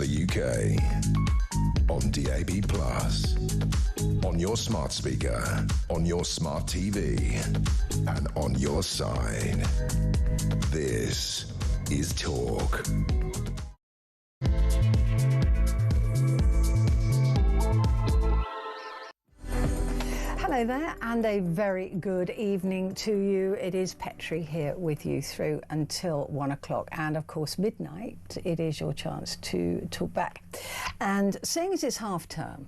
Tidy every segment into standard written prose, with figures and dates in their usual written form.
the UK. On DAB+, on your smart speaker, on your smart TV, and on your side. This is Talk. Hello there, and a very good evening to you. It is Petrie here with you through until 1 o'clock, and of course midnight. It is your chance to talk back. And seeing as it's half term,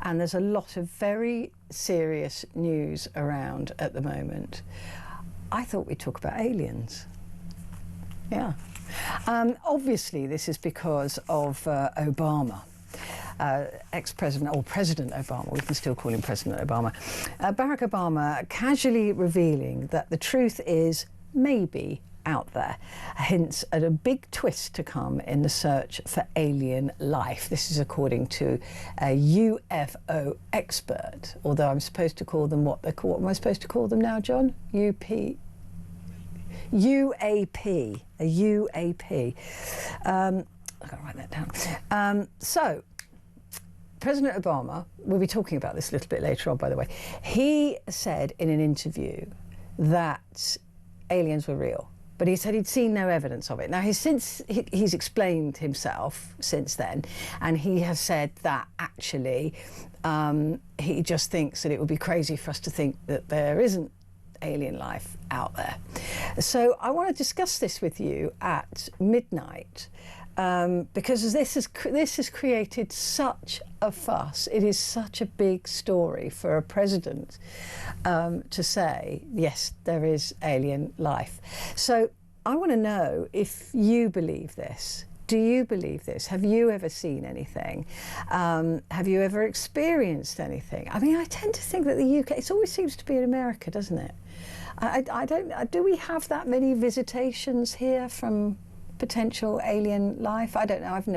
and there's a lot of very serious news around at the moment, I thought we'd talk about aliens. Yeah. Obviously, this is because of Obama. Ex-president, or President Obama, we can still call him President Obama, Barack Obama casually revealing that the truth is maybe out there, hints at a big twist to come in the search for alien life. This is according to a UFO expert, although I'm supposed to call them what am I supposed to call them now, John? UAP, a UAP. I've got to write that down. So, President Obama, we'll be talking about this a little bit later on, by the way, he said in an interview that aliens were real, but he said he'd seen no evidence of it. Now, he's explained himself since then, and he has said that actually he just thinks that it would be crazy for us to think that there isn't alien life out there. So I want to discuss this with you at midnight. Because this has created such a fuss. It is such a big story for a president to say, yes, there is alien life. So I want to know if you believe this. Do you believe this? Have you ever seen anything? Have you ever experienced anything? I mean, I tend to think that the UK, it always seems to be in America, doesn't it? I don't, do we have that many visitations here from potential alien life? I don't know. I've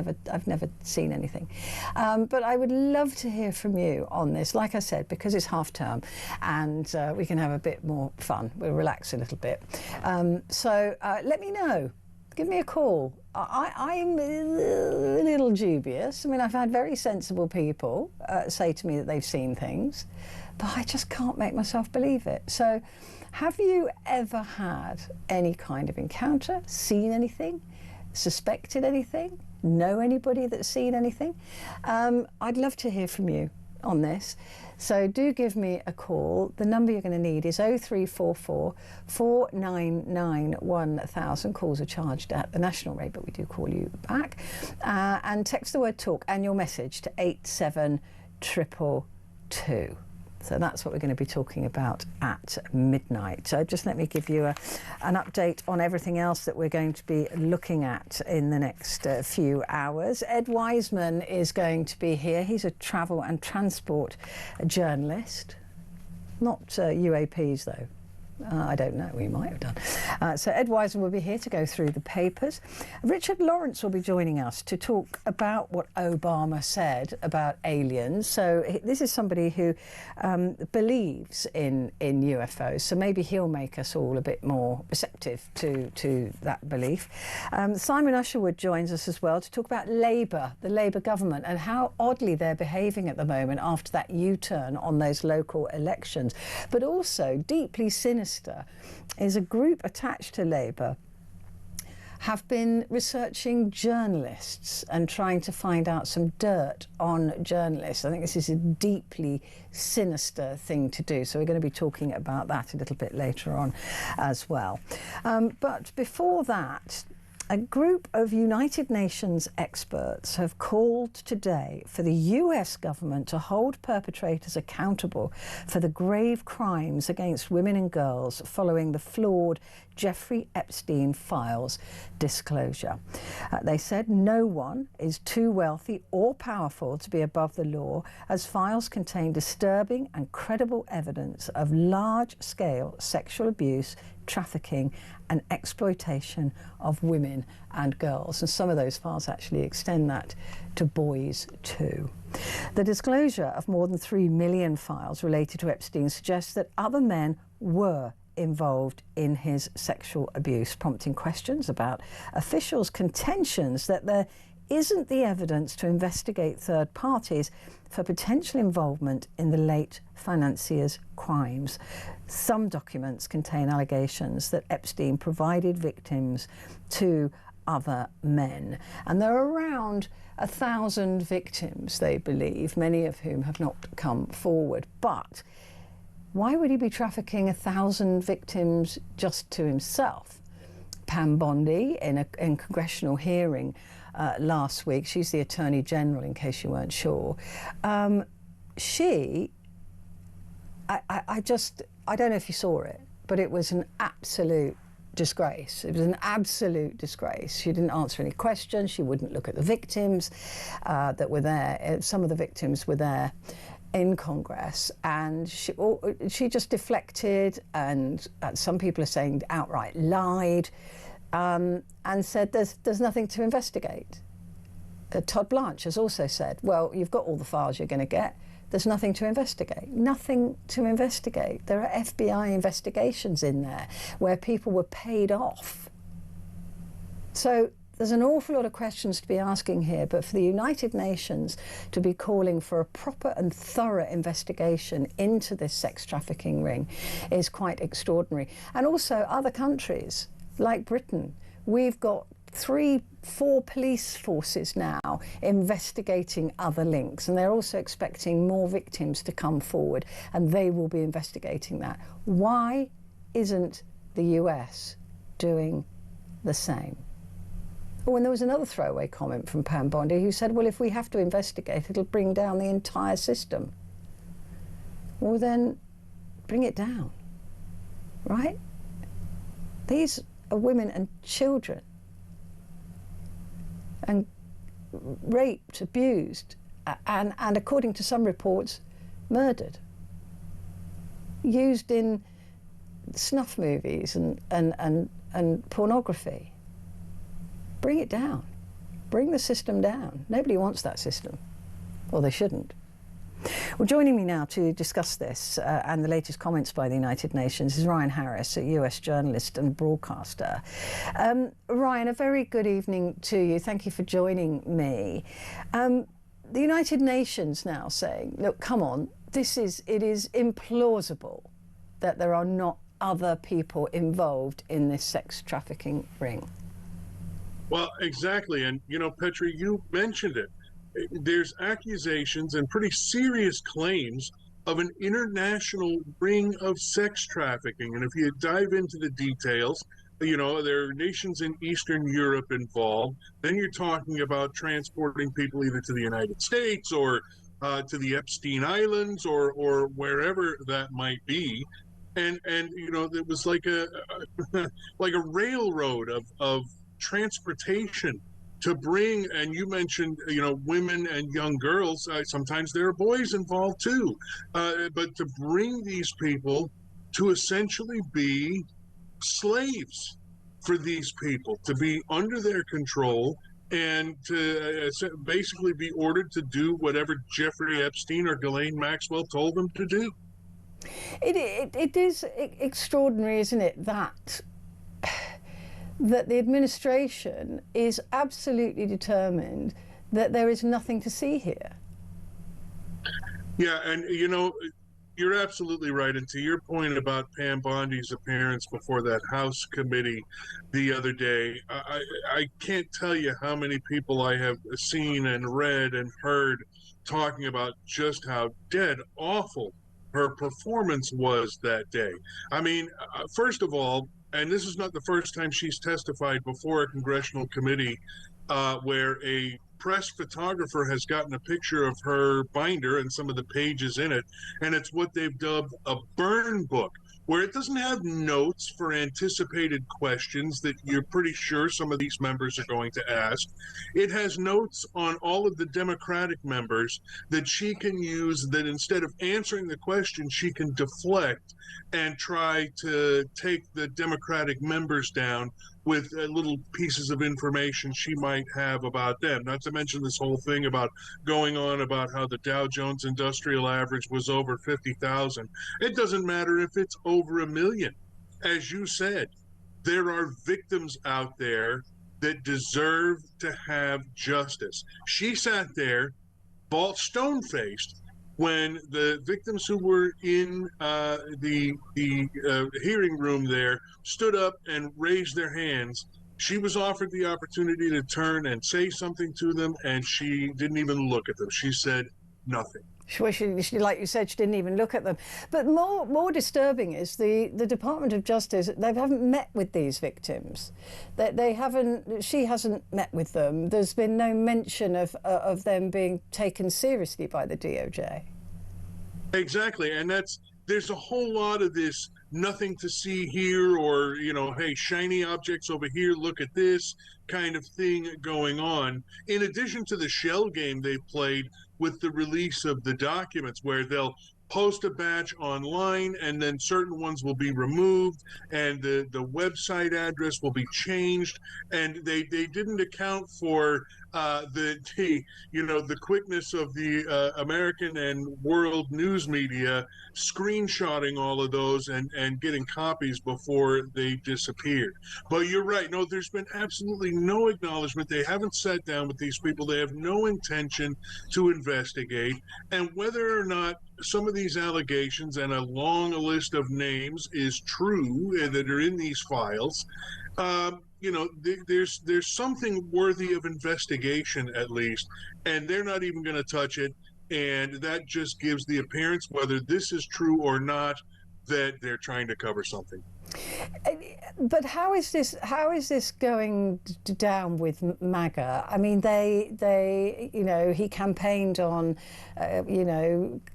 never seen anything, but I would love to hear from you on this. Like I said, because it's half term, and we can have a bit more fun. We'll relax a little bit. So let me know. Give me a call. I'm a little dubious. I mean, I've had very sensible people say to me that they've seen things, but I just can't make myself believe it. So, have you ever had any kind of encounter, seen anything, suspected anything, know anybody that's seen anything? I'd love to hear from you on this. So do give me a call. The number you're going to need is 0344 499 1000. Calls are charged at the national rate, but we do call you back. And text the word talk and your message to 87222. So that's what we're going to be talking about at midnight. So just let me give you an update on everything else that we're going to be looking at in the next few hours. Ed Wiseman is going to be here. He's a travel and transport journalist. Not UAPs, though. I don't know, we might have done. So Ed Wiseman will be here to go through the papers. Richard Lawrence will be joining us to talk about what Obama said about aliens. So this is somebody who believes in UFOs, so maybe he'll make us all a bit more receptive to that belief. Simon Usherwood joins us as well to talk about Labour, the Labour government, and how oddly they're behaving at the moment after that U-turn on those local elections. But also deeply sinister is a group attached to Labour have been researching journalists and trying to find out some dirt on journalists. I think this is a deeply sinister thing to do, so we're going to be talking about that a little bit later on as well. But before that, a group of United Nations experts have called today for the US government to hold perpetrators accountable for the grave crimes against women and girls following the flawed Jeffrey Epstein files disclosure. They said no one is too wealthy or powerful to be above the law, as files contain disturbing and credible evidence of large-scale sexual abuse, trafficking and exploitation of women and girls. And some of those files actually extend that to boys too. The disclosure of more than 3 million files related to Epstein suggests that other men were involved in his sexual abuse, prompting questions about officials' contentions that the isn't the evidence to investigate third parties for potential involvement in the late financier's crimes. Some documents contain allegations that Epstein provided victims to other men. And there are around 1,000 victims, they believe, many of whom have not come forward. But why would he be trafficking 1,000 victims just to himself? Pam Bondi, in a congressional hearing last week, she's the Attorney General, in case you weren't sure, I don't know if you saw it, but it was an absolute disgrace. It was an absolute disgrace. She didn't answer any questions. She wouldn't look at the victims that were there. Some of the victims were there in Congress, and she just deflected, and some people are saying outright lied, and said there's nothing to investigate. Todd Blanche has also said, well, you've got all the files you're going to get. There's nothing to investigate. Nothing to investigate. There are FBI investigations in there where people were paid off. So there's an awful lot of questions to be asking here, but for the United Nations to be calling for a proper and thorough investigation into this sex trafficking ring is quite extraordinary. And also other countries like Britain, we've got 3-4 police forces now investigating other links, and they're also expecting more victims to come forward, and they will be investigating that. Why isn't the US doing the same? Oh, and there was another throwaway comment from Pam Bondi who said, well, if we have to investigate, it'll bring down the entire system. Well, then bring it down, right? These are women and children, and raped, abused, and according to some reports, murdered. Used in snuff movies and pornography. Bring it down. Bring the system down. Nobody wants that system, or they shouldn't. Well, joining me now to discuss this and the latest comments by the United Nations is Ryan Harris, a US journalist and broadcaster. Ryan, a very good evening to you. Thank you for joining me. The United Nations now saying, look, come on, it is implausible that there are not other people involved in this sex trafficking ring. Well, exactly. And, you know, Petrie, you mentioned it. There's accusations and pretty serious claims of an international ring of sex trafficking. And if you dive into the details, you know, there are nations in Eastern Europe involved. Then you're talking about transporting people either to the United States or to the Epstein Islands or wherever that might be. And you know, it was like a like a railroad of transportation to bring, and you mentioned, you know, women and young girls, sometimes there are boys involved too, but to bring these people to essentially be slaves for these people, to be under their control, and to basically be ordered to do whatever Jeffrey Epstein or Ghislaine Maxwell told them to do. It is extraordinary, isn't it, that the administration is absolutely determined that there is nothing to see here. Yeah, and you know, you're absolutely right. And to your point about Pam Bondi's appearance before that House committee the other day, I can't tell you how many people I have seen and read and heard talking about just how dead awful her performance was that day. I mean, first of all, and this is not the first time she's testified before a congressional committee where a press photographer has gotten a picture of her binder and some of the pages in it, and it's what they've dubbed a burn book, where it doesn't have notes for anticipated questions that you're pretty sure some of these members are going to ask. It has notes on all of the Democratic members that she can use, that instead of answering the question, she can deflect and try to take the Democratic members down with little pieces of information she might have about them. Not to mention this whole thing about going on about how the Dow Jones Industrial Average was over 50,000. It doesn't matter if it's over 1 million. As you said, there are victims out there that deserve to have justice. She sat there, stone-faced, when the victims who were in the hearing room there stood up and raised their hands. She was offered the opportunity to turn and say something to them, and she didn't even look at them. She said nothing. She, like you said, she didn't even look at them. But more disturbing is the Department of Justice. They haven't met with these victims. They haven't. She hasn't met with them. There's been no mention of them being taken seriously by the DOJ. Exactly, and there's a whole lot of this nothing to see here, or hey, shiny objects over here, look at this kind of thing going on, in addition to the shell game they played with the release of the documents, where they'll post a batch online and then certain ones will be removed and the website address will be changed, and they didn't account for the quickness of the American and world news media screenshotting all of those and getting copies before they disappeared. But you're right. No, there's been absolutely no acknowledgement. They haven't sat down with these people. They have no intention to investigate. And whether or not some of these allegations and a long list of names is true that are in these files, there's something worthy of investigation at least, and they're not even going to touch it. And that just gives the appearance, whether this is true or not, that they're trying to cover something. But how is this going down with MAGA? I mean, they he campaigned on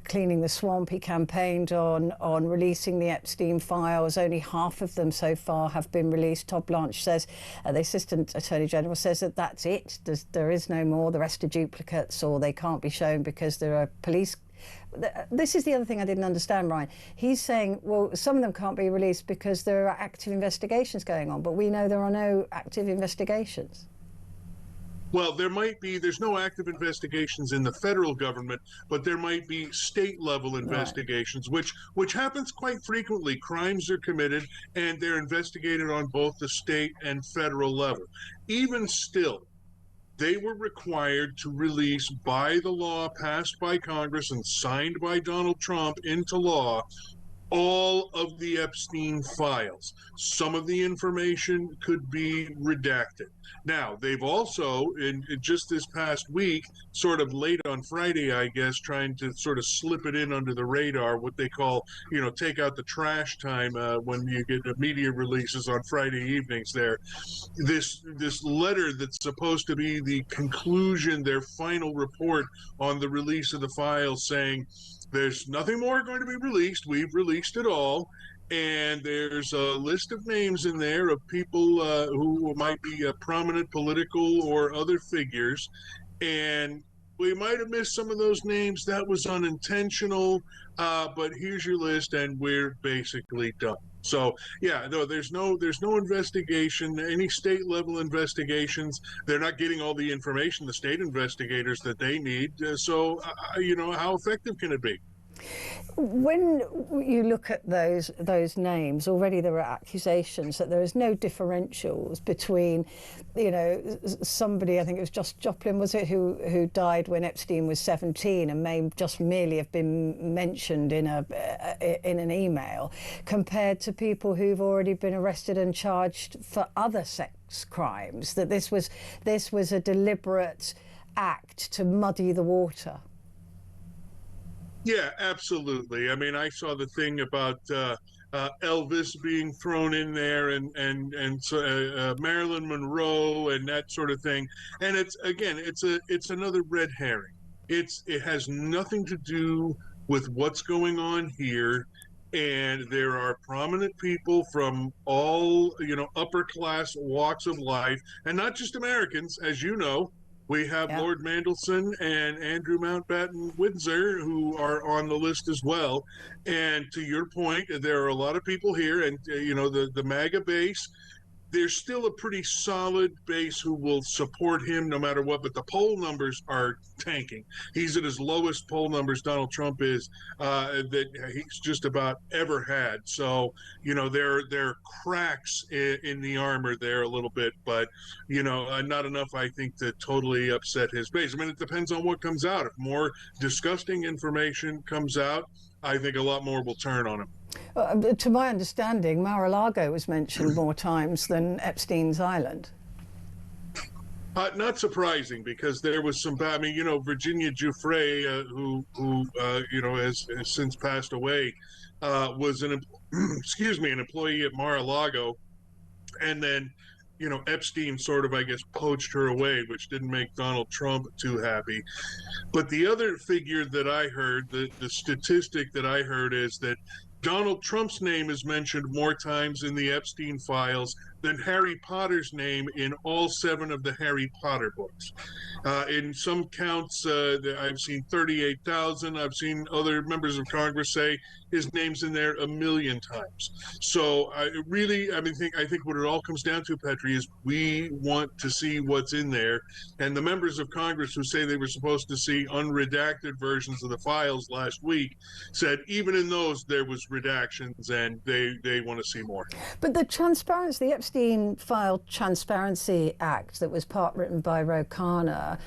cleaning the swamp. He campaigned on releasing the Epstein files. Only half of them so far have been released. Todd Blanche says, the Assistant Attorney General says that that's it. There is no more. The rest are duplicates, or they can't be shown because there are police. This is the other thing I didn't understand, Ryan. He's saying, well, some of them can't be released because there are active investigations going on, but we know there are no active investigations. Well, there's no active investigations in the federal government, but there might be state-level investigations, right, which happens quite frequently. Crimes are committed, and they're investigated on both the state and federal level. Even still, they were required to release, by the law passed by Congress and signed by Donald Trump into law, all of the Epstein files. Some of the information could be redacted. Now, they've also, in just this past week, sort of late on Friday, I guess, trying to sort of slip it in under the radar, what they call, take out the trash time when you get the media releases on Friday evenings there. This letter that's supposed to be the conclusion, their final report on the release of the files, saying, there's nothing more going to be released. We've released it all. And there's a list of names in there of people who might be prominent political or other figures. And we might have missed some of those names. That was unintentional. But here's your list, and we're basically done. So, yeah, no, there's no investigation, any state level investigations. They're not getting all the information, the state investigators, that they need. So, how effective can it be? When you look at those names, already there are accusations that there is no differentials between, somebody, I think it was just Joplin, was it, who died when Epstein was 17 and may just merely have been mentioned in an email, compared to people who've already been arrested and charged for other sex crimes. That this was a deliberate act to muddy the water. Yeah, absolutely. I mean, I saw the thing about Elvis being thrown in there, and Marilyn Monroe and that sort of thing. And it's another red herring. It has nothing to do with what's going on here. And there are prominent people from all upper class walks of life, and not just Americans, as you know. We have Lord Mandelson and Andrew Mountbatten Windsor, who are on the list as well. And to your point, there are a lot of people here, and the MAGA base there's still a pretty solid base who will support him no matter what, but the poll numbers are tanking. He's at his lowest poll numbers, Donald Trump is, that he's just about ever had. So, there are cracks in the armor there a little bit, but, not enough, I think, to totally upset his base. I mean, it depends on what comes out. If more disgusting information comes out, I think a lot more will turn on him. To my understanding, Mar-a-Lago was mentioned more times than Epstein's Island. Not surprising, because there was some bad. I mean, Virginia Giuffre, who has since passed away, was an an employee at Mar-a-Lago, and then Epstein sort of, I guess, poached her away, which didn't make Donald Trump too happy. But the other figure that I heard, the statistic that I heard, is that Donald Trump's name is mentioned more times in the Epstein files than Harry Potter's name in all 7 of the Harry Potter books. In some counts, I've seen 38,000. I've seen other members of Congress say his name's in there 1,000,000 times. So I think what it all comes down to, Petrie, is we want to see what's in there. And the members of Congress who say they were supposed to see unredacted versions of the files last week said even in those there was redactions, and they want to see more. But the Epstein File Transparency Act that was part written by Ro Khanna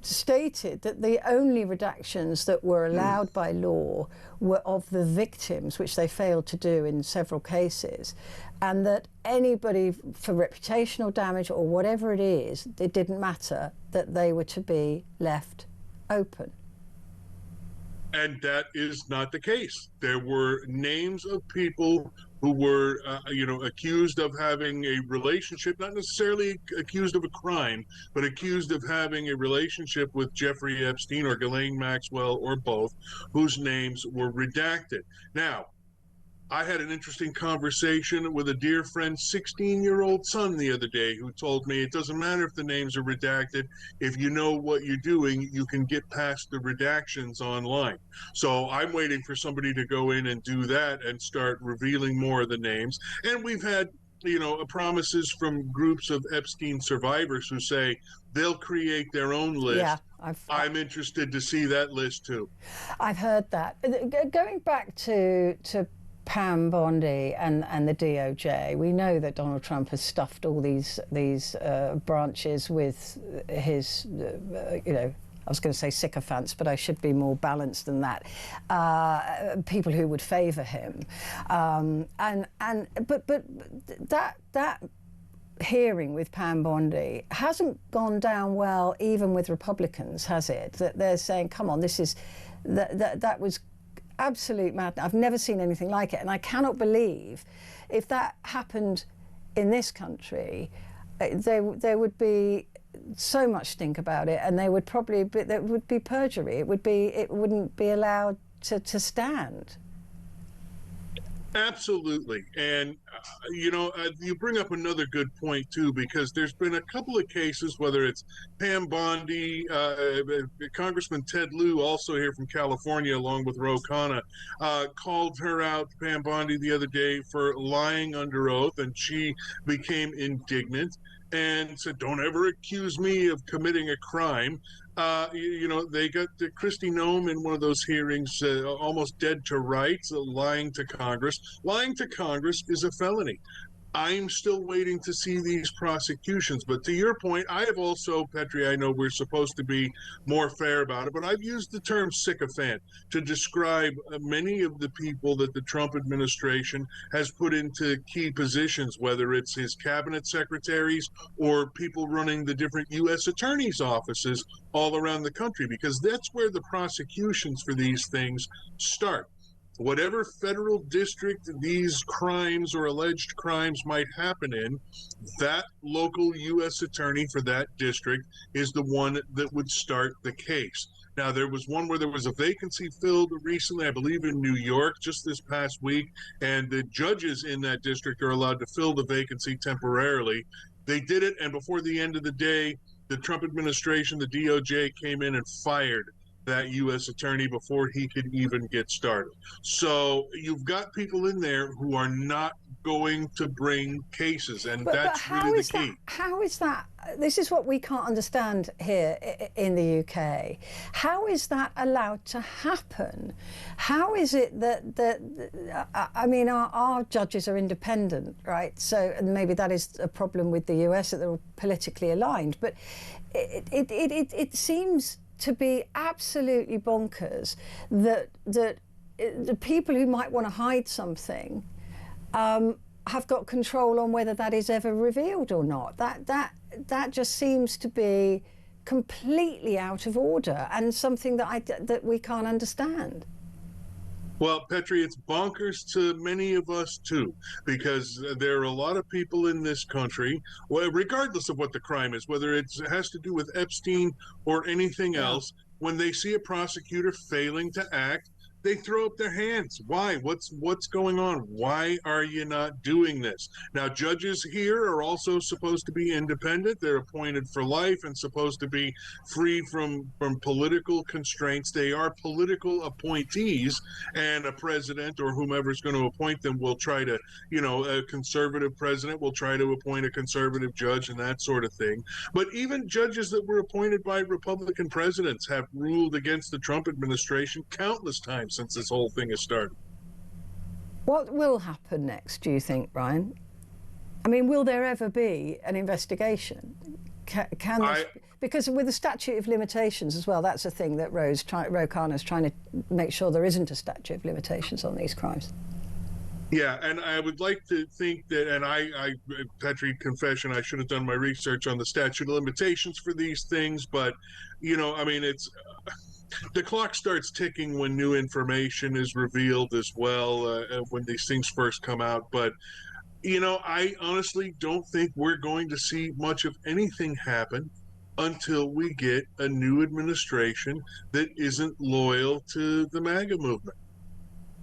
stated that the only redactions that were allowed by law were of the victims, which they failed to do in several cases, and that anybody for reputational damage or whatever it is, it didn't matter, that they were to be left open. And that is not the case. There were names of people who were, accused of having a relationship, not necessarily accused of a crime, but accused of having a relationship with Jeffrey Epstein or Ghislaine Maxwell or both, whose names were redacted. Now, I had an interesting conversation with a dear friend's 16-year-old son the other day, who told me it doesn't matter if the names are redacted. If you know what you're doing, you can get past the redactions online. So I'm waiting for somebody to go in and do that and start revealing more of the names. And we've had promises from groups of Epstein survivors who say they'll create their own list. Yeah, I'm interested to see that list too. I've heard that. Going back to Pam Bondi and the DOJ, we know that Donald Trump has stuffed all these branches with his, I was going to say sycophants, but I should be more balanced than that. People who would favour him, but that hearing with Pam Bondi hasn't gone down well, even with Republicans, has it? That they're saying, "Come on, that was absolute madness. I've never seen anything like it," and I cannot believe if that happened in this country, there would be so much stink about it, and there would be perjury. It wouldn't be allowed to stand. Absolutely. And, you bring up another good point, too, because there's been a couple of cases, whether it's Pam Bondi, Congressman Ted Lieu, also here from California, along with Ro Khanna, called her out, Pam Bondi, the other day for lying under oath, and she became indignant and said, "Don't ever accuse me of committing a crime." They got Kristi Noem in one of those hearings almost dead to rights, lying to Congress. Lying to Congress is a felony. I'm still waiting to see these prosecutions. But to your point, I have also, Petrie, I know we're supposed to be more fair about it, but I've used the term sycophant to describe many of the people that the Trump administration has put into key positions, whether it's his cabinet secretaries or people running the different U.S. attorneys' offices all around the country, because that's where the prosecutions for these things start. Whatever federal district these crimes or alleged crimes might happen in, that local U.S. attorney for that district is the one that would start the case. Now, there was one where there was a vacancy filled recently, I believe in New York, just this past week, and the judges in that district are allowed to fill the vacancy temporarily. They did it, and before the end of the day, the Trump administration, the DOJ, came in and fired that U.S. attorney before he could even get started. So you've got people in there who are not going to bring cases, and But that's how really is the key. that? How is that? This is what we can't understand here in the UK. How is that allowed to happen? How is it that I mean, our judges are independent, right? So, and maybe that is a problem with the US, that they're all politically aligned. But it seems to be absolutely bonkers that the people who might want to hide something have got control on whether that is ever revealed or not. That just seems to be completely out of order and something that we can't understand. Well, Petrie, it's bonkers to many of us too, because there are a lot of people in this country, well, regardless of what the crime is, whether it has to do with Epstein or anything else, when they see a prosecutor failing to act, they throw up their hands. Why? What's going on? Why are you not doing this? Now, judges here are also supposed to be independent. They're appointed for life and supposed to be free from political constraints. They are political appointees, and a president or whomever's going to appoint them will try to, a conservative president will try to appoint a conservative judge and that sort of thing. But even judges that were appointed by Republican presidents have ruled against the Trump administration countless times since this whole thing has started. What will happen next, do you think, Ryan? I mean, will there ever be an investigation? Can this, because with the statute of limitations as well, that's a thing that Ro Khanna's trying to make sure there isn't a statute of limitations on these crimes. Yeah, and I would like to think that, and I Petrie, confession, I should have done my research on the statute of limitations for these things, but, I mean, the clock starts ticking when new information is revealed as well, when these things first come out. But, I honestly don't think we're going to see much of anything happen until we get a new administration that isn't loyal to the MAGA movement.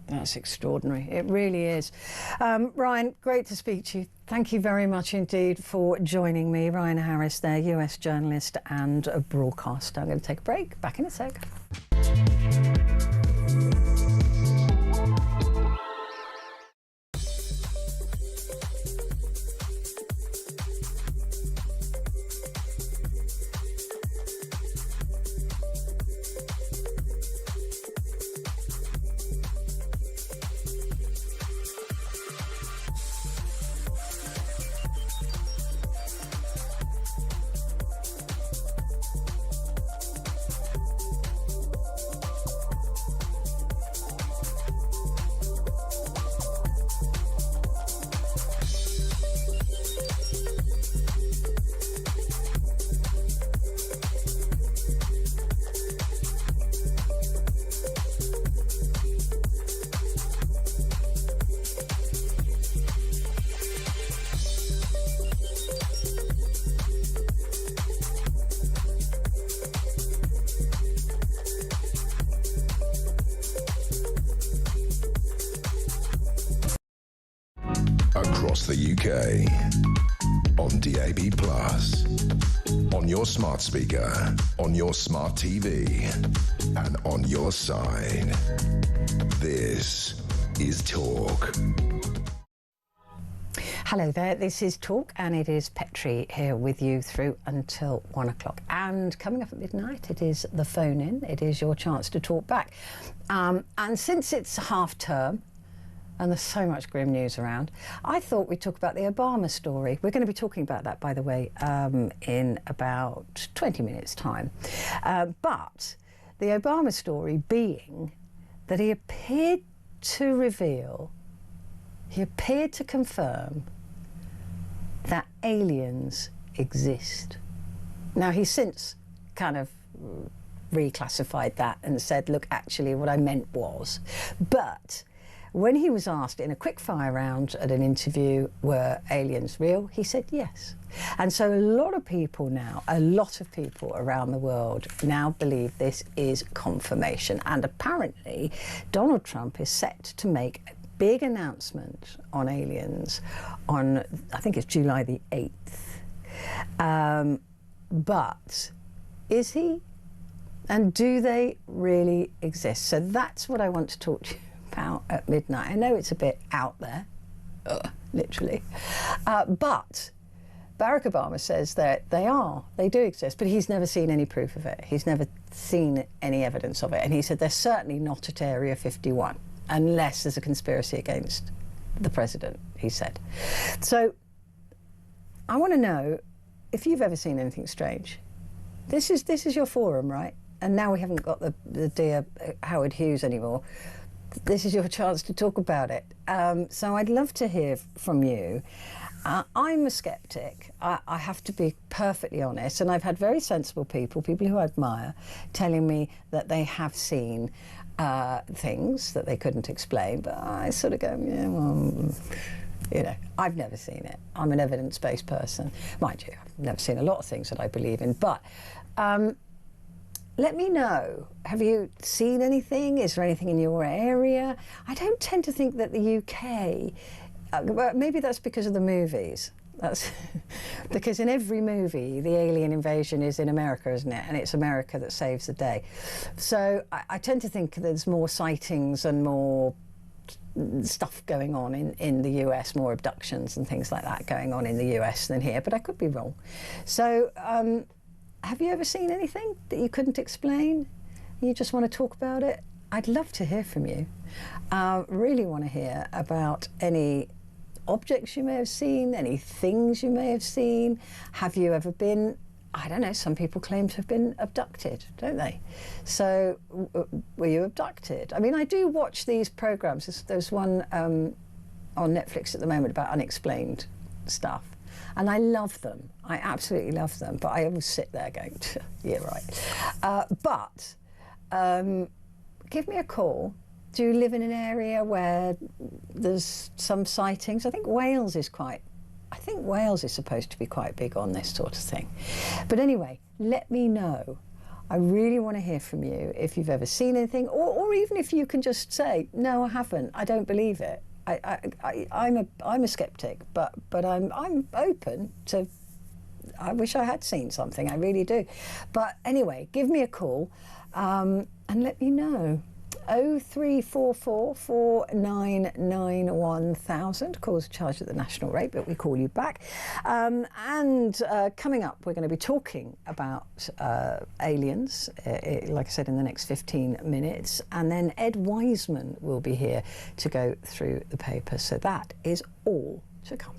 That's extraordinary. It really is. Ryan, great to speak to you. Thank you very much indeed for joining me. Ryan Harris there, US journalist and a broadcaster. I'm going to take a break. Back in a sec. Across the UK, on DAB+, on your smart speaker, on your smart TV, and on your side. This is Talk. Hello there, this is Talk, and it is Petrie here with you through until 1 o'clock. And coming up at midnight, it is the phone in. It is your chance to talk back. And since it's half term, and there's so much grim news around, I thought we'd talk about the Obama story. We're going to be talking about that, by the way, in about 20 minutes' time. But the Obama story being that he appeared to confirm that aliens exist. Now, he's since kind of reclassified that and said, look, actually, what I meant was. But when he was asked in a quick-fire round at an interview, were aliens real? He said yes. And so a lot of people around the world now believe this is confirmation. And apparently, Donald Trump is set to make a big announcement on aliens on, I think it's July the 8th. But is he? And do they really exist? So that's what I want to talk to you about at midnight. I know it's a bit out there. Ugh. literally. But Barack Obama says that they do exist, but he's never seen any proof of it. He's never seen any evidence of it. And he said they're certainly not at Area 51, unless there's a conspiracy against the president, he said. So I want to know if you've ever seen anything strange. This is your forum, right? And now we haven't got the dear Howard Hughes anymore. This is your chance to talk about it. So I'd love to hear from you. I'm a skeptic. I have to be perfectly honest, and I've had very sensible people who I admire, telling me that they have seen things that they couldn't explain, but I sort of go, yeah, well, you know, I've never seen it. I'm an evidence-based person. Mind you, I've never seen a lot of things that I believe in, but let me know. Have you seen anything? Is there anything in your area? I don't tend to think that the UK, well, maybe that's because of the movies. That's because in every movie, the alien invasion is in America, isn't it? And it's America that saves the day. So I tend to think there's more sightings and more stuff going on in the US, more abductions and things like that going on in the US than here, but I could be wrong. So have you ever seen anything that you couldn't explain? You just want to talk about it? I'd love to hear from you. Really want to hear about any objects you may have seen, any things you may have seen. Have you ever been, I don't know, some people claim to have been abducted, don't they? So were you abducted? I mean, I do watch these programs. There's one on Netflix at the moment about unexplained stuff. And I love them. I absolutely love them. But I always sit there going, yeah, right. But give me a call. Do you live in an area where there's some sightings? I think Wales is supposed to be quite big on this sort of thing. But anyway, let me know. I really want to hear from you if you've ever seen anything, or even if you can just say, no, I haven't. I don't believe it. I'm a skeptic, but I'm open to. I wish I had seen something. I really do. But anyway, give me a call and let me know. 0344 499 1000. Calls are charged at the national rate, but we call you back. And coming up, we're going to be talking about aliens, like I said, in the next 15 minutes. And then Ed Wiseman will be here to go through the papers. So that is all to come.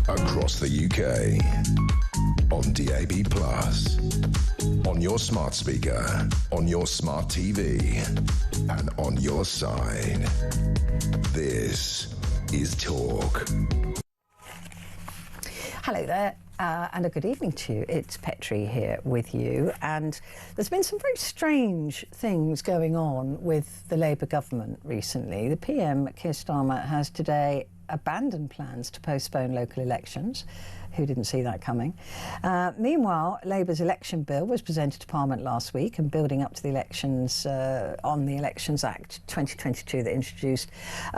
Across the UK, on DAB+, on your smart speaker, on your smart TV, and on your side. This is Talk. Hello there, and a good evening to you. It's Petrie here with you, and there's been some very strange things going on with the Labour government recently. The PM, Keir Starmer, has today abandoned plans to postpone local elections. Who didn't see that coming? Meanwhile, Labour's election bill was presented to Parliament last week, and building up to the elections on the Elections Act 2022 that introduced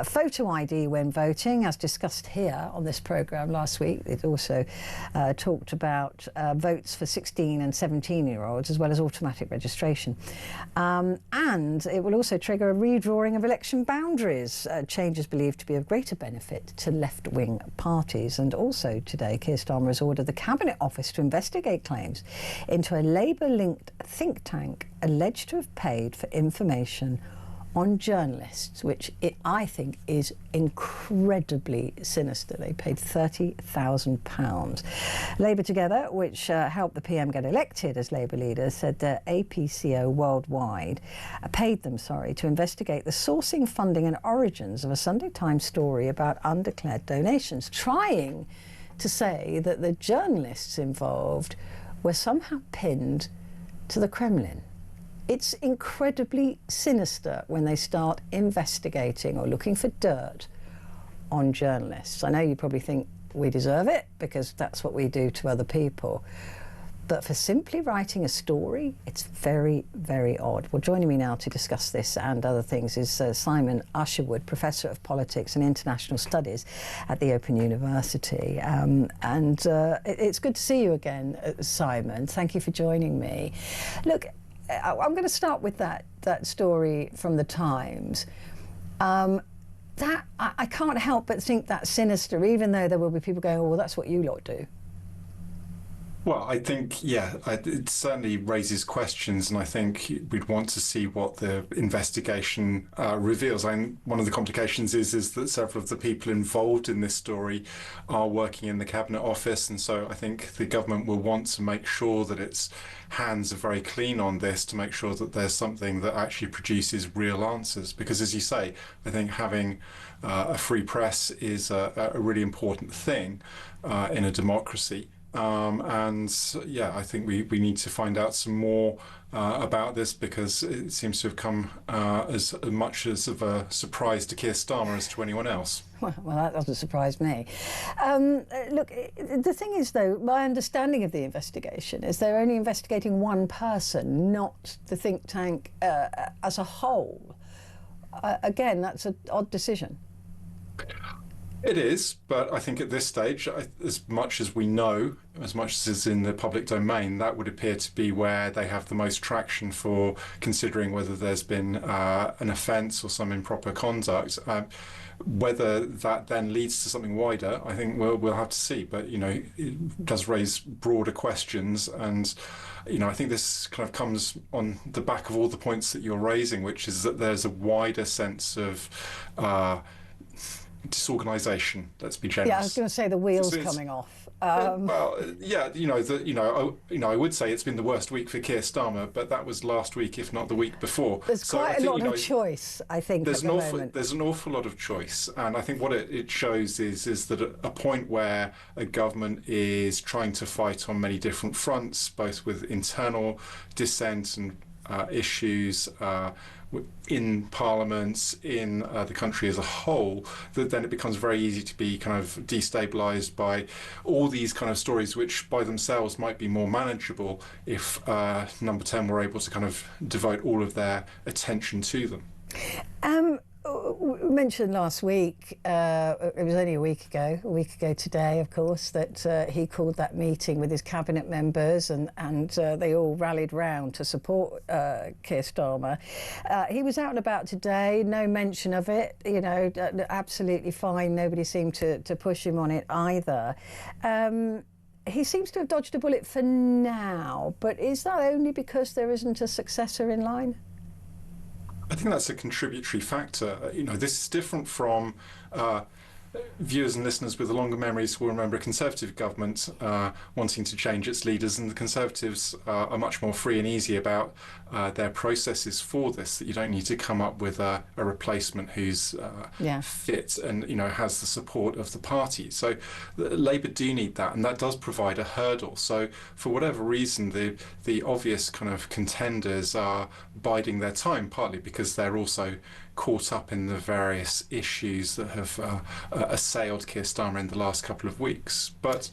photo ID when voting, as discussed here on this programme last week. It also talked about votes for 16 and 17-year-olds, as well as automatic registration. And it will also trigger a redrawing of election boundaries, changes believed to be of greater benefit to left-wing parties. And also today, Keir Starmer has ordered the Cabinet Office to investigate claims into a Labour-linked think tank alleged to have paid for information on journalists, which I think is incredibly sinister. They paid £30,000. Labour Together, which helped the PM get elected as Labour leader, said that APCO worldwide paid them, to investigate the sourcing, funding and origins of a Sunday Times story about undeclared donations, trying to say that the journalists involved were somehow pinned to the Kremlin. It's incredibly sinister when they start investigating or looking for dirt on journalists. I know you probably think we deserve it because that's what we do to other people. But for simply writing a story, it's very, very odd. Well, joining me now to discuss this and other things is Simon Usherwood, Professor of Politics and International Studies at the Open University. It's good to see you again, Simon. Thank you for joining me. Look, I'm going to start with that story from the Times. That I can't help but think that's sinister, even though there will be people going, oh, well, that's what you lot do. Well, I think, it certainly raises questions, and I think we'd want to see what the investigation reveals. One of the complications is that several of the people involved in this story are working in the Cabinet Office, and so I think the government will want to make sure that its hands are very clean on this, to make sure that there's something that actually produces real answers. Because, as you say, I think having a free press is a really important thing in a democracy. I think we need to find out some more about this, because it seems to have come as much as of a surprise to Keir Starmer as to anyone else. Well, that doesn't surprise me. Look, the thing is, though, my understanding of the investigation is they're only investigating one person, not the think tank as a whole. Again, that's an odd decision. It is, but I think at this stage, as much as we know, as much as is in the public domain, that would appear to be where they have the most traction for considering whether there's been an offence or some improper conduct. Whether that then leads to something wider, I think we'll have to see. But, it does raise broader questions, and I think this kind of comes on the back of all the points that you're raising, which is that there's a wider sense of disorganisation. Let's be generous. Yeah, I was going to say the wheels coming off. I would say it's been the worst week for Keir Starmer, but that was last week, if not the week before. There's quite a lot of choice, I think. There's an awful lot of choice, and I think what it shows is that at a point where a government is trying to fight on many different fronts, both with internal dissent and issues in parliaments, in the country as a whole, that then it becomes very easy to be kind of destabilised by all these kind of stories, which by themselves might be more manageable if Number 10 were able to kind of devote all of their attention to them. We mentioned last week, it was only a week ago today, of course, that he called that meeting with his cabinet members, and they all rallied round to support Keir Starmer. He was out and about today, no mention of it, absolutely fine. Nobody seemed to push him on it either. He seems to have dodged a bullet for now, but is that only because there isn't a successor in line? I think that's a contributory factor. This is different from viewers and listeners with the longer memories will remember a Conservative government wanting to change its leaders, and the Conservatives are much more free and easy about their processes for this, that you don't need to come up with a replacement who's fit and has the support of the party. So Labour do need that, and that does provide a hurdle. So for whatever reason, the obvious kind of contenders are biding their time, partly because they're also caught up in the various issues that have assailed Keir Starmer in the last couple of weeks. But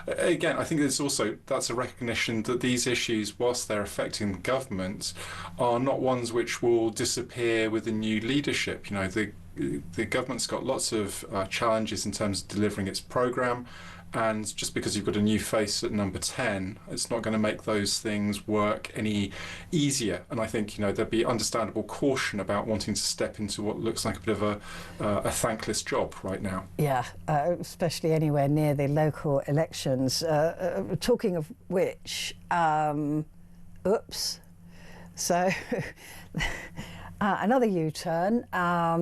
again, I think that's a recognition that these issues, whilst they're affecting the government, are not ones which will disappear with the new leadership. The government's got lots of challenges in terms of delivering its programme, and just because you've got a new face at Number 10, it's not going to make those things work any easier. And I think there'd be understandable caution about wanting to step into what looks like a bit of a thankless job right now. Yeah, especially anywhere near the local elections. Talking of which, oops. So Another U-turn,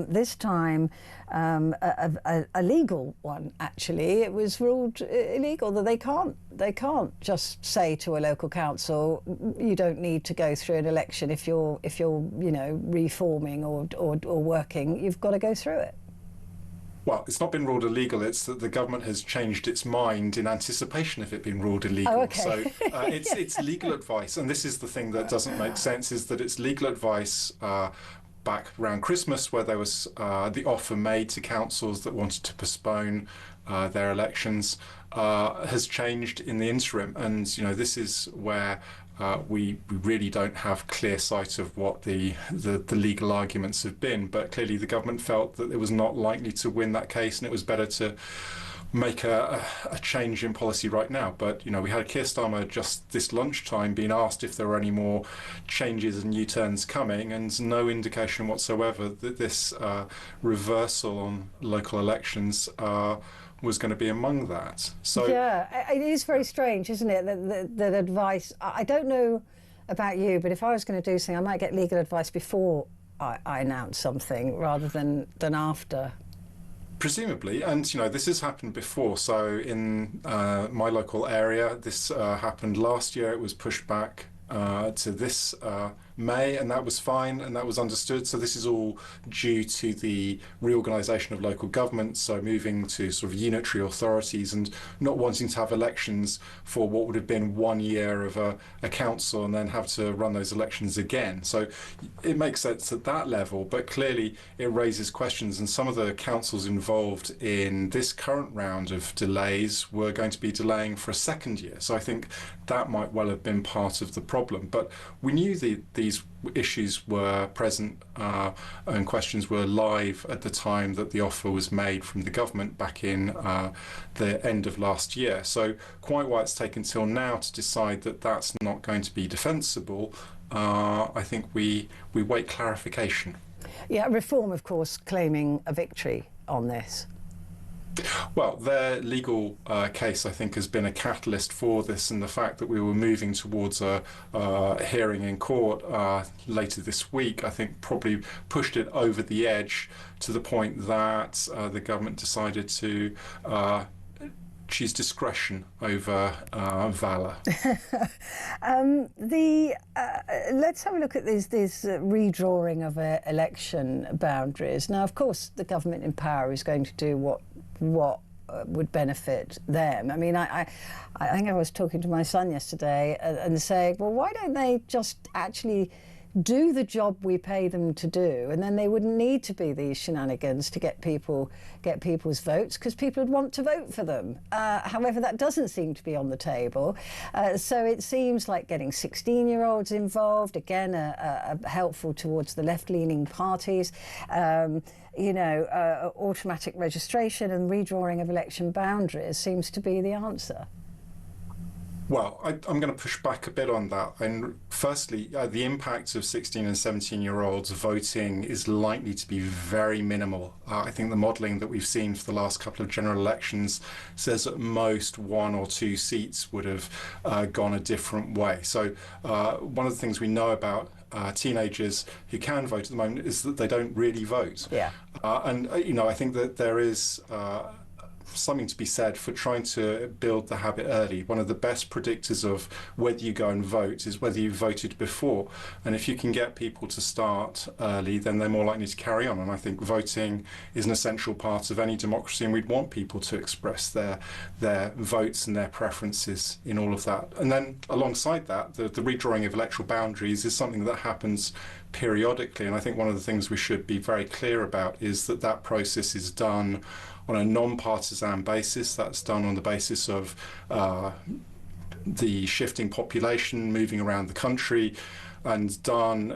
this time a legal one. Actually, it was ruled illegal that they can't just say to a local council, you don't need to go through an election if you're reforming or working. You've got to go through it. Well, it's not been ruled illegal. It's that the government has changed its mind in anticipation of it being ruled illegal. Oh, okay. So it's legal advice, and this is the thing that doesn't make sense: is that it's legal advice back around Christmas, where there was the offer made to councils that wanted to postpone their elections, has changed in the interim, and this is where we really don't have clear sight of what the legal arguments have been, but clearly the government felt that it was not likely to win that case, and it was better to make a change in policy right now. But we had Keir Starmer just this lunchtime being asked if there were any more changes and U-turns coming, and no indication whatsoever that this reversal on local elections was going to be among that. So yeah, it is very strange, isn't it, that advice. I don't know about you, but if I was going to do something, I might get legal advice before I announce something rather than after. Presumably, and this has happened before. So in my local area, this happened last year. It was pushed back to this May, and that was fine, and that was understood. So this is all due to the reorganisation of local government, so moving to sort of unitary authorities and not wanting to have elections for what would have been 1 year of a council and then have to run those elections again. So it makes sense at that level, but clearly it raises questions, and some of the councils involved in this current round of delays were going to be delaying for a second year. So I think that might well have been part of the problem. But we knew these issues were present and questions were live at the time that the offer was made from the government back in the end of last year. So quite why it's taken till now to decide that that's not going to be defensible, I think we wait clarification. Yeah, Reform, of course, claiming a victory on this. Well, their legal case, I think, has been a catalyst for this, and the fact that we were moving towards a hearing in court later this week, I think, probably pushed it over the edge to the point that the government decided to choose discretion over valour. Let's have a look at this redrawing of election boundaries. Now, of course, the government in power is going to do what would benefit them. I mean, I think I was talking to my son yesterday and saying, well, why don't they just actually do the job we pay them to do, and then they wouldn't need to be these shenanigans to get people's votes, because people would want to vote for them. However, that doesn't seem to be on the table. So it seems like getting 16-year-olds involved, again, helpful towards the left-leaning parties. Automatic registration and redrawing of election boundaries seems to be the answer. Well, I'm going to push back a bit on that. And firstly, the impact of 16 and 17-year-olds voting is likely to be very minimal. I think the modelling that we've seen for the last couple of general elections says at most 1 or 2 seats would have gone a different way. So one of the things we know about teenagers who can vote at the moment is that they don't really vote. Yeah. I think that there is something to be said for trying to build the habit early. One of the best predictors of whether you go and vote is whether you voted before. And if you can get people to start early, then they're more likely to carry on. And I think voting is an essential part of any democracy, and we'd want people to express their votes and their preferences in all of that. And then alongside that, the redrawing of electoral boundaries is something that happens periodically. And I think one of the things we should be very clear about is that process is done on a non-partisan basis. That's done on the basis of the shifting population moving around the country, and done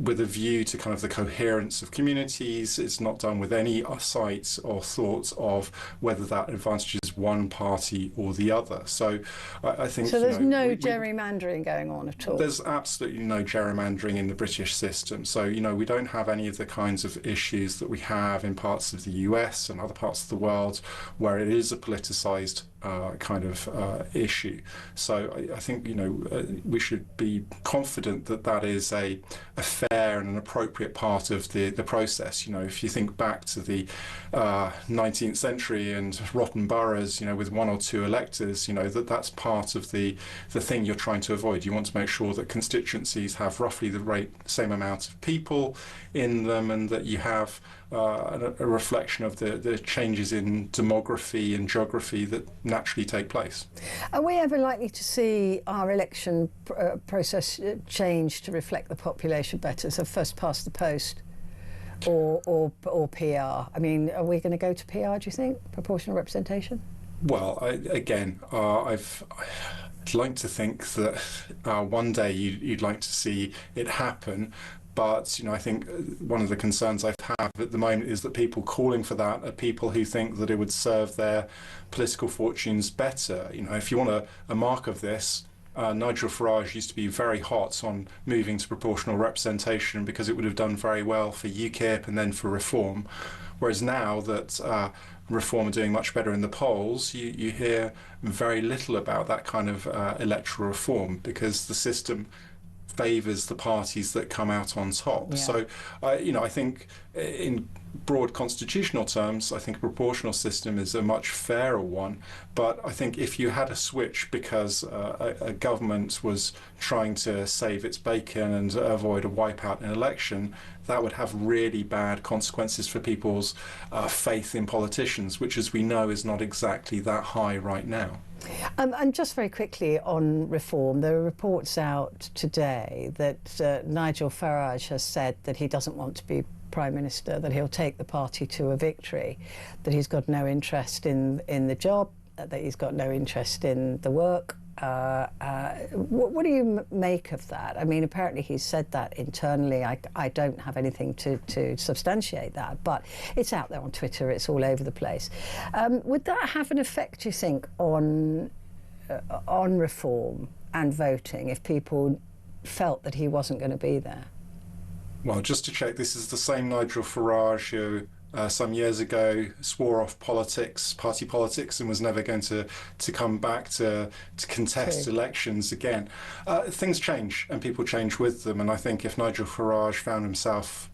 with a view to kind of the coherence of communities. It's not done with any sight or thoughts of whether that advantages one party or the other. So I think... So there's no gerrymandering going on at all? There's absolutely no gerrymandering in the British system. So, we don't have any of the kinds of issues that we have in parts of the US and other parts of the world where it is a politicised issue. So I think, we should be confident that that is a fair and an appropriate part of the process. If you think back to the 19th century and rotten boroughs, with one or two electors, that's part of the thing you're trying to avoid. You want to make sure that constituencies have roughly the same amount of people in them, and that you have a reflection of the changes in demography and geography that naturally take place. Are we ever likely to see our election process change to reflect the population better? So first past the post or PR? I mean, are we going to go to PR, do you think, proportional representation? Well, I'd like to think that one day you'd like to see it happen. But, I think one of the concerns I have at the moment is that people calling for that are people who think that it would serve their political fortunes better. If you want a mark of this, Nigel Farage used to be very hot on moving to proportional representation because it would have done very well for UKIP and then for Reform. Whereas now that Reform are doing much better in the polls, you hear very little about that kind of electoral reform, because the system favours the parties that come out on top. Yeah. So, I think in broad constitutional terms, I think a proportional system is a much fairer one. But I think if you had a switch because a government was trying to save its bacon and avoid a wipeout in election, that would have really bad consequences for people's faith in politicians, which, as we know, is not exactly that high right now. And just very quickly on Reform, there are reports out today that Nigel Farage has said that he doesn't want to be Prime Minister, that he'll take the party to a victory, that he's got no interest in the job, that he's got no interest in the work. What do you make of that? I mean, apparently he's said that internally. I don't have anything to substantiate that, but it's out there on Twitter, it's all over the place. Would that have an effect, do you think, on Reform and voting if people felt that he wasn't going to be there? Well, just to check, this is the same Nigel Farage who some years ago swore off party politics, and was never going to come back to contest elections again. Things change and people change with them, and I think if Nigel Farage found himself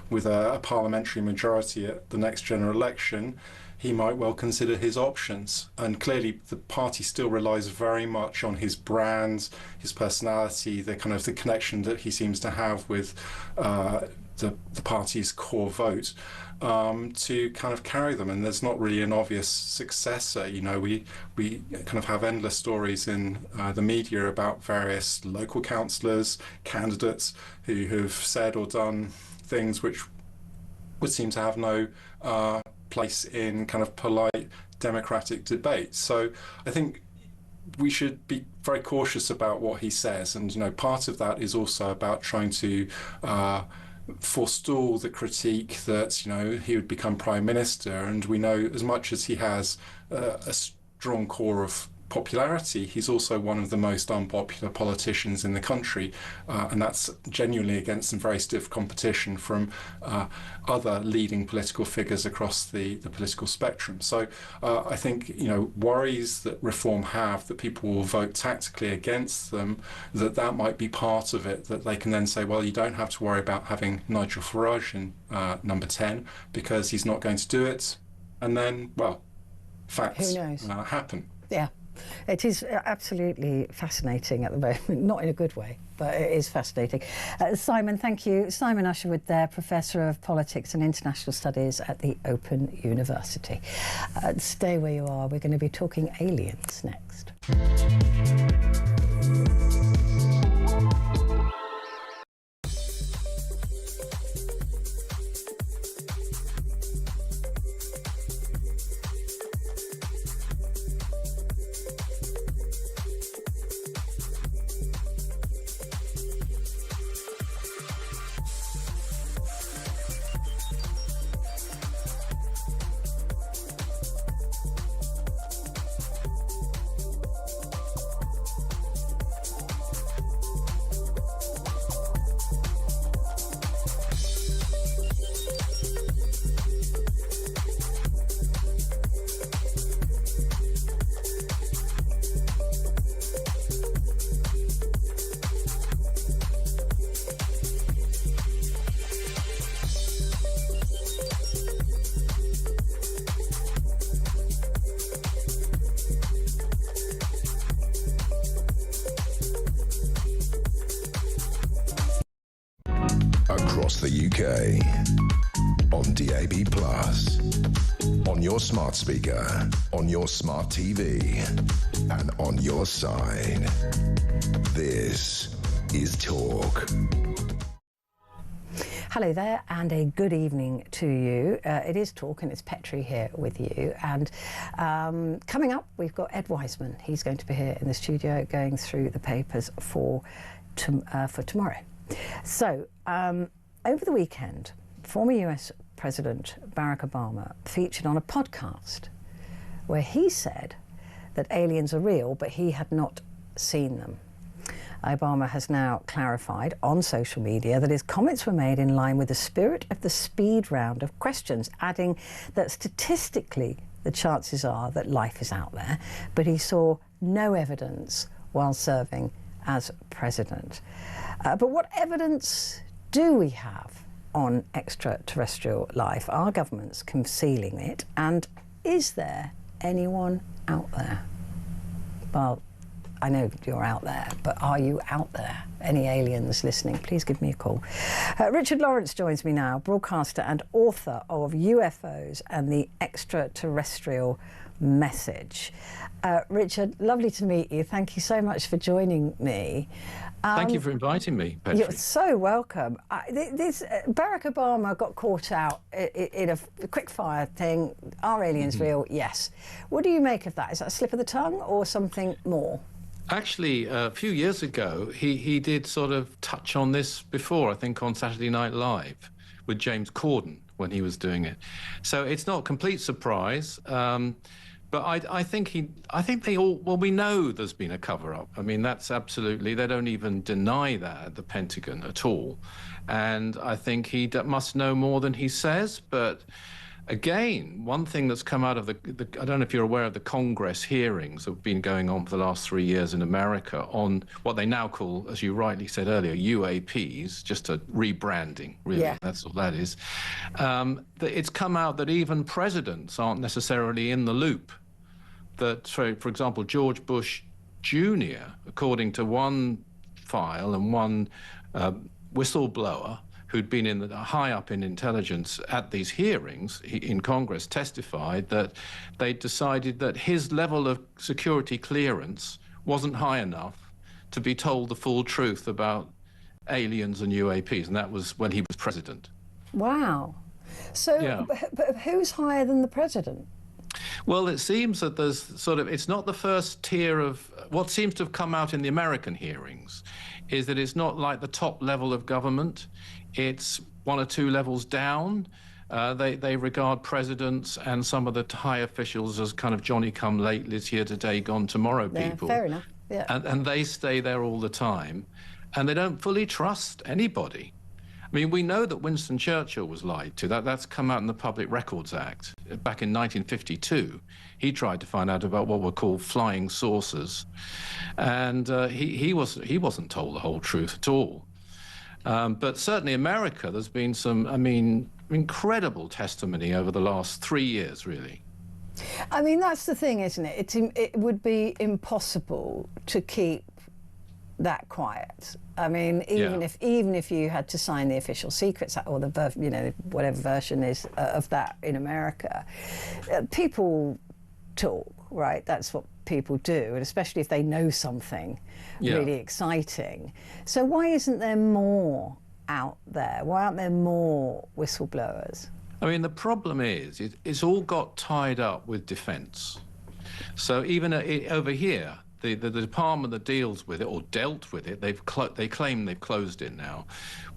with a parliamentary majority at the next general election, he might well consider his options. And clearly the party still relies very much on his brand, his personality, the connection that he seems to have with the party's core vote, to kind of carry them. And there's not really an obvious successor. We kind of have endless stories in the media about various local councillors, candidates who have said or done things which would seem to have no place in kind of polite democratic debate. So I think we should be very cautious about what he says, and part of that is also about trying to forestall the critique that he would become Prime Minister. And we know, as much as he has a strong core of popularity, he's also one of the most unpopular politicians in the country, and that's genuinely against some very stiff competition from other leading political figures across the political spectrum. So I think worries that Reform have that people will vote tactically against them, that might be part of it, that they can then say, well, you don't have to worry about having Nigel Farage in number 10 because he's not going to do it, and then, well, facts happen. Yeah. It is absolutely fascinating at the moment, not in a good way, but it is fascinating. Simon, thank you. Simon Usherwood there, Professor of Politics and International Studies at the Open University. Stay where you are. We're going to be talking aliens next. across the UK. On DAB+, on your smart speaker, on your smart TV, and on your side. This is Talk. Hello there, and a good evening to you. It is Talk, and it's Petrie here with you. And coming up, we've got Ed Wiseman. He's going to be here in the studio going through the papers for tomorrow. So, over the weekend, former US President Barack Obama featured on a podcast where he said that aliens are real, but he had not seen them. Obama has now clarified on social media that his comments were made in line with the spirit of the speed round of questions, adding that statistically the chances are that life is out there, but he saw no evidence while serving as president. But what evidence do we have on extraterrestrial life? Are governments concealing it? And is there anyone out there? Well, I know you're out there, but are you out there? Any aliens listening, please give me a call. Richard Lawrence joins me now, broadcaster and author of UFOs and the Extraterrestrial Message. Richard, lovely to meet you. Thank you so much for joining me. Thank you for inviting me, Petrie. You're so welcome. Barack Obama got caught out in a quick-fire thing. Are aliens real? Yes. What do you make of that? Is that a slip of the tongue or something more? Actually, a few years ago, he did sort of touch on this before, I think on Saturday Night Live with James Corden when he was doing it. So it's not a complete surprise. But I think they all, well, we know there's been a cover-up. I mean, that's absolutely, they don't even deny that at the Pentagon at all. And I think he must know more than he says. But again, one thing that's come out of I don't know if you're aware of the Congress hearings that have been going on for the last 3 years in America on what they now call, as you rightly said earlier, UAPs, just a rebranding, really. Yeah. That's all that is. It's come out that even presidents aren't necessarily in the loop. That, for example, George Bush Jr., according to one file and one whistleblower who'd been high up in intelligence at these hearings in Congress, testified that they decided that his level of security clearance wasn't high enough to be told the full truth about aliens and UAPs, and that was when he was president. Wow. So, yeah. But who's higher than the president? Well, it seems that there's sort of, it's not the first tier of, what seems to have come out in the American hearings is that it's not like the top level of government. It's one or two levels down. They regard presidents and some of the high officials as kind of Johnny-come-latelys, here today, gone tomorrow people. Yeah, fair enough. Yeah. And they stay there all the time, and they don't fully trust anybody. I mean, we know that Winston Churchill was lied to. That's come out in the Public Records Act. Back in 1952, he tried to find out about what were called flying saucers, and he wasn't told the whole truth at all. But certainly America, there's been some, I mean, incredible testimony over the last 3 years, really. I mean, that's the thing, isn't it? It would be impossible to keep that quiet. I mean, even if you had to sign the Official Secrets Act or the whatever version is of that in America, people talk, right? That's what people do, and especially if they know something really exciting. So why isn't there more out there? Why aren't there more whistleblowers? I mean, the problem is it's all got tied up with defence. So even over here, the department that deals with it, or dealt with it, they claim they've closed it now.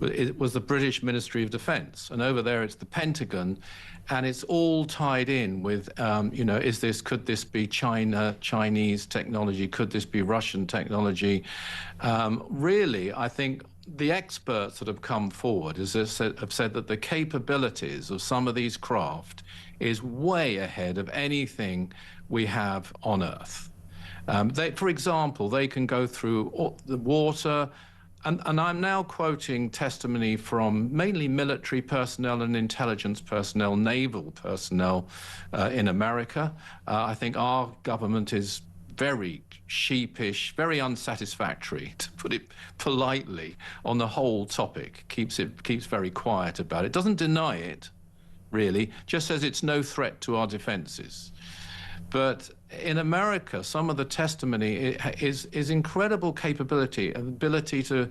It was the British Ministry of Defence, and over there it's the Pentagon, and it's all tied in with, could this be Chinese technology? Could this be Russian technology? Really, I think the experts that have come forward have said that the capabilities of some of these craft is way ahead of anything we have on Earth. For example, they can go through the water, and I'm now quoting testimony from mainly military personnel and intelligence personnel, naval personnel in America. I think our government is very sheepish, very unsatisfactory, to put it politely, on the whole topic. Keeps very quiet about it. Doesn't deny it, really. Just says it's no threat to our defenses. But in America, some of the testimony is incredible capability, ability to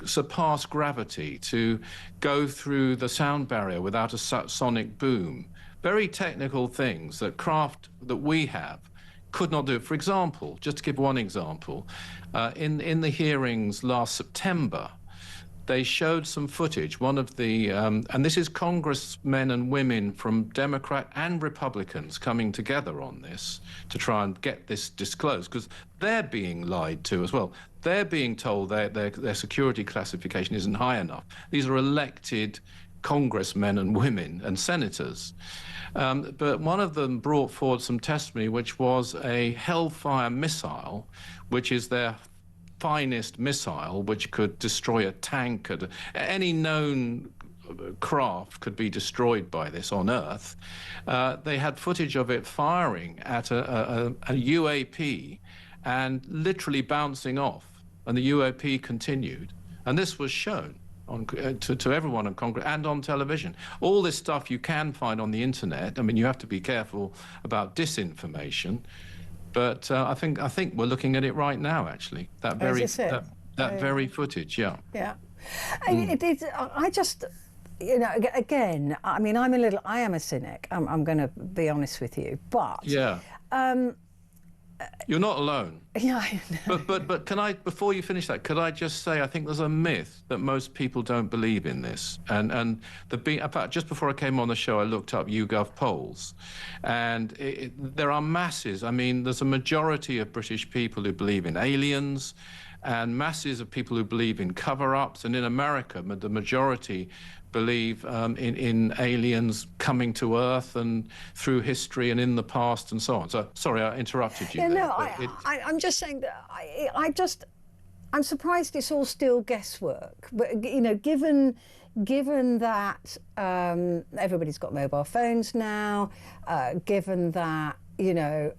surpass gravity, to go through the sound barrier without a sonic boom. Very technical things that craft that we have could not do. For example, just to give one example, in the hearings last September, they showed some footage. One of the, and this is congressmen and women from Democrat and Republicans coming together on this to try and get this disclosed, because they're being lied to as well. They're being told their security classification isn't high enough. These are elected congressmen and women and senators. But one of them brought forward some testimony, which was a Hellfire missile, which is their finest missile, which could destroy a tank. Any known craft could be destroyed by this on Earth. They had footage of it firing at a UAP and literally bouncing off, and the UAP continued. And this was shown to everyone on Congress and on television. All this stuff you can find on the internet. I mean, you have to be careful about disinformation. But I think we're looking at it right now, actually. That very footage, yeah. Yeah. I just, you know, again, I mean, I am a cynic. I'm going to be honest with you, but yeah. You're not alone. Yeah. But can I, before you finish that, could I just say I think there's a myth that most people don't believe in this, and in fact, just before I came on the show, I looked up YouGov polls, and there are masses. I mean, there's a majority of British people who believe in aliens, and masses of people who believe in cover-ups, and in America, the majority believe in aliens coming to Earth and through history and in the past and so on. So, sorry, I interrupted you. Yeah, there, no, I'm just saying that I'm surprised it's all still guesswork. But, you know, given that everybody's got mobile phones now, given that, you know,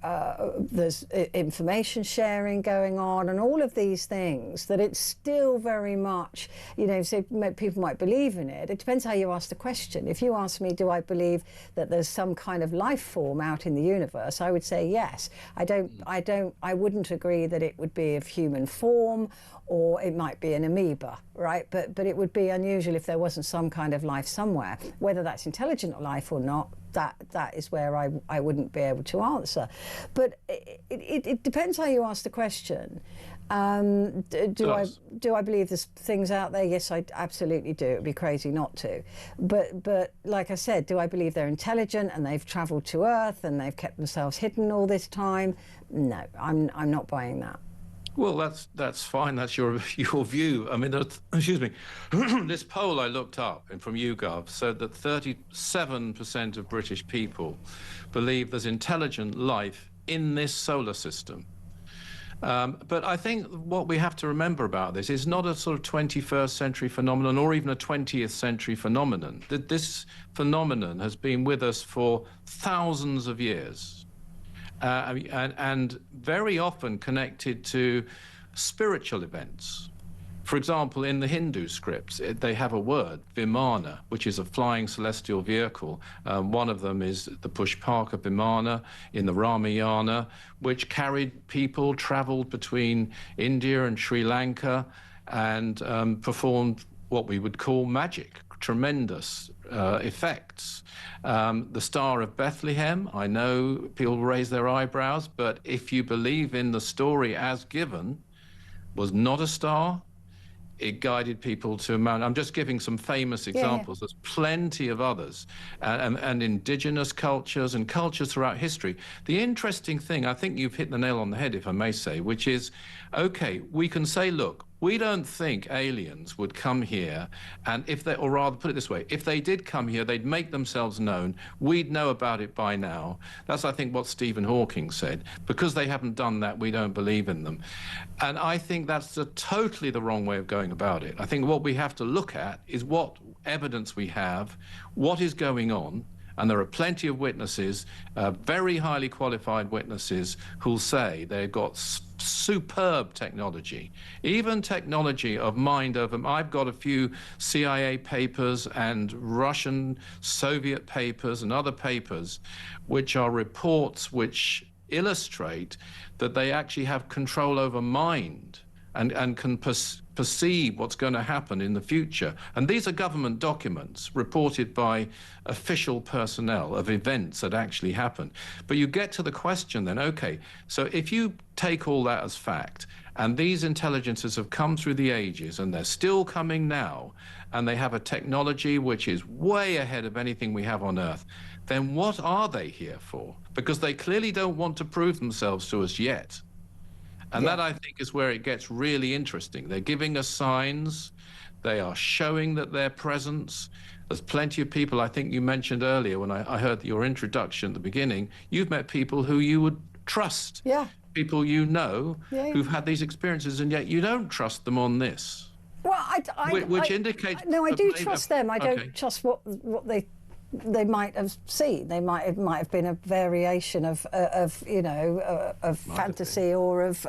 there's information sharing going on and all of these things, that it's still very much, you know, so people might believe in it. It depends how you ask the question. If you ask me, do I believe that there's some kind of life form out in the universe, I would say yes. I wouldn't agree that it would be of human form, or it might be an amoeba, right? But it would be unusual if there wasn't some kind of life somewhere. Whether that's intelligent life or not, that is where I wouldn't be able to answer. But it depends how you ask the question. Do I believe there's things out there? Yes, I absolutely do. It would be crazy not to. But like I said, do I believe they're intelligent and they've travelled to Earth and they've kept themselves hidden all this time? No, I'm not buying that. Well, that's fine. That's your view. I mean, excuse me. This poll I looked up from YouGov said that 37% of British people believe there's intelligent life in this solar system. But I think what we have to remember about this is not a sort of 21st century phenomenon or even a 20th century phenomenon. This phenomenon has been with us for thousands of years. And very often connected to spiritual events. For example, in the Hindu scripts, they have a word, Vimana, which is a flying celestial vehicle. One of them is the Pushpaka Vimana in the Ramayana, which carried people, traveled between India and Sri Lanka, and performed what we would call magic, tremendous effects. The Star of Bethlehem, I know people raise their eyebrows, but if you believe in the story as given, was not a star. It guided people to Mount. I'm just giving some famous examples. Yeah. There's plenty of others, and indigenous cultures and cultures throughout history. The interesting thing, I think you've hit the nail on the head, if I may say, which is, okay, we can say, look, we don't think aliens would come here, and or rather put it this way, if they did come here, they'd make themselves known. We'd know about it by now. That's, I think, what Stephen Hawking said. Because they haven't done that, we don't believe in them. And I think that's totally the wrong way of going about it. I think what we have to look at is what evidence we have, what is going on, And there are plenty of witnesses, very highly qualified witnesses, who'll say they've got superb technology, even technology of mind over. I've got a few CIA papers and Russian, Soviet papers and other papers, which are reports which illustrate that they actually have control over mind and can perceive what's going to happen in the future. And these are government documents reported by official personnel of events that actually happen. But you get to the question then, okay, so if you take all that as fact, and these intelligences have come through the ages and they're still coming now, and they have a technology which is way ahead of anything we have on Earth, then what are they here for? Because they clearly don't want to prove themselves to us yet. And that, I think, is where it gets really interesting. They're giving us signs. They are showing that their presence. There's plenty of people, I think you mentioned earlier when I heard your introduction at the beginning, you've met people who you would trust. Yeah. People you know who've had these experiences, and yet you don't trust them on this. Well, which indicates... No, I do trust them. I don't trust what they might have seen. It might have been a variation of you know, of fantasy or of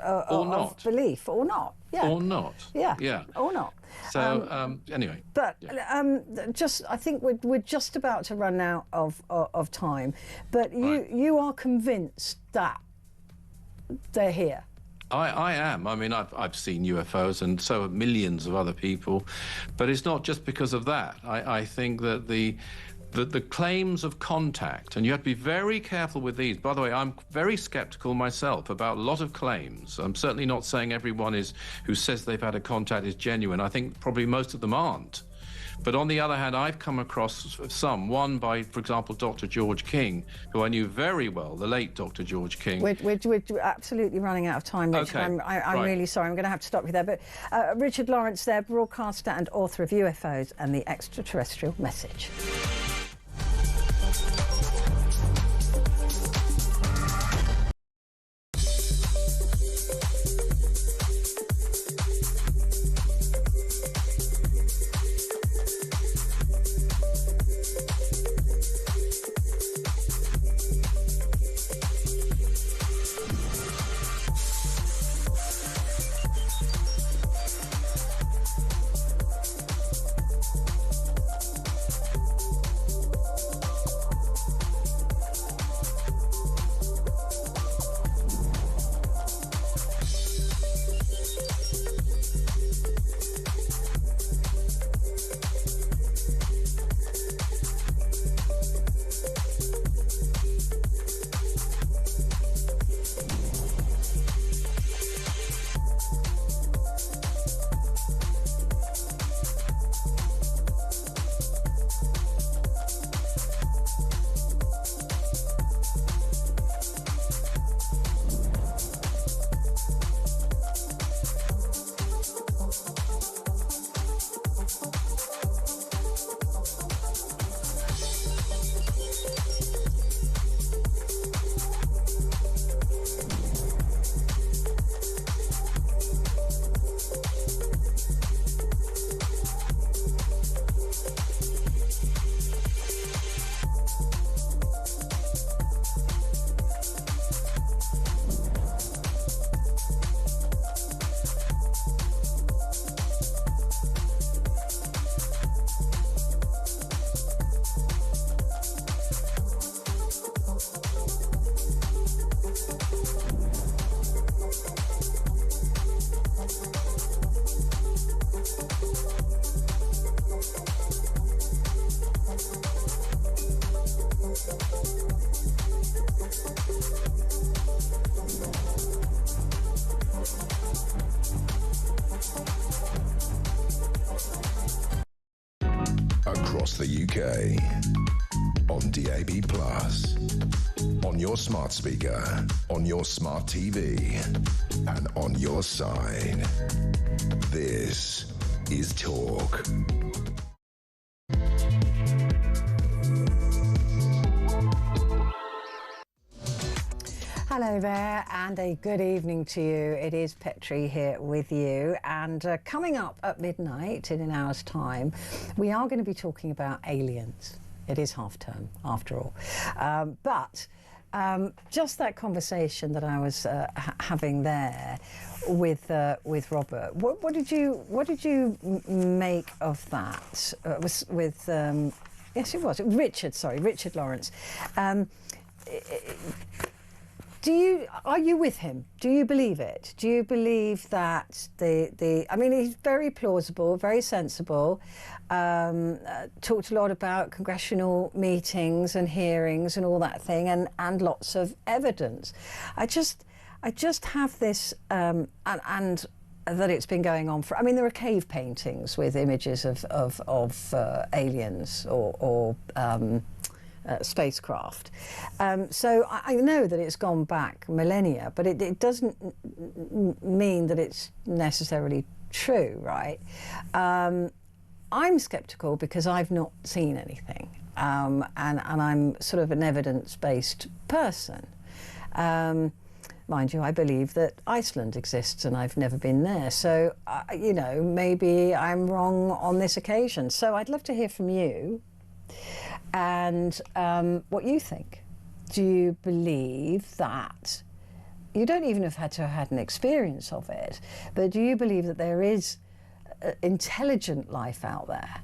belief, or not. Yeah. Or not. Yeah. Yeah. Or not. So anyway. But I think we're just about to run out of time. But you are convinced that they're here. I am. I mean, I've seen UFOs, and so have millions of other people. But it's not just because of that. I think that the claims of contact, and you have to be very careful with these. By the way, I'm very skeptical myself about a lot of claims. I'm certainly not saying everyone who says they've had a contact is genuine. I think probably most of them aren't. But on the other hand, I've come across one by, for example, Dr. George King, who I knew very well, the late Dr. George King. We're absolutely running out of time, Richard. Okay. I'm really sorry. I'm going to have to stop you there. But Richard Lawrence there, broadcaster and author of UFOs and the Extraterrestrial Message. Across the UK, on DAB+, on your smart speaker, on your smart TV, and on your side. This is Talk. Hello there, and a good evening to you. It is Petrie here with you, and coming up at midnight in an hour's time, we are going to be talking about aliens. It is half term, after all. But just that conversation that I was having there with Robert, what did you make of that? Yes, it was Richard Lawrence. Are you with him? Do you believe it? Do you believe that I mean, he's very plausible, very sensible, talked a lot about congressional meetings and hearings and all that thing, and lots of evidence. I just have this, and that it's been going on for, I mean, there are cave paintings with images of aliens or spacecraft. So I know that it's gone back millennia, but it doesn't mean that it's necessarily true, right? I'm sceptical because I've not seen anything, and I'm sort of an evidence-based person. Mind you, I believe that Iceland exists and I've never been there. So, you know, maybe I'm wrong on this occasion. So I'd love to hear from you and what you think. Do you believe that, you don't even have had an experience of it, but do you believe that there is intelligent life out there?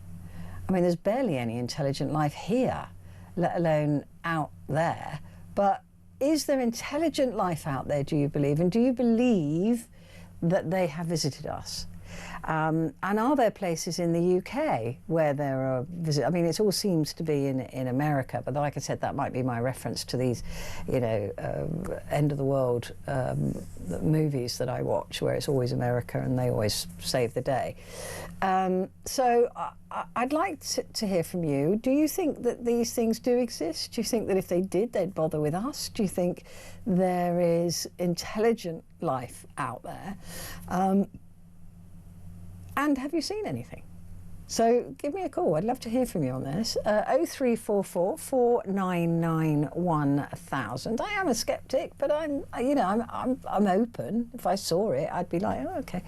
I mean, there's barely any intelligent life here, let alone out there. But is there intelligent life out there, do you believe? And do you believe that they have visited us? And are there places in the UK where there are visits? I mean, it all seems to be in America, but like I said, that might be my reference to these, you know, end of the world movies that I watch, where it's always America and they always save the day. So I'd like to hear from you. Do you think that these things do exist? Do you think that if they did, they'd bother with us? Do you think there is intelligent life out there? And have you seen anything? So give me a call. I'd love to hear from you on this. 0344 499 1000. I am a skeptic, but I'm open. If I saw it, I'd be like, oh, okay.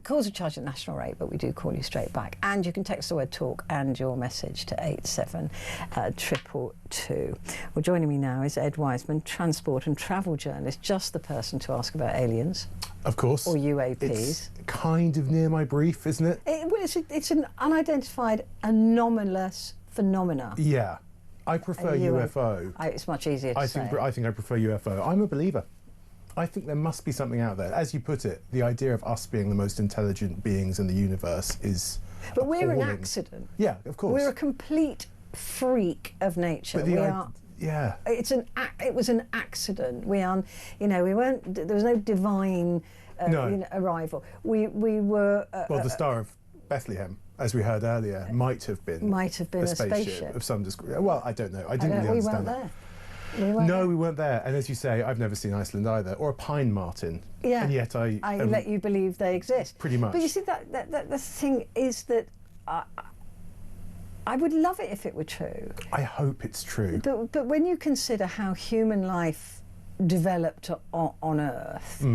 Calls are charged at national rate, but we do call you straight back. And you can text the word talk and your message to 87222. Well, joining me now is Ed Wiseman, transport and travel journalist, just the person to ask about aliens. Of course. Or UAPs. It's kind of near my brief, isn't it? It's an unidentified anomalous phenomena. Yeah. I prefer UFO. It's much easier to say. I think I prefer UFO. I'm a believer. I think there must be something out there. As you put it, the idea of us being the most intelligent beings in the universe is But we're appalling. an accident. Yeah, of course. We're a complete freak of nature. But yeah. It was an accident. We are, you know, we weren't. There was no divine arrival. We were. Well, the Star of Bethlehem, as we heard earlier, might have been a spaceship of some description. Well, I don't know. I didn't really understand that. We weren't there. And as you say, I've never seen Iceland either, or a pine marten. Yeah. And yet I let you believe they exist. Pretty much. But you see, that the thing is that I would love it if it were true. I hope it's true. But when you consider how human life developed on Earth,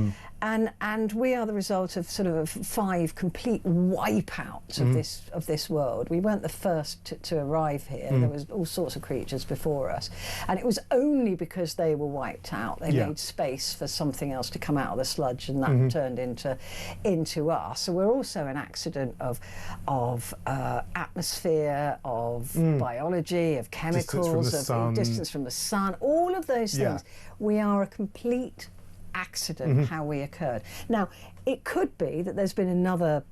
and we are the result of sort of 5 complete wipeouts of this world. We weren't the first to arrive here. There was all sorts of creatures before us, and it was only because they were wiped out they made space for something else to come out of the sludge, and that turned into us. So we're also an accident of atmosphere, of biology, of chemicals, distance from the sun, all of those things. We are a complete accident how we occurred. Now, it could be that there's been another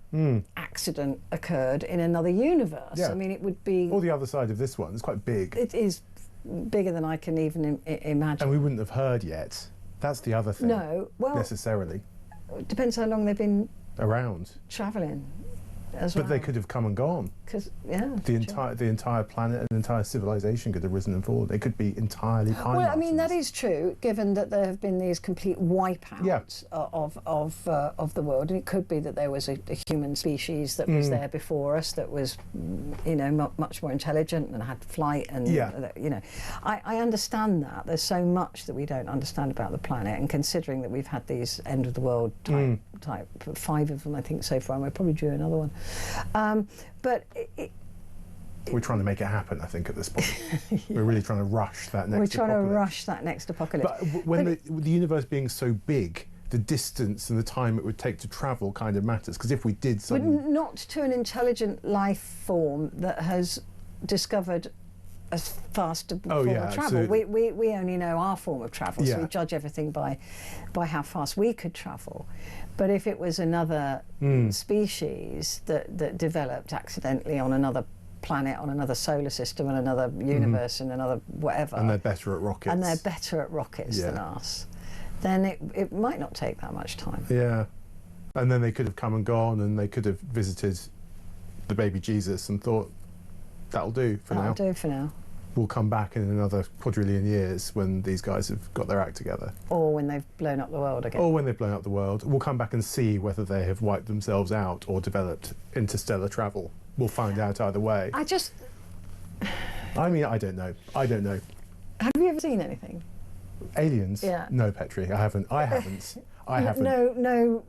accident occurred in another universe. I mean, it would be... Or the other side of this one. It's quite big. It is bigger than I can even imagine. And we wouldn't have heard yet. That's the other thing. No, well... necessarily. It depends how long they've been... around. Travelling. But they could have come and gone. Because the entire planet and entire civilization could have risen and fallen. It could be entirely pine Well, I mean, martens. that is true, given that there have been these complete wipeouts of the world, and it could be that there was a human species that was there before us that was, you know, much more intelligent and had flight, and you know, I understand that. There's so much that we don't understand about the planet, and considering that we've had these end of the world type 5 of them, I think, so far, and we're probably due another one. But We're trying to make it happen, I think, at this point. Yeah. We're really trying to rush that next apocalypse. We're trying to rush that next apocalypse. But when the universe being so big, the distance and the time it would take to travel kind of matters. Because if we did something... But not to an intelligent life form that has discovered a faster form of travel. We only know our form of travel, so we judge everything by how fast we could travel. But if it was another species that developed accidentally on another planet, on another solar system, and another universe, and another whatever, and they're better at rockets, than us, then it might not take that much time. Yeah, and then they could have come and gone, and they could have visited the baby Jesus and thought, that'll do for now. That'll do for now. We'll come back in another quadrillion years when these guys have got their act together. Or when they've blown up the world again. Or when they've blown up the world. We'll come back and see whether they have wiped themselves out or developed interstellar travel. We'll find out either way. I mean, I don't know. I don't know. Have you ever seen anything? Aliens? Yeah. No, Petrie, I haven't. I haven't. No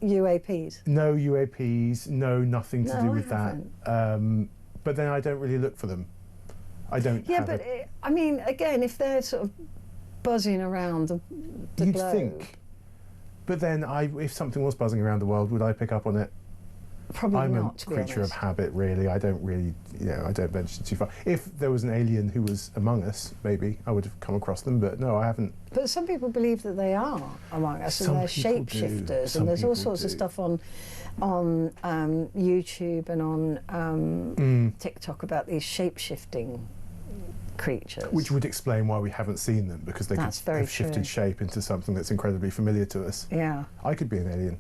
UAPs? No UAPs, nothing to do with that. But then I don't really look for them. I don't. Yeah, but I mean, again, if they're sort of buzzing around the You'd globe, think. But then, if something was buzzing around the world, would I pick up on it? Probably I'm not. a creature of habit, really. I don't really, I don't venture too far. If there was an alien who was among us, maybe I would have come across them. But no, I haven't. But some people believe that they are among us, and they're shapeshifters, and there's all sorts of stuff on YouTube and on TikTok about these shape-shifting creatures. Which would explain why we haven't seen them, because they could have shifted shape into something that's incredibly familiar to us. Yeah. I could be an alien.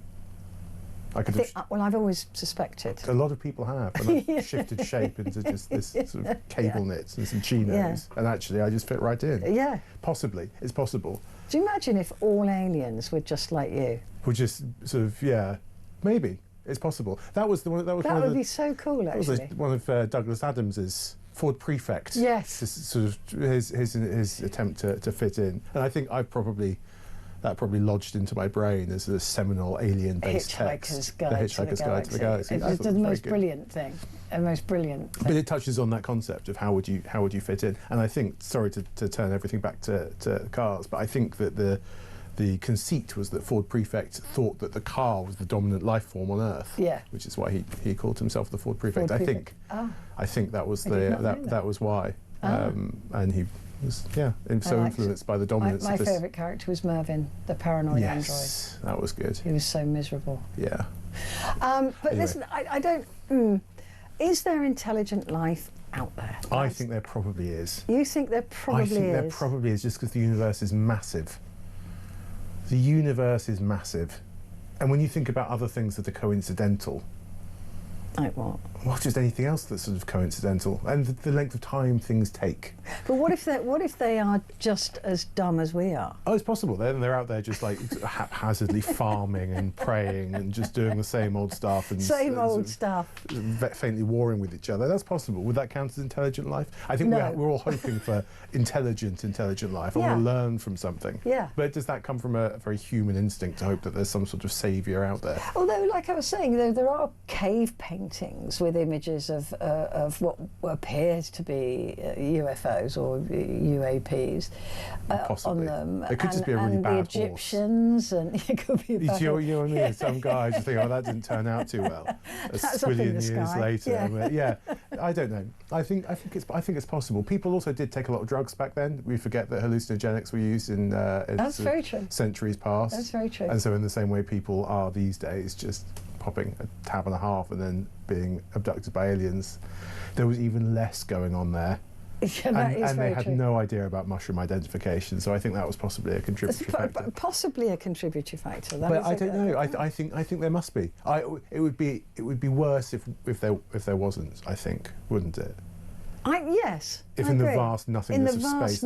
Well, I've always suspected. A lot of people have, and I've shifted shape into just this sort of cable knits and some chinos, and actually I just fit right in. Yeah. Possibly. It's possible. Do you imagine if all aliens were just like you? We're just sort of, maybe. It's possible. That would be so cool, actually. That was one of Douglas Adams's Ford Prefect. Yes. Sort of his attempt to fit in, and I think that probably lodged into my brain as a seminal alien-based text. The Hitchhiker's Guide to the Galaxy. It's the most brilliant thing. But it touches on that concept of how would you fit in, and I think, sorry to turn everything back to cars, but I think that the conceit was that Ford Prefect thought that the car was the dominant life form on Earth. Yeah. Which is why he called himself the Ford Prefect. I think that was that was why. And he was influenced by the dominance. My favourite character was Mervyn, the paranoid android. Yes, that was good. He was so miserable. Yeah. But anyway. Listen, I don't. Is there intelligent life out there? I think there probably is. You think there probably is? I think there probably is, just because the universe is massive. The universe is massive, and when you think about other things that are coincidental, like what? Well, just anything else that's sort of coincidental, and the length of time things take. But what if they are just as dumb as we are? Oh, it's possible. They're out there just like haphazardly farming and praying and just doing the same old stuff and faintly warring with each other. That's possible. Would that count as intelligent life? I think we're all hoping for intelligent life. I want to learn from something. Yeah. But does that come from a very human instinct to hope that there's some sort of saviour out there? Although, like I was saying, there are cave paintings with images of what appears to be UFOs or UAPs on them. It could just be a really bad the Egyptians, and it could be a bad you know what I mean? Some guys think, oh, that didn't turn out too well. A trillion years later. Yeah. I don't know. I think it's possible. People also did take a lot of drugs back then. We forget that hallucinogenics were used in That's very true. Centuries past. That's very true. And so in the same way people are these days, just popping a tab and a half and then being abducted by aliens, there was even less going on there. Yeah, and they had no idea about mushroom identification, so I think that was possibly a contributory factor. Possibly a contributory factor. But I don't know. I think there must be. It would be worse if there wasn't. I think, wouldn't it? Yes. If in the vast nothingness of space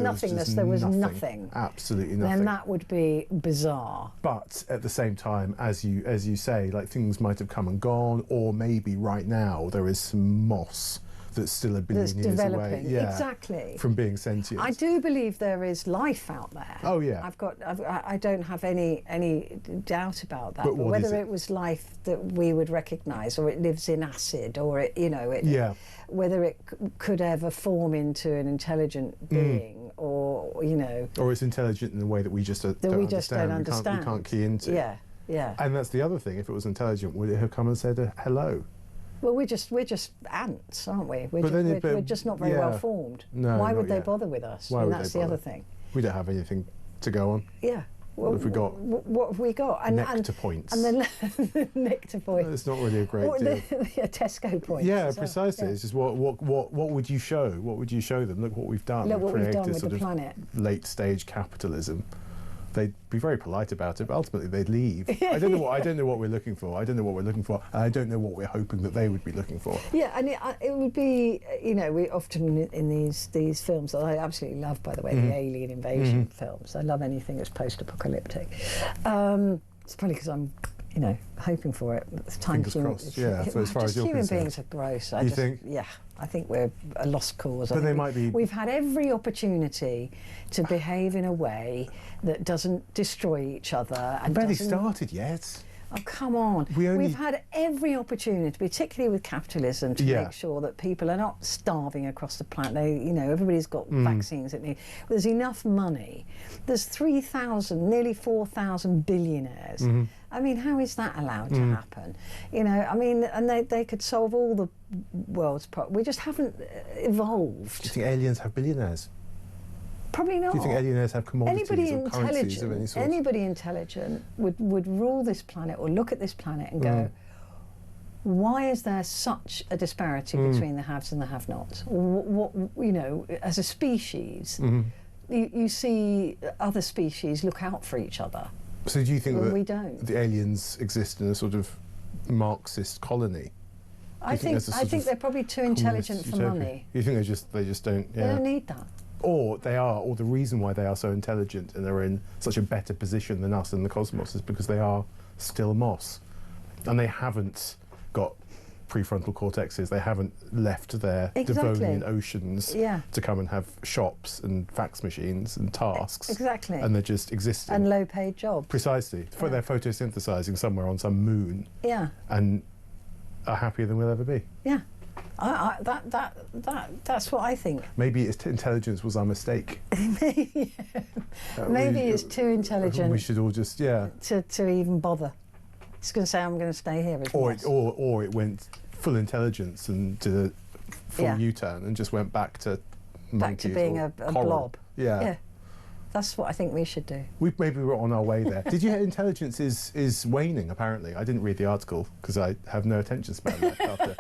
there was nothing, absolutely nothing, then that would be bizarre. But at the same time, as you say, like things might have come and gone, or maybe right now there is some moss that's still a billion years away. Yeah, exactly. From being sentient. I do believe there is life out there. Oh yeah. I don't have any doubt about that. But whether it was life that we would recognise, or it lives in acid, or whether it could ever form into an intelligent being, or or it's intelligent in a way that we just don't understand. We can't key into. Yeah. Yeah. And that's the other thing. If it was intelligent, would it have come and said hello? Well, we're just ants, aren't we? We're just not very well formed. No, why would they bother with us? That's the other thing. We don't have anything to go on. Yeah. What have we got? What have we got? Nectar points. And then nectar points. It's not really a great deal. Tesco points. Yeah, precisely. Yeah. It's just what would you show? What would you show them? Look what we've done. Look what we've done with the planet. Late stage capitalism. They'd be very polite about it, but ultimately they'd leave. I don't know what we're looking for. I don't know what we're looking for. And I don't know what we're hoping that they would be looking for. Yeah, and it would be, we often in these films that I absolutely love, by the way, the alien invasion films. I love anything that's post-apocalyptic. It's probably because I'm, hoping for it. Fingers crossed. Yeah. So as far as you're human concerned, beings are gross. You think? Yeah. I think we're a lost cause. But they might be. We've had every opportunity to behave in a way that doesn't destroy each other. And barely started yet. Oh, come on. We've had every opportunity, particularly with capitalism, to make sure that people are not starving across the planet. Everybody's got vaccines that need. There's enough money. There's 3,000, nearly 4,000 billionaires. I mean, how is that allowed to happen? And they could solve all the world's problems. We just haven't evolved. Do you think aliens have billionaires? Probably not. Do you think aliens have commodities or currencies of any sort? Anybody intelligent would rule this planet or look at this planet and go, why is there such a disparity between the haves and the have-nots? As a species, you see other species look out for each other. So do you think that we don't? The aliens exist in a sort of Marxist colony? I think they're probably too intelligent for money. You think they just don't? Yeah. They don't need that. Or the reason why they are so intelligent and they're in such a better position than us in the cosmos is because they are still moss, and they haven't got prefrontal cortexes. They haven't left their Devonian oceans to come and have shops and fax machines and tasks. Exactly. And they're just existing. And low-paid jobs. Precisely. They're photosynthesizing somewhere on some moon. Yeah. And are happier than we'll ever be. Yeah. That's what I think. Maybe its intelligence was our mistake. Maybe it's too intelligent. We should all just to even bother. It's going to say I'm going to stay here. Or it went full intelligence and did a full U-turn and just went back to being a blob. Yeah. That's what I think we should do. Maybe we're on our way there. Did you hear intelligence is waning, apparently? I didn't read the article because I have no attention span left after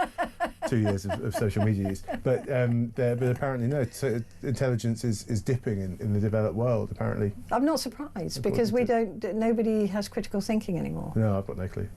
2 years of social media use. But apparently, no, so intelligence is dipping in the developed world, apparently. I'm not surprised because nobody has critical thinking anymore. No, I've got no clue.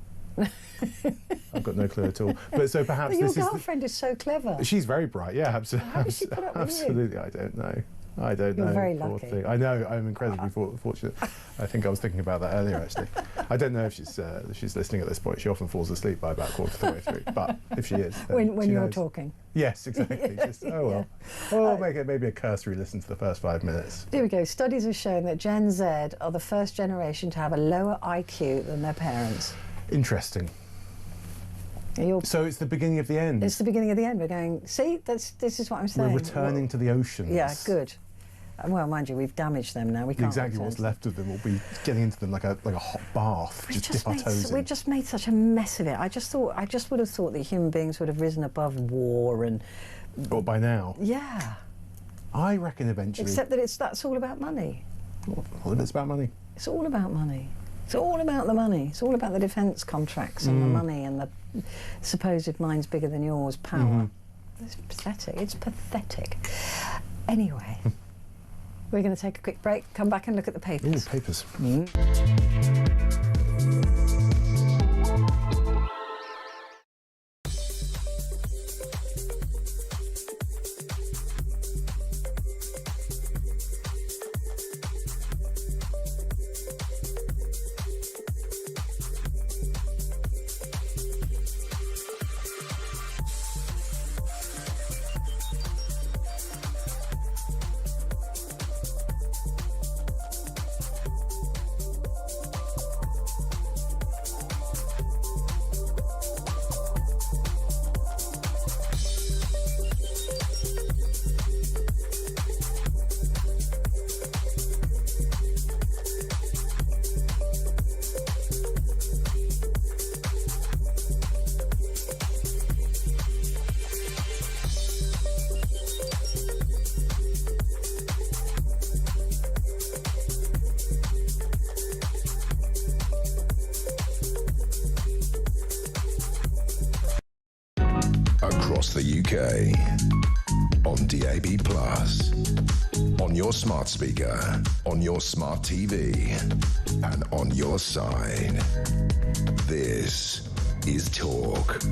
I've got no clue at all. But so perhaps your girlfriend is so clever. She's very bright, yeah, absolutely. How does she put up with absolutely, you? I don't know. You're very lucky. I know, I'm incredibly fortunate. I think I was thinking about that earlier, actually. I don't know if she's listening at this point. She often falls asleep by about quarter to the way through. But if she is, then when you're talking. Yes, exactly. Just, oh well. Make it maybe a cursory listen to the first 5 minutes. Here we go. Studies have shown that Gen Z are the first generation to have a lower IQ than their parents. Interesting. So it's the beginning of the end. It's the beginning of the end. We're going, see, this is what I'm saying. We're returning to the oceans. Yeah, good. Well, mind you, we've damaged them now. We can't exactly what's left of them. We'll be getting into them like a hot bath. Just dip our toes in. We just made such a mess of it. I just would have thought that human beings would have risen above war and. But by now. Yeah. I reckon eventually. Except that that's all about money. All of it's about money. It's all about money. It's all about the money. It's all about the defence contracts and the money and the supposed mine's bigger than yours power. It's pathetic. It's pathetic. Anyway. We're going to take a quick break, come back and look at the papers. Ooh, papers. across the UK. On DAB+, on your smart speaker, on your smart TV, and on your side. This is Talk.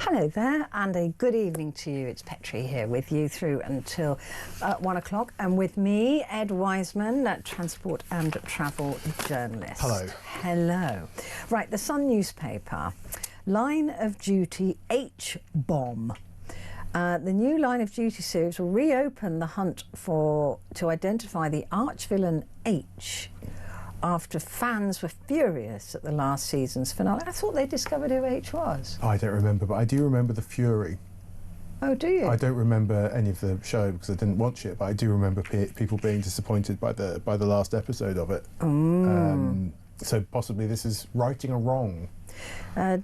Hello there, and a good evening to you. It's Petrie here with you through until 1 o'clock, and with me, Ed Wiseman, transport and travel journalist. Hello. Hello. Right, the Sun newspaper, Line of Duty H-bomb. The new Line of Duty series will reopen the hunt to identify the arch-villain H, after fans were furious at the last season's finale. I thought they discovered who H was. I don't remember, but I do remember the Fury. Oh, do you? I don't remember any of the show because I didn't watch it, but I do remember people being disappointed by the last episode of it. So possibly this is righting a wrong.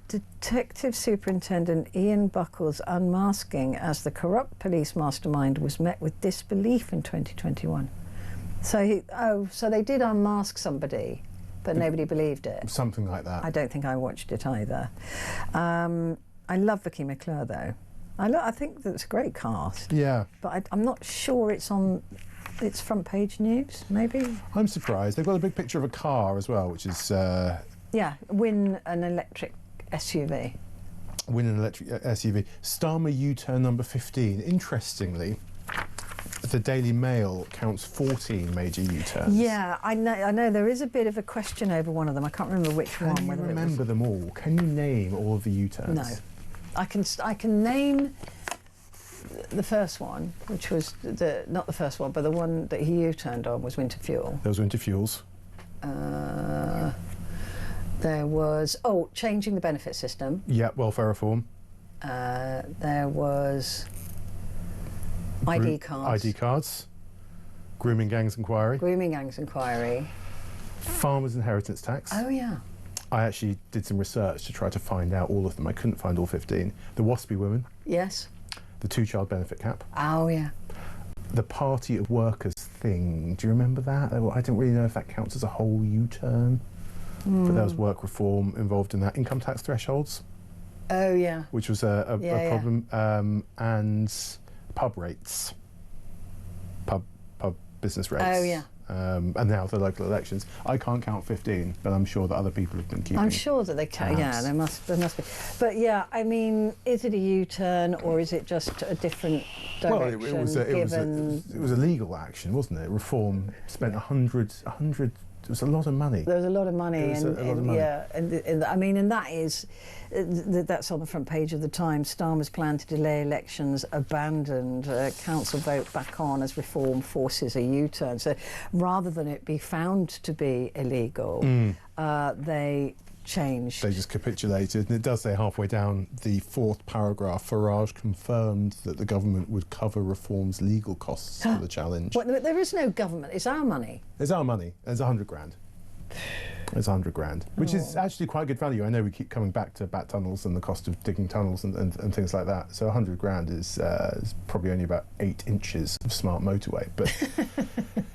Detective Superintendent Ian Buckle's unmasking as the corrupt police mastermind was met with disbelief in 2021. So they did unmask somebody, but nobody believed it. Something like that. I don't think I watched it either. I love Vicky McClure though. I think that's a great cast. Yeah. But I'm not sure it's on its front page news, maybe? I'm surprised. They've got a big picture of a car as well, which is... yeah, win an electric SUV. Win an electric SUV. Starmer U-turn number 15. Interestingly, the Daily Mail counts 14 major U-turns. Yeah, I know there is a bit of a question over one of them. I can't remember which one. Can you remember them all? Can you name all of the U-turns? No. I can name the first one, which was not the first one, but the one that he U-turned on was Winter Fuel. There was Winter Fuels. There was changing the benefit system. Yeah, welfare reform. There was ID cards. ID cards. Grooming gangs inquiry. Grooming gangs inquiry. Farmers' inheritance tax. Oh yeah. I actually did some research to try to find out all of them. I couldn't find all 15. The Waspy women. Yes. The two-child benefit cap. Oh yeah. The Party of Workers thing. Do you remember that? I don't really know if that counts as a whole U-turn. But there was work reform involved in that. Income tax thresholds. Oh yeah. Which was a problem. And pub rates. Pub business rates. Oh yeah. And now the local elections. I can't count 15, but I'm sure that other people have been keeping. I'm sure that they can. Yeah, there must be. But yeah, I mean, is it a U-turn or is it just a different direction? Well, it was a legal action, wasn't it? Reform spent 100. It was a lot of money. There was a lot of money, yeah, and I mean, and that is that's on the front page of the Times. Starmer's plan to delay elections abandoned. Council vote back on as reform forces a U-turn. So rather than it be found to be illegal, they changed. They just capitulated, and it does say halfway down the fourth paragraph, Farage confirmed that the government would cover reform's legal costs for the challenge. Well, there is no government, it's our money. It's our money. It's 100 grand. It's 100 grand, which is actually quite good value. I know we keep coming back to bat tunnels and the cost of digging tunnels and things like that. So 100 grand is probably only about 8 inches of smart motorway, but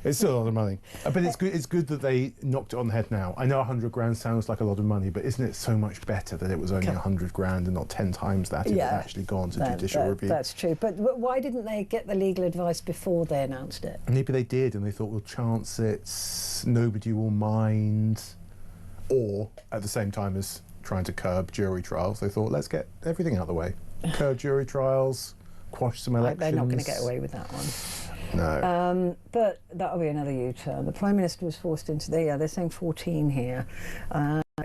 it's still a lot of money. But it's good. It's good that they knocked it on the head now. I know 100 grand sounds like a lot of money, but isn't it so much better that it was only 100 grand and not 10 times that if it had actually gone to judicial review? That's true. But why didn't they get the legal advice before they announced it? Maybe they did, and they thought, we'll chance it. Nobody will mind. Or, at the same time as trying to curb jury trials, they thought, let's get everything out of the way. Curb jury trials, quash some elections. They're not going to get away with that one. No. But that'll be another U-turn. The Prime Minister was forced into they're saying 14 here.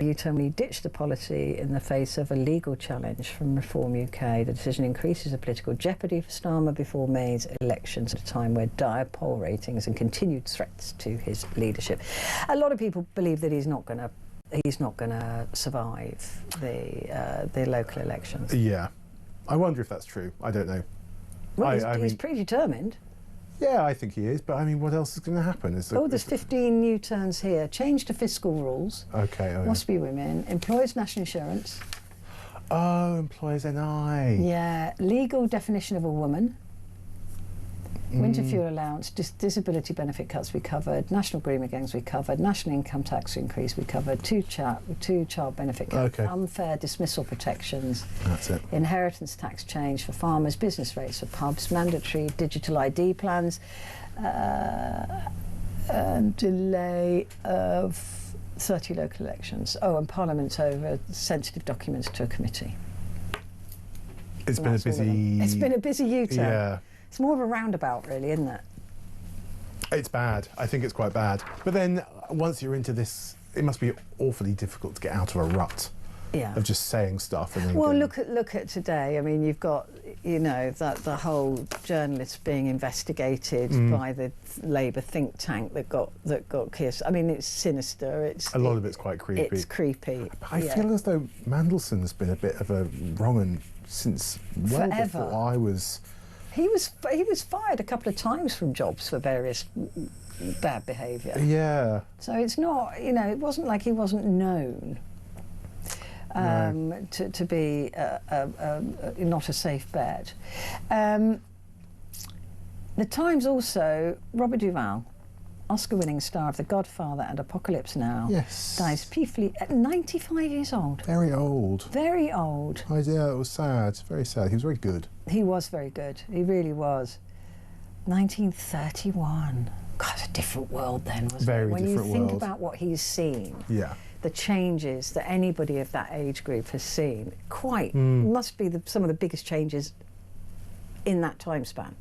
U-turn when he ditched the policy in the face of a legal challenge from Reform UK. The decision increases the political jeopardy for Starmer before May's elections at a time where dire poll ratings and continued threats to his leadership. A lot of people believe that he's not going to survive the local elections. Yeah. I wonder if that's true. I don't know. Well, he's pretty determined. Yeah, I think he is, but I mean, what else is going to happen? There's 15 new turns here. Change to fiscal rules. Okay. Waspy women. Employers' national insurance. Oh, employers' NI. Yeah. Legal definition of a woman. Winter fuel allowance, disability benefit cuts we covered, national green agains we covered, national income tax increase we covered, two child benefit cuts, unfair dismissal protections. That's it. Inheritance tax change for farmers, business rates for pubs, mandatory digital ID plans, and delay of 30 local elections. Oh, and Parliament over sensitive documents to a committee. It's been a busy U-turn. Yeah. It's more of a roundabout, really, isn't it? It's bad. I think it's quite bad. But then once you're into this, it must be awfully difficult to get out of a rut of just saying stuff. And then look at today. I mean, you've got, you know, the whole journalists being investigated by the Labour think tank that got kissed. I mean, it's sinister. A lot of it's quite creepy. It's creepy. I feel as though Mandelson's been a bit of a wrong un since forever. Before I was. He was fired a couple of times from jobs for various bad behaviour. Yeah. So it's not, you know, it wasn't like he wasn't known to be not a safe bet. The Times also, Robert Duvall, Oscar-winning star of The Godfather and Apocalypse Now, dies peacefully at 95 years old. Very old. Very old. Yeah, it was sad. Very sad. He was very good. He was very good. He really was. 1931. God, a different world then, wasn't it? Very different world. When you think about what he's seen, the changes that anybody of that age group has seen, must be some of the biggest changes in that time span.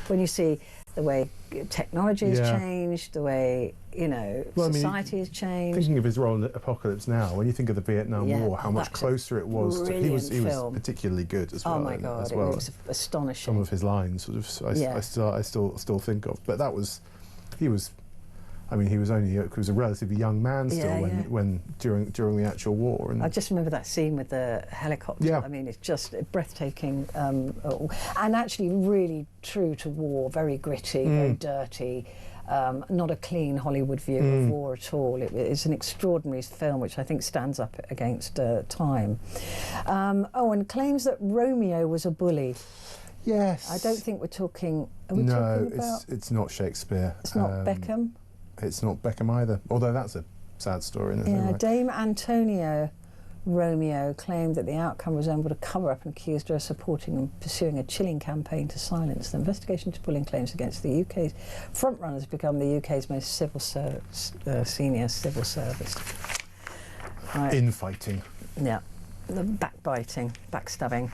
When you see the way technology has changed, the way, you know, society has changed. Thinking of his role in Apocalypse Now, when you think of the Vietnam War, how much closer it was. He was particularly good as well. Oh my God, it was astonishing. Some of his lines, sort of, I still think of. But that was, he was a relatively young man still when during the actual war. And I just remember that scene with the helicopter. Yeah. I mean, it's just breathtaking, and actually really true to war, very gritty, very dirty, not a clean Hollywood view of war at all. It's an extraordinary film which I think stands up against time. And claims that Romeo was a bully. Yes. I don't think we're talking... Are we talking about... it's not Shakespeare. It's not Beckham? It's not Beckham either, although that's a sad story, isn't it? Yeah, Dame Antonio Romeo claimed that the outcome resembled a cover-up and accused her of supporting and pursuing a chilling campaign to silence. The investigation into bullying claims against the UK's frontrunners has become the UK's most senior civil service. Right. Infighting. Yeah, the backbiting, backstabbing.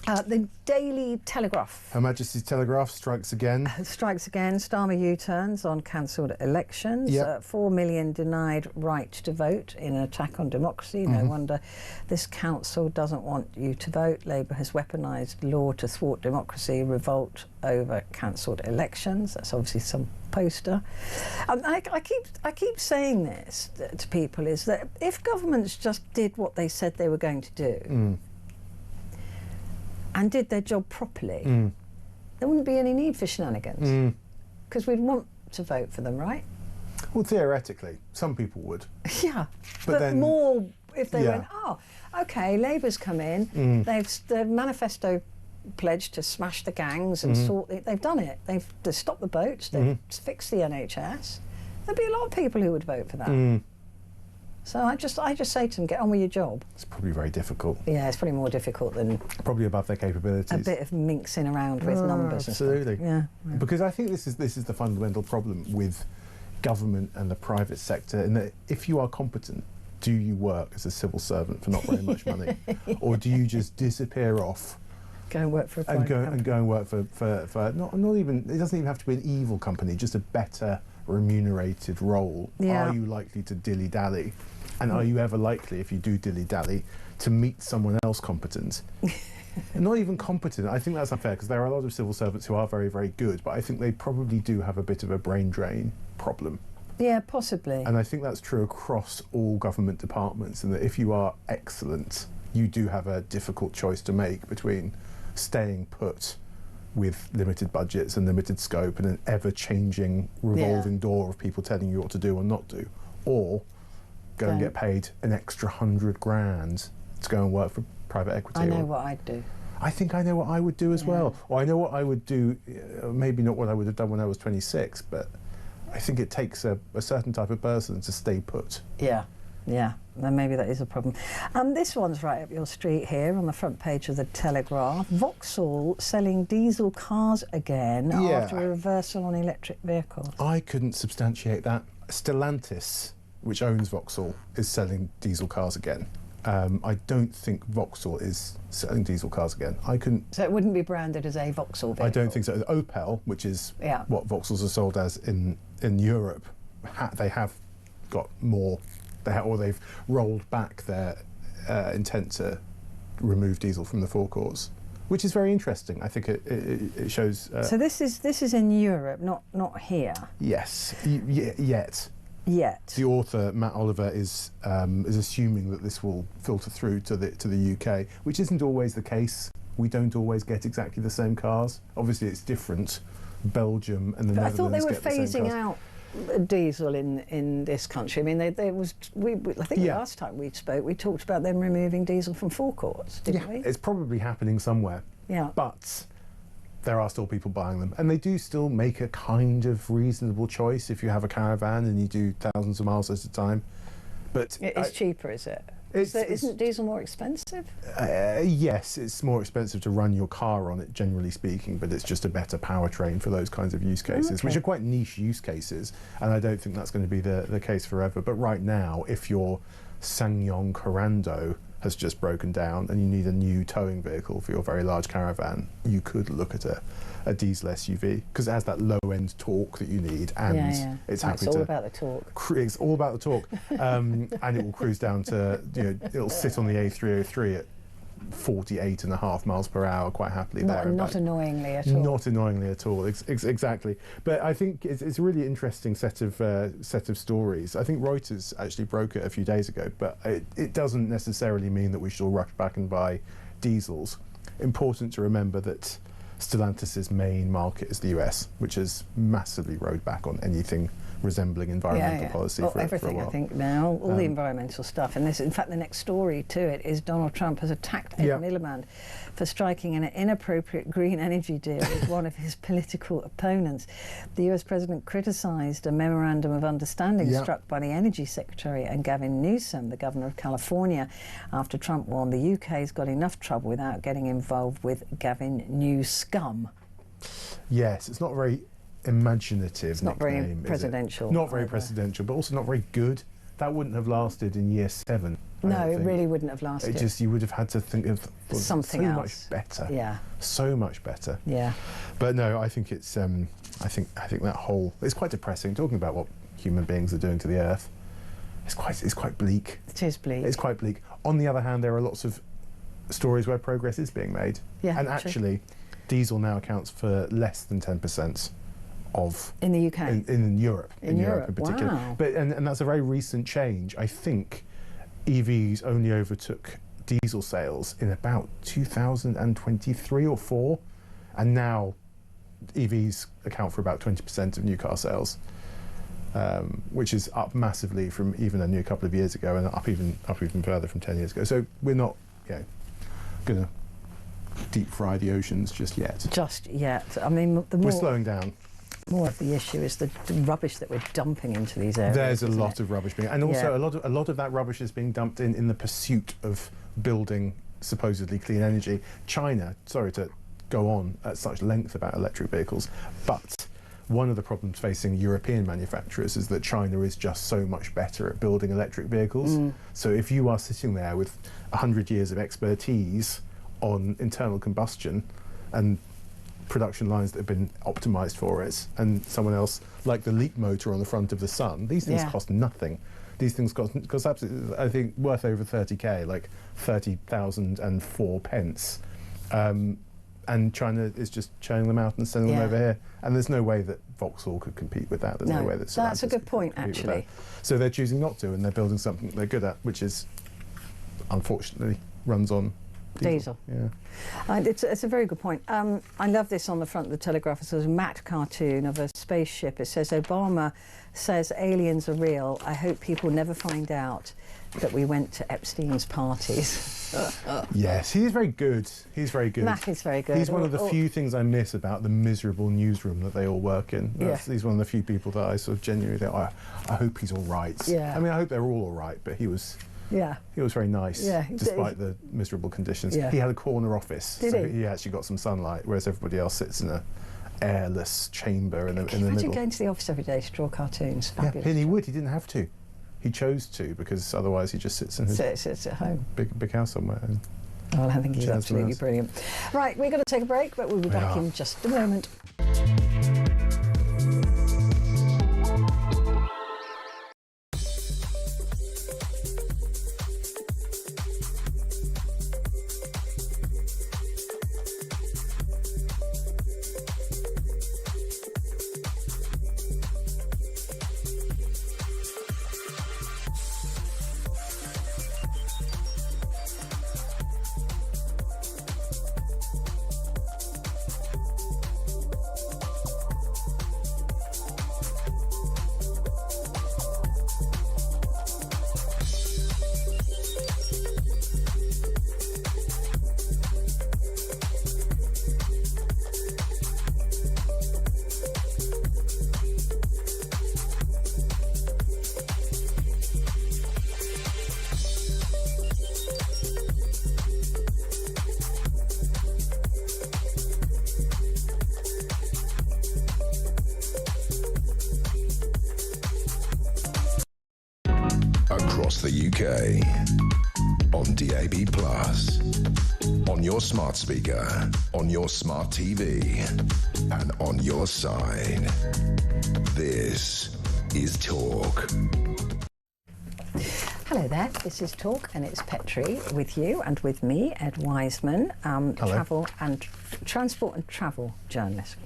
The Daily Telegraph. Her Majesty's Telegraph strikes again. Starmer U-turns on cancelled elections. 4 million denied right to vote in an attack on democracy. No wonder this council doesn't want you to vote. Labour has weaponised law to thwart democracy. Revolt over cancelled elections. That's obviously some poster. I keep saying this to people, is that if governments just did what they said they were going to do, and did their job properly, there wouldn't be any need for shenanigans. Because we'd want to vote for them, right? Well, theoretically, some people would. Yeah, but then, more if they went, oh, OK, Labour's come in, they've manifesto pledged to smash the gangs and they've done it. They've stopped the boats, they've fixed the NHS. There'd be a lot of people who would vote for that. So I just say to them, get on with your job. It's probably very difficult. Yeah, it's probably more difficult than... Probably above their capabilities. A bit of minxing around with numbers absolutely. And stuff. Yeah. Because I think this is the fundamental problem with government and the private sector, in that if you are competent, do you work as a civil servant for not very much money? Or do you just disappear off? Go and work for a private company. And go and work for not even, it doesn't even have to be an evil company, just a better remunerated role. Are you likely to dilly-dally? And are you ever likely, if you do dilly-dally, to meet someone else competent? Not even competent. I think that's unfair, because there are a lot of civil servants who are very, very good, but I think they probably do have a bit of a brain drain problem. Yeah, possibly. And I think that's true across all government departments, and that if you are excellent, you do have a difficult choice to make between staying put with limited budgets and limited scope and an ever-changing revolving door of people telling you what to do or not do, or go and get paid an extra 100 grand to go and work for private equity. I know what I'd do. I think I know what I would do as well. Or I know what I would do, maybe not what I would have done when I was 26, but I think it takes a certain type of person to stay put. Yeah, yeah, then maybe that is a problem. This one's right up your street here on the front page of the Telegraph. Vauxhall selling diesel cars again after a reversal on electric vehicles. I couldn't substantiate that. Stellantis, which owns Vauxhall, is selling diesel cars again. I don't think Vauxhall is selling diesel cars again. I couldn't. So it wouldn't be branded as a Vauxhall vehicle? I don't think so. Opel, which is what Vauxhalls are sold as in Europe, they have got more, or they've rolled back their intent to remove diesel from the forecourts, which is very interesting. I think it shows. So this is in Europe, not here. Yes, yet. The author Matt Oliver is assuming that this will filter through to the UK, which isn't always the case. We don't always get exactly the same cars. Obviously, it's different. Belgium and the Netherlands. I thought they were phasing out diesel in this country. I mean, I think the last time we spoke, we talked about them removing diesel from forecourts, didn't we? It's probably happening somewhere. Yeah. But there are still people buying them, and they do still make a kind of reasonable choice if you have a caravan and you do thousands of miles at a time. But it's cheaper, is it? Isn't diesel more expensive? Yes, it's more expensive to run your car on it, generally speaking, but it's just a better powertrain for those kinds of use cases, which are quite niche use cases, and I don't think that's going to be the case forever. But right now, if your SsangYong Corando has just broken down and you need a new towing vehicle for your very large caravan, you could look at a diesel SUV, because it has that low-end torque that you need, and it's happy to... It's all about the torque. It's all about the torque, and it will cruise down to, it'll sit on the A303 at 48.5 miles per hour quite happily there. Not annoyingly at all. Not annoyingly at all, exactly. But I think it's a really interesting set of stories. I think Reuters actually broke it a few days ago, but it doesn't necessarily mean that we should all rush back and buy diesels. Important to remember that Stellantis' main market is the US, which has massively rode back on anything resembling environmental policy for everything, a while. I think now, all the environmental stuff. And this, in fact, the next story to it is Donald Trump has attacked Ed Miliband for striking an inappropriate green energy deal with one of his political opponents. The US president criticised a memorandum of understanding struck by the Energy Secretary and Gavin Newsom, the governor of California, after Trump warned the UK's got enough trouble without getting involved with Gavin Newscum. Yes, it's not very imaginative. It's not very presidential. Not very presidential, but also not very good. That wouldn't have lasted in year 7. No, it really wouldn't have lasted. You would have had to think of something else. So much better. Yeah. So much better. Yeah. But no, I think it's. I think that whole. It's quite depressing talking about what human beings are doing to the earth. It's quite bleak. It is bleak. It's quite bleak. On the other hand, there are lots of stories where progress is being made. Yeah. And actually, diesel now accounts for less than 10%. In the UK? In Europe. In Europe in particular. Wow. But, and that's a very recent change. I think EVs only overtook diesel sales in about 2023 or 4, and now EVs account for about 20% of new car sales, which is up massively from even only a couple of years ago, and up even further from 10 years ago. So we're not going to deep fry the oceans just yet. Just yet. I mean, we're slowing down. More of the issue is the rubbish that we're dumping into these areas. There's a lot of rubbish being, and also a lot of that rubbish is being dumped in the pursuit of building supposedly clean energy. China, sorry to go on at such length about electric vehicles, but one of the problems facing European manufacturers is that China is just so much better at building electric vehicles. So if you are sitting there with 100 years of expertise on internal combustion and production lines that have been optimised for it, and someone else, like the leak motor on the front of the Sun, these things cost nothing. These things cost absolutely, I think, worth over 30k, like 30,004 pence. And China is just churning them out and sending them over here. And there's no way that Vauxhall could compete with that. There's no way that Stellantis that's a good point, actually. So they're choosing not to, and they're building something they're good at, which is, unfortunately, runs on Diesel. Yeah. It's a very good point. I love this on the front of the Telegraph. It's a matte cartoon of a spaceship. It says, Obama says aliens are real. I hope people never find out that we went to Epstein's parties. Yes, he is very good. He's very good. Matt is very good. He's one of the few things I miss about the miserable newsroom that they all work in. He's one of the few people that I sort of genuinely think, I hope he's all right. Yeah. I mean, I hope they're all right, but he was very nice, despite the miserable conditions. Yeah. He had a corner office, so he actually got some sunlight, whereas everybody else sits in a airless chamber in the middle. Imagine going to the office every day to draw cartoons. Fabulous. Yeah, and he would. He didn't have to. He chose to, because otherwise he just sits in his sits at home. Big house somewhere. And well, I think he's absolutely brilliant. Right, we're going to take a break, but we'll be back in just a moment. Across the UK, on DAB+, on your smart speaker, on your smart TV, and on your side. This is Talk. Hello there, this is Talk, and it's Petrie with you and with me, Ed Wiseman, travel and transport and travel journalist.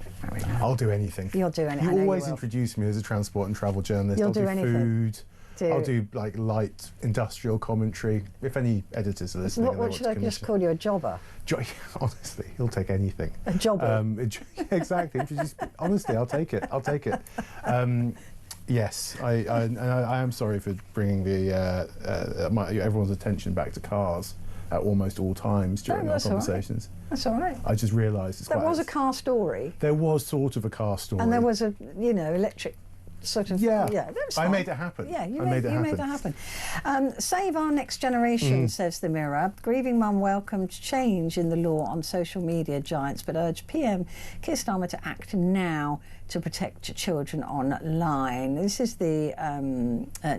I'll do anything. You'll do anything. You always introduce me as a transport and travel journalist. You'll I'll do anything. Food. I'll do like light industrial commentary. If any editors are listening, what should I just call you, a jobber? Honestly, he'll take anything. A jobber. Exactly. Honestly, I'll take it. I'll take it. Yes, I am sorry for bringing everyone's attention back to cars at almost all times during our conversations. All right. That's all right. I just realised there was a car story. There was sort of a car story, and there was a electric. Sort of, I made it happen. Yeah, you made that happen. Save Our Next Generation, says the Mirror. Grieving mum welcomed change in the law on social media giants, but urged PM Keir Starmer to act now to protect children online. This is the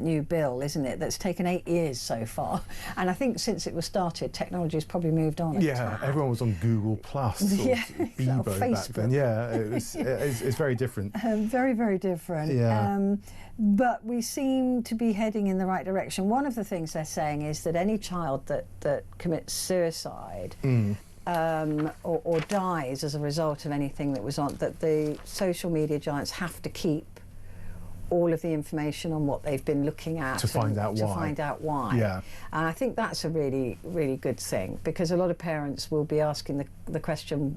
new bill, isn't it, that's taken 8 years so far. And I think since it was started, technology has probably moved on. Yeah, everyone was on Google Plus or Bebo back then. Yeah, it's very different. Very, very different. Yeah. But we seem to be heading in the right direction. One of the things they're saying is that any child that commits suicide or dies as a result of anything that was on, that the social media giants have to keep all of the information on what they've been looking at to find out why. Yeah, and I think that's a really, really good thing, because a lot of parents will be asking the question,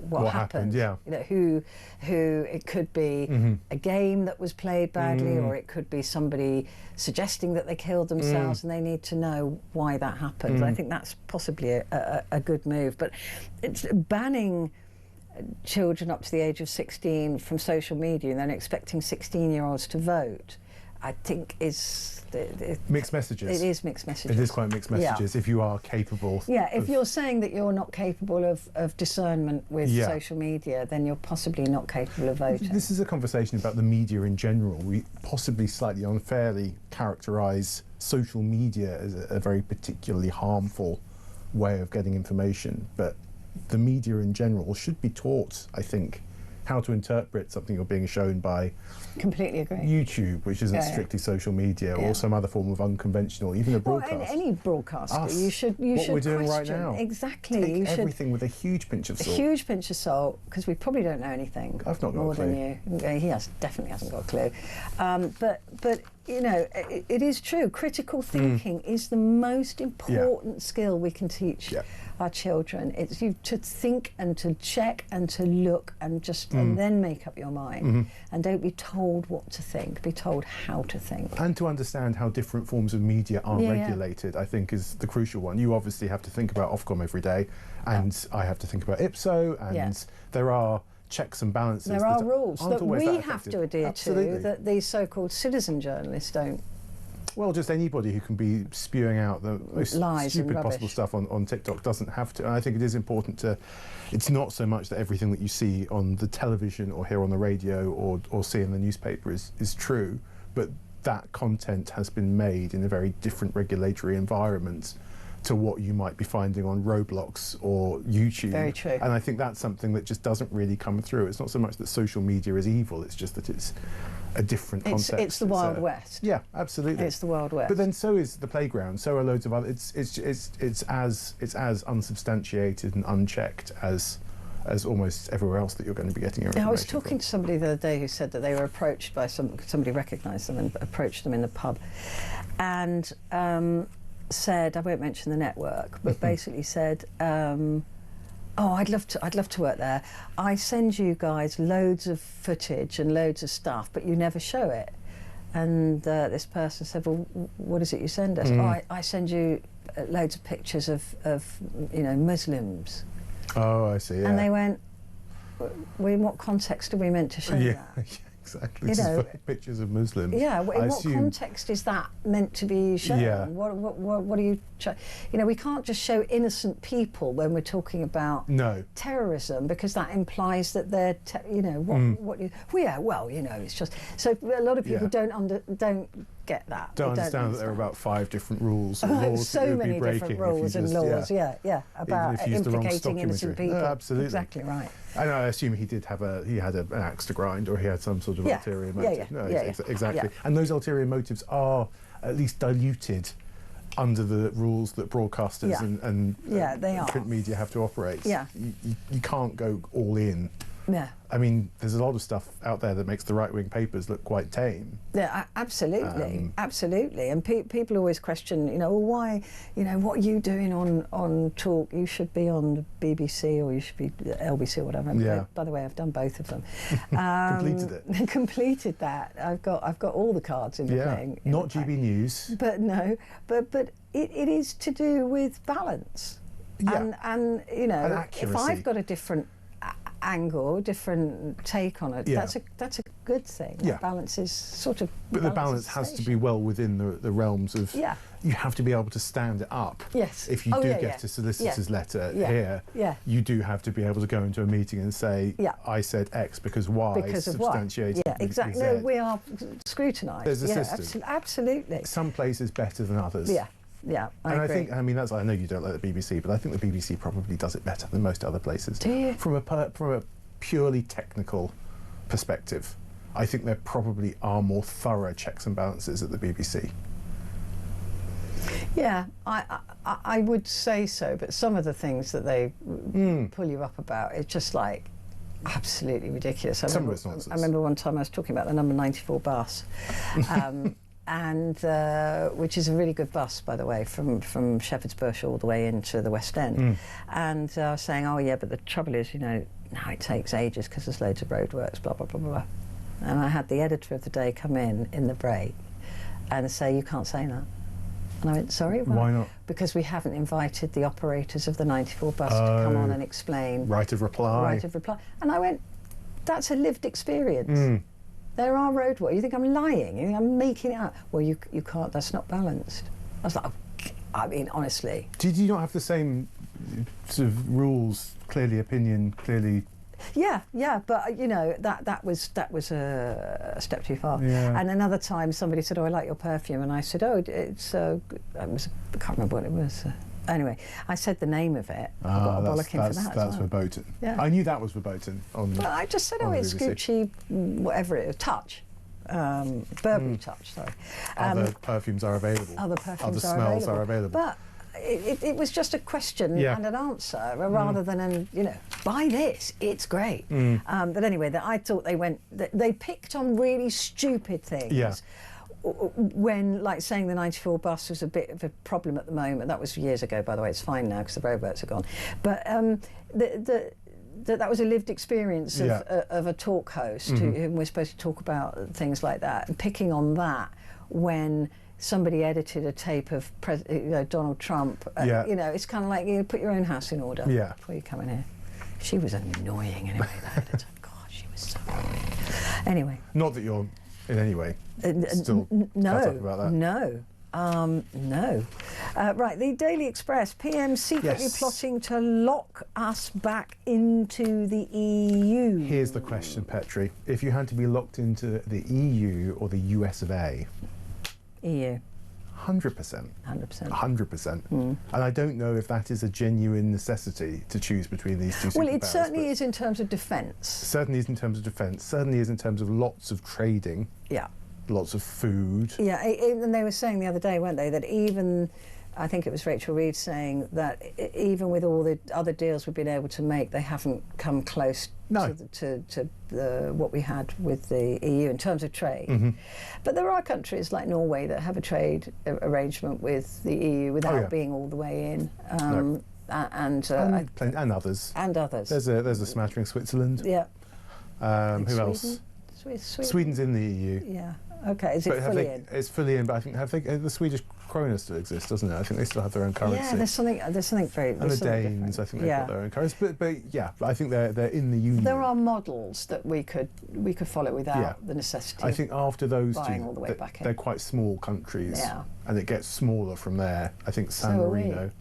what happened? Yeah, who it could be a game that was played badly, or it could be somebody suggesting that they killed themselves, and they need to know why that happened. I think that's possibly a good move, but it's banning children up to the age of 16 from social media and then expecting 16-year-olds to vote, I think is mixed messages. It is mixed messages. It is quite mixed messages. If you are capable. Yeah, if you're saying that you're not capable of discernment with social media, then you're possibly not capable of voting. This is a conversation about the media in general. We possibly slightly unfairly characterise social media as a very particularly harmful way of getting information, but the media in general should be taught, I think, how to interpret something you're being shown by completely agree. YouTube, which isn't strictly social media, or some other form of unconventional, even a broadcast. Well, any broadcaster, you should what we're doing right now. Exactly. Take everything with a huge pinch of salt. A huge pinch of salt, because we probably don't know anything. I've not got more a clue. Than you. He definitely hasn't got a clue. But you know, it is true. Critical thinking is the most important skill we can teach our children. It's you to think and to check and to look and just and then make up your mind. And don't be told what to think. Be told how to think. And to understand how different forms of media are regulated, I think, is the crucial one. You obviously have to think about Ofcom every day, and I have to think about Ipso, and there are checks and balances. There are rules that we have to adhere Absolutely. to that these so-called citizen journalists don't. Well, just anybody who can be spewing out the most lies stupid and possible stuff on TikTok doesn't have to. And I think it is important to, it's not so much that everything that you see on the television or hear on the radio or see in the newspaper is true, but that content has been made in a very different regulatory environment to what you might be finding on Roblox or YouTube. Very true. And I think that's something that just doesn't really come through. It's not so much that social media is evil, it's just that it's a different context. It's the Wild West. Yeah, absolutely. It's the Wild West. But then so is the playground. So are loads of other. It's as unsubstantiated and unchecked as almost everywhere else that you're going to be getting your information. I was talking to somebody the other day who said that they were approached by somebody recognised them and approached them in the pub, and said, I won't mention the network, but basically said, oh, I'd love to work there. I send you guys loads of footage and loads of stuff, but you never show it. And this person said, well, what is it you send us? Oh, I send you loads of pictures of you know, Muslims. Oh, I see. Yeah. And they went, well, in what context are we meant to show that? Exactly. You know, pictures of Muslims. Yeah, in what context is that meant to be shown? Yeah. What are you? You know, we can't just show innocent people when we're talking about terrorism, because that implies that they're, you know, what you. Well, yeah, well, you know, it's just so a lot of people don't get that. Don't understand that there are about 5 different rules. So many different rules and laws. Yeah, about implicating innocent people. No, absolutely. Exactly right. And I assume he did have an axe to grind, or he had some sort of ulterior motive. Exactly. And those ulterior motives are at least diluted under the rules that broadcasters and print media have to operate. Yeah. You can't go all in. Yeah. I mean, there's a lot of stuff out there that makes the right-wing papers look quite tame. Yeah, absolutely, absolutely. And people always question, you know, well, why, you know, what are you doing on Talk? You should be on the BBC or you should be LBC or whatever. Yeah. By the way, I've done both of them. Completed it. Completed that. I've got all the cards in the thing. Not GB News. But no, but it is to do with balance. Yeah. And you know, and accuracy. If I've got a different angle, different take on it, that's a good thing. Yeah. Balance is sort of. But the balance has to be well within the realms of. Yeah. You have to be able to stand it up. Yes. If you get a solicitor's letter here, you do have to be able to go into a meeting and say, I said X because Y. Because of substantiated. Yeah, exactly. No, we are scrutinised. There's a system. Absolutely. Some places better than others. Yeah. Yeah, I agree. I think, I mean, I know you don't like the BBC, but I think the BBC probably does it better than most other places. Do you? From a purely technical perspective, I think there probably are more thorough checks and balances at the BBC. Yeah, I would say so, but some of the things that they pull you up about, it's just like absolutely ridiculous. Some of it's nonsense. I remember one time I was talking about the number 94 bus. And which is a really good bus, by the way, from Shepherd's Bush all the way into the West End. And I was saying, oh yeah, but the trouble is, you know, now it takes ages because there's loads of roadworks, blah, blah, blah, blah. And I had the editor of the day come in the break and say, you can't say that. And I went, sorry? Why not? Because we haven't invited the operators of the 94 bus to come on and explain. Right of reply. Right of reply. And I went, that's a lived experience. There are roadworks. You think I'm lying? You think I'm making it up? Well, you can't. That's not balanced. I was like, I mean, honestly. Did you not have the same sort of rules? Clearly, opinion. Clearly. Yeah, but you know that was a step too far. Yeah. And another time, somebody said, "Oh, I like your perfume," and I said, "Oh, it's I can't remember what it was." Anyway, I said the name of it. I got a bollocking for that. That's verboten. Yeah. I knew that was verboten. Well, I just said, oh, it's Gucci, whatever it is, Touch. Burberry Touch, sorry. Other perfumes are available. Other perfumes smells are available. But it was just a question and an answer rather than, you know, buy this, it's great. But anyway, I thought they picked on really stupid things. Yeah. when, like, saying the 94 bus was a bit of a problem at the moment. That was years ago, by the way. It's fine now because the robots are gone. But that was a lived experience of a talk host who was supposed to talk about things like that, and picking on that when somebody edited a tape of Donald Trump. It's kind of like, you put your own house in order before you come in here. She was annoying anyway, that editor. God, she was so annoying. Anyway. Not that you're in any way still cut up about that. No. No. Right, the Daily Express. PM secretly plotting to lock us back into the EU. Here's the question, Petrie. If you had to be locked into the EU or the US of A? EU. 100%. 100%. 100%. And I don't know if that is a genuine necessity to choose between these two superpowers. Well, it certainly is in terms of defence. Certainly is in terms of defence. Certainly is in terms of lots of trading. Yeah. Lots of food. Yeah, and they were saying the other day, weren't they, that even, I think it was Rachel Reeves saying that even with all the other deals we've been able to make, they haven't come close to what we had with the EU in terms of trade. But there are countries like Norway that have a trade arrangement with the EU without being all the way in. And others. And others. There's a smattering. Switzerland. Yeah. Who else? Sweden's in the EU. Yeah. Okay. Is it fully in? It's fully in, but I think the Swedish krona still exists, doesn't it? I think they still have their own currency. Yeah, there's something very. And the Danes, I think they've got their own currency. But I think they're in the union. There are models that we could follow without the necessity. I think after those buying two, all the way back in. they're quite small countries, and it gets smaller from there. I think San Marino,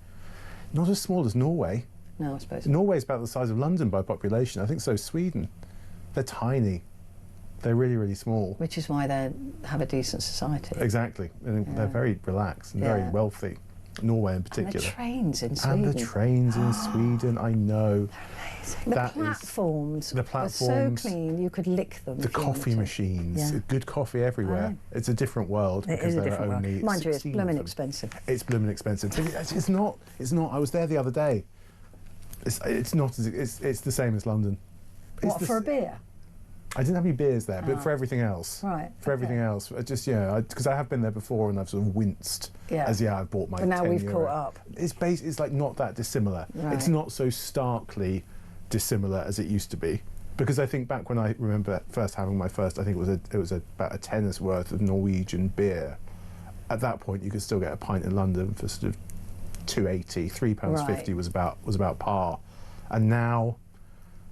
not as small as Norway. No, I suppose. Norway's about the size of London by population. I think so. Sweden, they're tiny. They're really, really small. Which is why they have a decent society. Exactly. And they're very relaxed and very wealthy. Norway in particular. And the trains in Sweden. And the trains in Sweden, I know. They're amazing. The platforms are so clean, you could lick them. The coffee machines. Good coffee everywhere. It's a different world because there are only 16 Mind you, it's blooming expensive. It's blooming expensive. But it's not. I was there the other day. It's not. It's the same as London. What, for a beer? I didn't have any beers there, but for everything else. Right. For everything else. Because I have been there before and I've sort of winced as I bought my €10. But now we've caught up. It's like not that dissimilar. Right. It's not so starkly dissimilar as it used to be. Because I think back when I remember first having my first, I think it was about a tenner's worth of Norwegian beer. At that point, you could still get a pint in London for sort of £2.80, £3.50 was about par, and now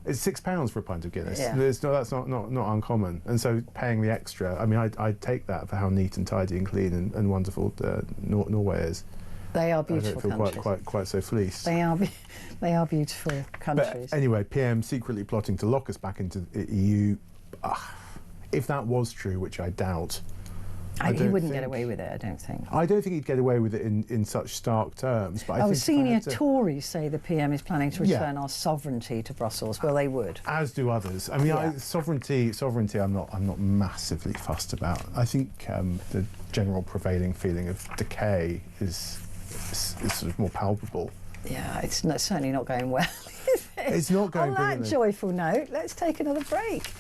it's £6 for a pint of Guinness. Yeah. That's not uncommon, and so paying the extra. I mean, I'd take that for how neat and tidy and clean and wonderful Norway is. They are beautiful countries. I don't feel quite so fleeced. They are beautiful countries. But anyway, PM secretly plotting to lock us back into the EU. If that was true, which I doubt. He wouldn't get away with it, I don't think. I don't think he'd get away with it in such stark terms. But I think senior Tories say the PM is planning to return our sovereignty to Brussels. Well, they would. As do others. I mean, sovereignty. I'm not massively fussed about. I think the general prevailing feeling of decay is sort of more palpable. Yeah, it's certainly not going well. Is it? It's not going brilliantly. On that joyful note, let's take another break.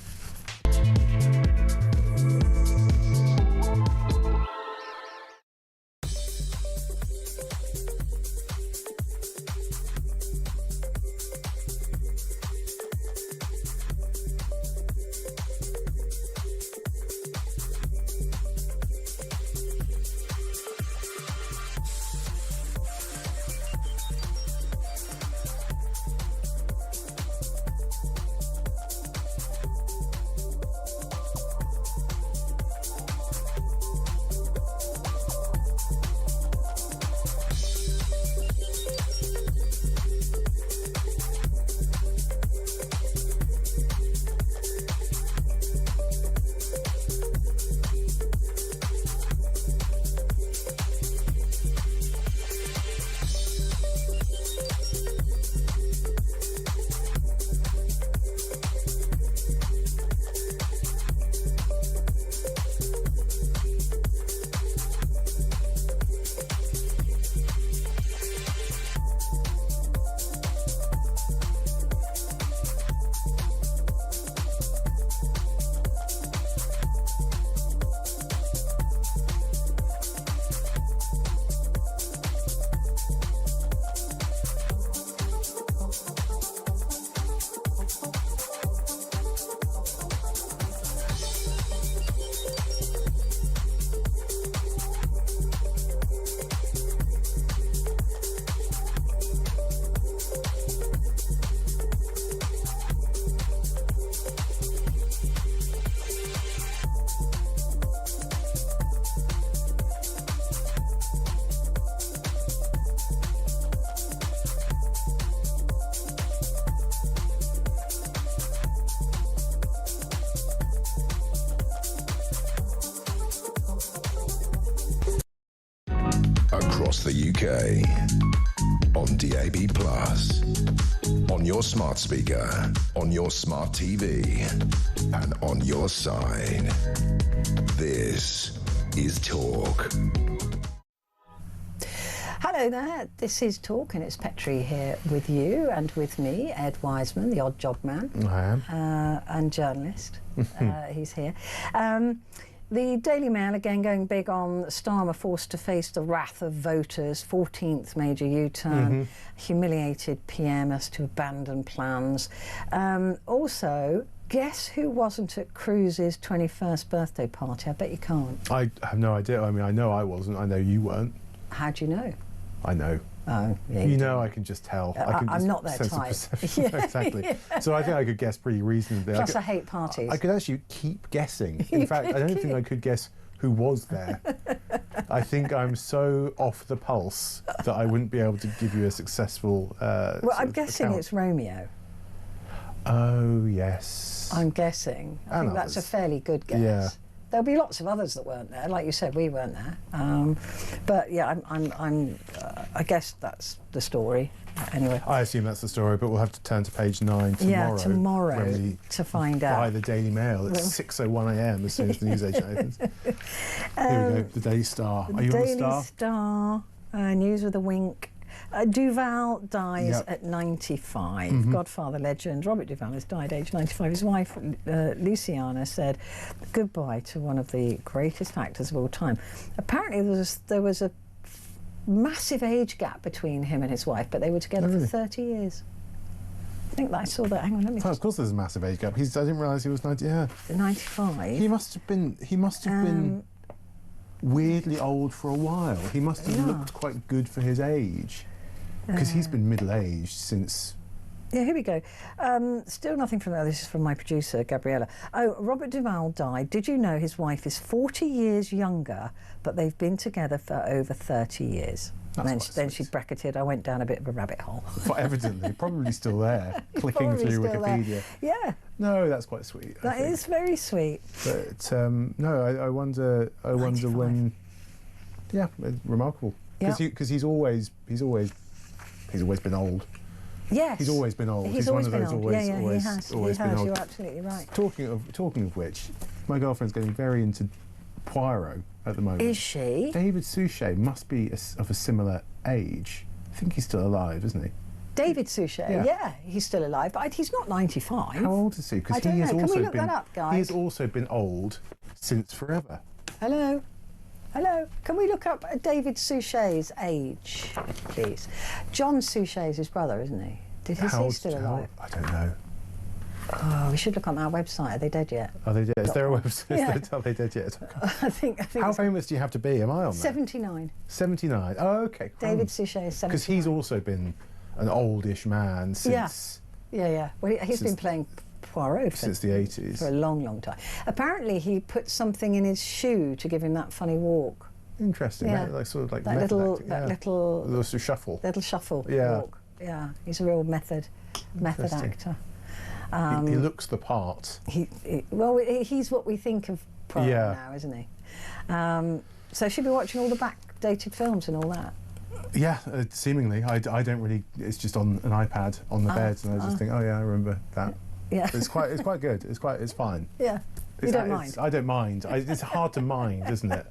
across the UK. On DAB+, on your smart speaker, on your smart TV, and on your side. This is Talk. Hello there, this is Talk, and it's Petrie here with you and with me, Ed Wiseman, the odd job man. I am. And journalist. He's here. The Daily Mail, again, going big on Starmer forced to face the wrath of voters, 14th major U-turn, humiliated PM as to abandon plans. Also, guess who wasn't at Cruz's 21st birthday party? I bet you can't. I have no idea. I mean, I know I wasn't. I know you weren't. How do you know? I know. Oh, yeah. You know, I can just tell. I'm not their type. Yeah. Exactly. So I think I could guess pretty reasonably. Plus, I hate parties. I could actually keep guessing. In fact, I don't think I could guess who was there. I think I'm so off the pulse that I wouldn't be able to give you a successful well, I'm guessing account. It's Romeo. Oh, yes. I'm guessing. I think that's a fairly good guess. Yeah. There'll be lots of others that weren't there. Like you said, we weren't there. But yeah, I guess that's the story. Anyway. I assume that's the story, but we'll have to turn to page 9 tomorrow. Yeah, tomorrow to find out. By the Daily Mail at 6:01 a.m. as soon as the news agent opens. Here we go, the Daily Star. Are you on the Star? Daily Star, news with a wink. Duval dies at 95. Godfather legend Robert Duval has died aged 95. His wife, Luciana, said goodbye to one of the greatest actors of all time. Apparently there was a massive age gap between him and his wife, but they were together for 30 years. I think that I saw that. Hang on, let me. Of course, there's a massive age gap. I didn't realise he was 90. Yeah, 95. He must have been weirdly old for a while. He must have looked quite good for his age, because he's been middle-aged since. Yeah, here we go. Still nothing from that. This is from my producer, Gabriella. Oh, Robert Duval died. Did you know his wife is 40 years younger, but they've been together for over 30 years? Then she bracketed, I went down a bit of a rabbit hole. But evidently, probably still there, clicking through Wikipedia. There. Yeah. No, that's quite sweet. That is very sweet. But no, I wonder when. Yeah, remarkable. Because he's always been old. Yes. He's always been old. He's one always of those been old. always been old. You're absolutely right. Talking of which, my girlfriend's getting very into Poirot at the moment. Is she? David Suchet must be of a similar age. I think he's still alive, isn't he? David Suchet, yeah, he's still alive, but he's not 95. How old is he? Because Can we look that up, guys? He has also been old since forever. Hello? Can we look up David Suchet's age, please? John Suchet is his brother, isn't he? Is he still alive? I don't know. Oh, we should look on our website. Are they dead yet? Are they dead? Is there a website? Yeah. Are they dead yet? I think How famous do you have to be? Am I on there? 79. 79. Oh, okay. David Suchet is 79. Because he's also been an oldish man since. Yeah. Well, he's been playing Poirot since the 80s. For a long, long time. Apparently, he put something in his shoe to give him that funny walk. Interesting. Yeah. That sort of like that little shuffle. Little shuffle walk. Yeah. He's a real method actor. He looks the part. He's what we think of Poirot now, isn't he? So she'll be watching all the backdated films and all that. Yeah, seemingly. I don't really. It's just on an iPad on the bed, and I just think, oh yeah, I remember that. Yeah. It's quite good. It's fine. Yeah. You don't mind? I don't mind. It's hard to mind, isn't it?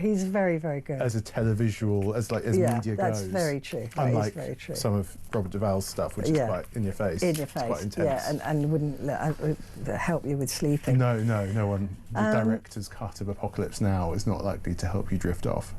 He's very, very good. As a televisual, as media goes. That's very true. Unlike very true. some of Robert Duval's stuff, which is quite in your face. In your face. It's quite intense. Yeah, and wouldn't help you with sleeping. No one. The director's cut of Apocalypse Now is not likely to help you drift off.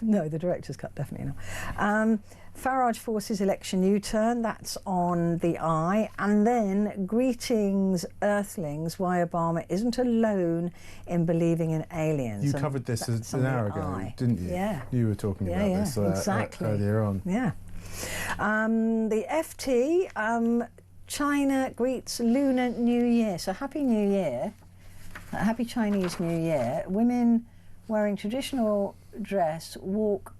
No, the director's cut, definitely not. Farage forces election U-turn, that's on the eye. And then, greetings, Earthlings, why Obama isn't alone in believing in aliens. You covered this an hour ago, didn't you? Yeah. You were talking about this exactly. Earlier on. Yeah. The FT, China greets Lunar New Year. So Happy New Year, Happy Chinese New Year. Women wearing traditional dress walk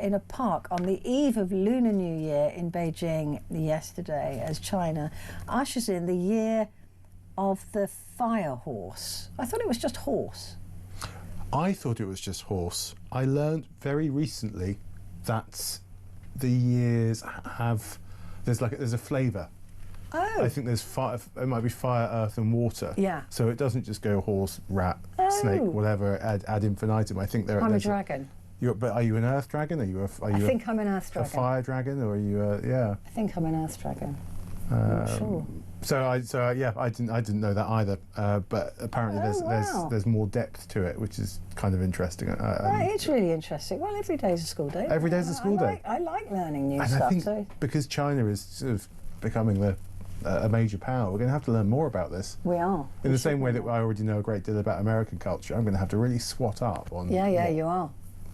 in a park on the eve of Lunar New Year in Beijing yesterday as China ushers in the year of the fire horse. I thought it was just horse. I thought it was just horse. I learned very recently that the years there's a flavour. Oh. I think it might be fire, earth and water. Yeah. So it doesn't just go horse, rat, snake, whatever, ad infinitum. I think I'm a dragon. But are you an earth dragon? I think I'm an earth dragon. A fire dragon, or are you yeah? I think I'm an earth dragon. I'm not sure. I didn't know that either. But apparently there's more depth to it, which is kind of interesting. It's really interesting. Well, every day's a school day. Every day's a school day. I like learning new and stuff. I think because China is sort of becoming a major power, we're going to have to learn more about this. We are. In the same way that I already know a great deal about American culture, I'm going to have to really swat up on. Yeah, you are.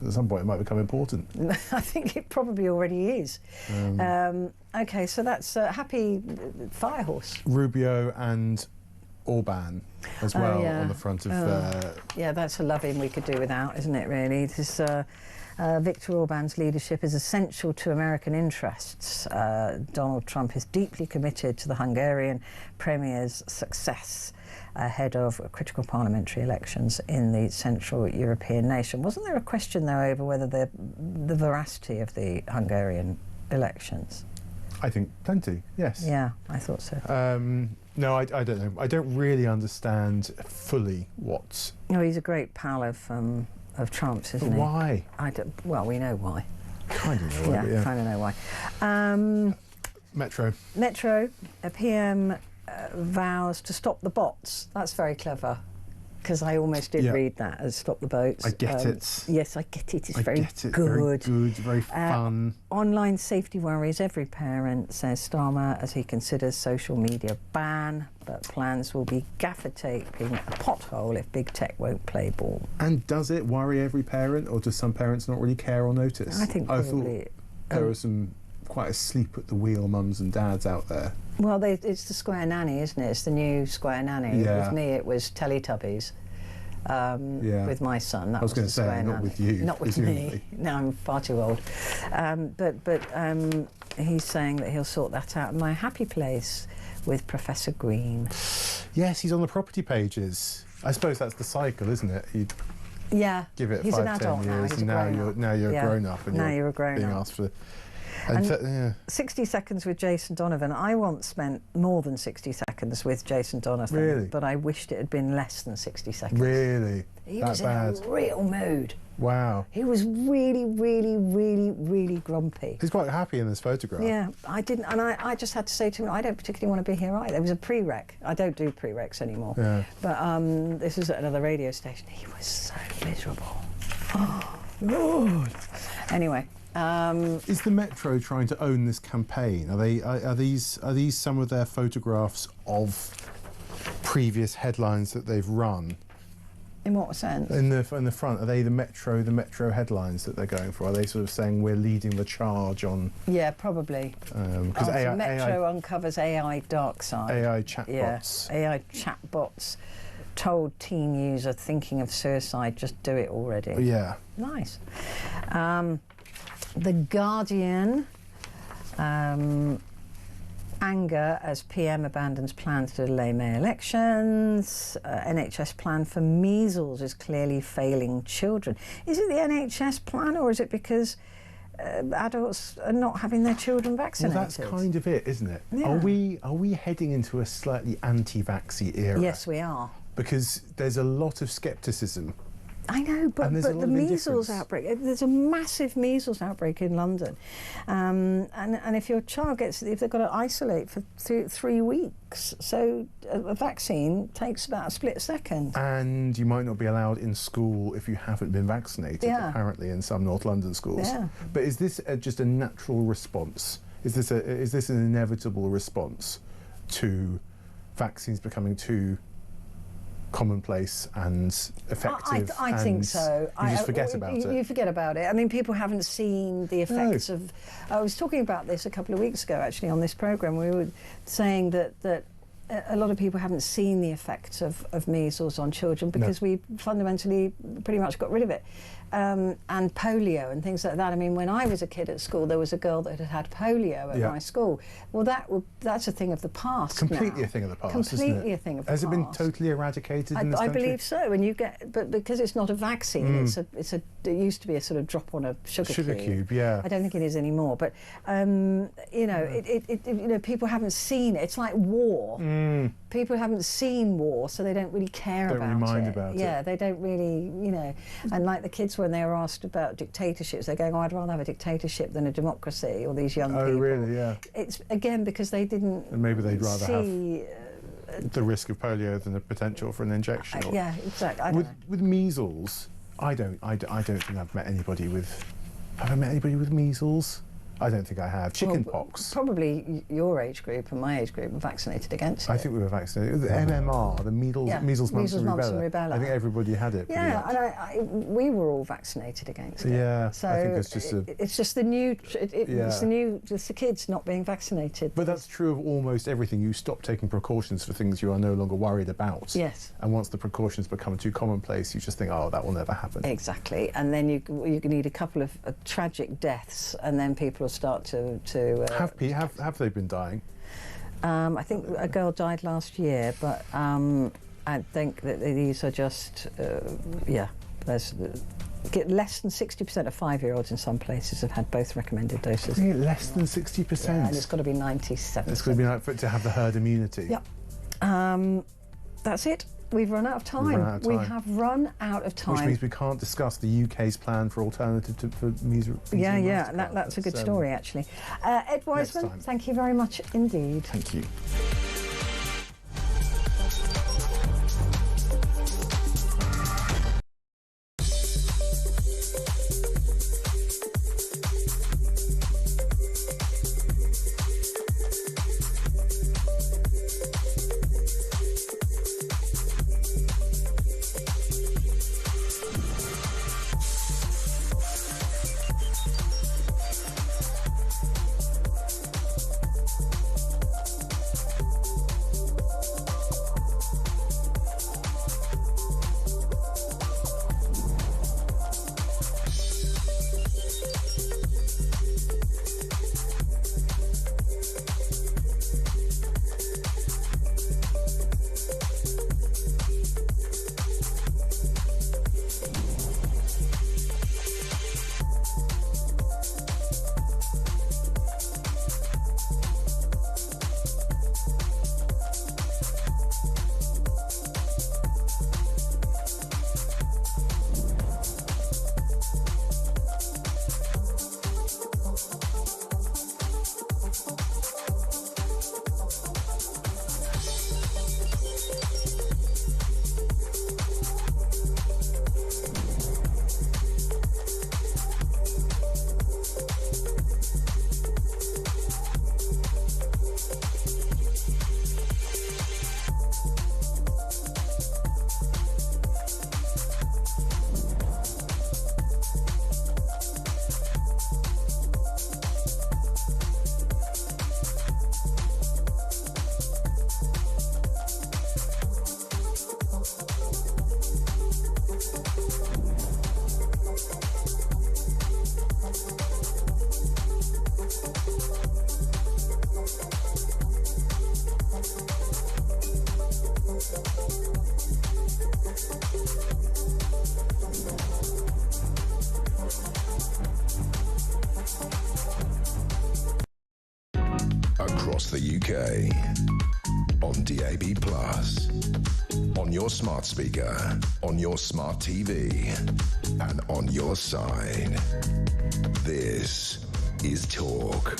At some point, it might become important. I think it probably already is. Okay, so that's happy Firehorse. Rubio and Orban as well on the front of. Yeah, that's a loving we could do without, isn't it? Really, this. Viktor Orban's leadership is essential to American interests. Donald Trump is deeply committed to the Hungarian Premier's success ahead of critical parliamentary elections in the Central European nation. Wasn't there a question, though, over whether the veracity of the Hungarian elections? I think plenty, yes. Yeah, I thought so. No, I don't know. I don't really understand fully what... No, he's a great pal of Trump's, isn't he? Why? Well, we know why. Kind of know why. Yeah, kind of know why. Metro, a PM vows to stop the bots. That's very clever, because I almost did read that as stop the boats. I get it. Yes, I get it. It's very good. Very good, very fun. Online safety worries every parent, says Starmer, as he considers social media ban, but plans will be gaffer taping a pothole if big tech won't play ball. And does it worry every parent, or do some parents not really care or notice? I think probably. I thought there were some quite asleep at the wheel mums and dads out there. Well, it's the Square Nanny, isn't it? It's the new Square Nanny. Yeah. With me, it was Teletubbies. With my son, that I was going to say, Square not Nanny. with you. Not with me. No, I'm far too old. But he's saying that he'll sort that out in my happy place with Professor Green. Yes, he's on the property pages. I suppose that's the cycle, isn't it? You give it he's 5, an adult 10 years, and now you're a grown up, and you're a grown being up. asked for. 60 seconds with Jason Donovan. I once spent more than 60 seconds with Jason Donovan, really? But I wished it had been less than 60 seconds. Really? He was in a real mood. Wow. He was really, really, really, really grumpy. He's quite happy in this photograph. Yeah, I didn't, and I just had to say to him, I don't particularly want to be here either. There was a prereq. I don't do prereqs anymore. Yeah. But this was at another radio station. He was so miserable. Oh, Lord. Anyway. Is the Metro trying to own this campaign? Are these some of their photographs of previous headlines that they've run? In what sense? In the front, are they the Metro headlines that they're going for? Are they sort of saying we're leading the charge on? Yeah, probably. Because Metro uncovers AI dark side. AI chatbots. Yeah, AI chatbots told teen user thinking of suicide, just do it already. Yeah. Nice. The Guardian, anger as PM abandons plans to delay May elections. NHS plan for measles is clearly failing children. Is it the NHS plan, or is it because adults are not having their children vaccinated? Well, that's kind of it, isn't it? Yeah. Are we heading into a slightly anti-vaxxy era? Yes, we are. Because there's a lot of scepticism. I know, but the measles outbreak, there's a massive measles outbreak in London. And if your child if they've got to isolate for 3 weeks, so a vaccine takes about a split second. And you might not be allowed in school if you haven't been vaccinated, apparently, in some North London schools. Yeah. But is this just a natural response? Is this an inevitable response to vaccines becoming too commonplace and effective? I think so. You just forget about it. You forget about it. I mean, people haven't seen the effects of... I was talking about this a couple of weeks ago, actually, on this programme. We were saying that a lot of people haven't seen the effects of measles on children because we fundamentally pretty much got rid of it. And polio and things like that. I mean, when I was a kid at school, there was a girl that had polio at my school. Well, that's a thing of the past. Completely now. a thing of the past. Completely a thing of the past. Has it been totally eradicated in this country? I believe so. And you get, but because it's not a vaccine, it used to be a sort of drop on a sugar cube. Yeah. I don't think it is anymore. But you know, people haven't seen it. It's like war. People haven't seen war, so they don't really care about it. Don't mind about it. Yeah, they don't really, you know. And like the kids, when they were asked about dictatorships, they're going, "Oh, I'd rather have a dictatorship than a democracy." Or these young people. Oh, really? Yeah. It's again because they didn't. And maybe they'd rather see, have the risk of polio than the potential for an injection. Yeah, exactly. I don't know. With measles, I don't think I've met anybody with. Have I met anybody with measles? I don't think I have. Chickenpox. Probably your age group and my age group were vaccinated against it. I think we were vaccinated. The MMR, the measles, mumps and rubella. I think everybody had it. Yeah, and we were all vaccinated against it. Yeah, so I think it's just the new. It's the kids not being vaccinated. But that's true of almost everything. You stop taking precautions for things you are no longer worried about. Yes. And once the precautions become too commonplace, you just think, oh, that will never happen. Exactly, and then you need a couple of tragic deaths, and then people start to have they been dying? I think a girl died last year, but I think that these are just there's less than 60% of 5-year-olds in some places have had both recommended doses. Really? Less than 60%? Yeah, and it's got to be 97%. It's got to be like to have the herd immunity. Yep. That's it. We've run out of time. We have run out of time. Which means we can't discuss the UK's plan for alternative for measles. Yeah, that's a good story, actually. Ed Wiseman, thank you very much indeed. Thank you. Across the UK, on DAB+, on your smart speaker, on your smart TV, and on your side. This is Talk.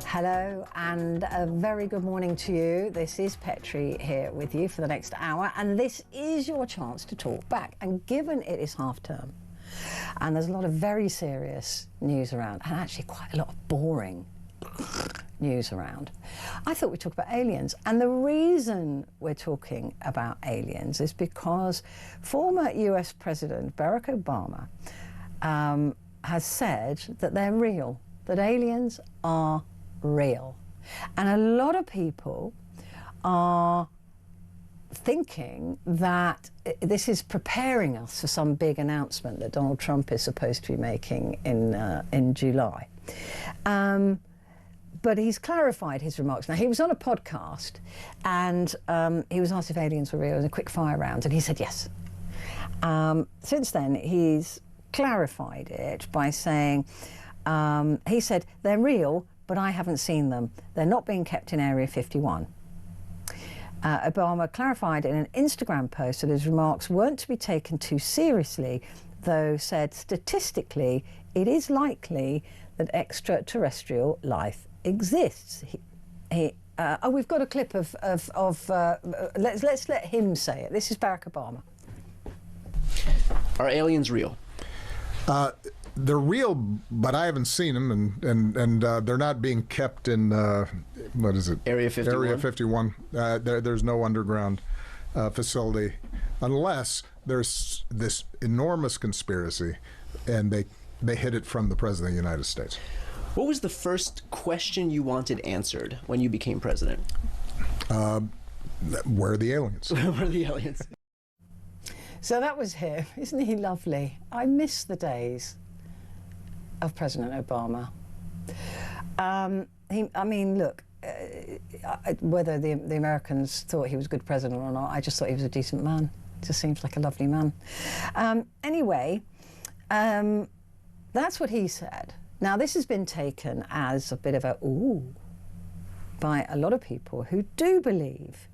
Hello and a very good morning to you. This is Petrie here with you for the next hour, and this is your chance to talk back. And given it is half term and there's a lot of very serious news around, and actually quite a lot of boring news around, I thought we'd talk about aliens. And the reason we're talking about aliens is because former US President Barack Obama has said that they're real, that aliens are real. And a lot of people are thinking that this is preparing us for some big announcement that Donald Trump is supposed to be making in July. But he's clarified his remarks. Now, he was on a podcast and he was asked if aliens were real in a quick fire round, and he said yes. Since then, he's clarified it by saying, he said, they're real, but I haven't seen them. They're not being kept in Area 51. Obama clarified in an Instagram post that his remarks weren't to be taken too seriously, though said statistically it is likely that extraterrestrial life exists. Oh, we've got a clip of let's let him say it. This is Barack Obama. Are aliens real? They're real, but I haven't seen them, and they're not being kept in what is it? Area 51. Area 51. There's no underground facility, unless there's this enormous conspiracy, and they hid it from the President of the United States. What was the first question you wanted answered when you became president? Where are the aliens? Where are the aliens? So that was him. Isn't he lovely? I miss the days of President Obama. I mean, look, whether the Americans thought he was a good president or not, I just thought he was a decent man. Just seems like a lovely man. Anyway, that's what he said. Now, this has been taken as a bit of a ooh by a lot of people who do believe.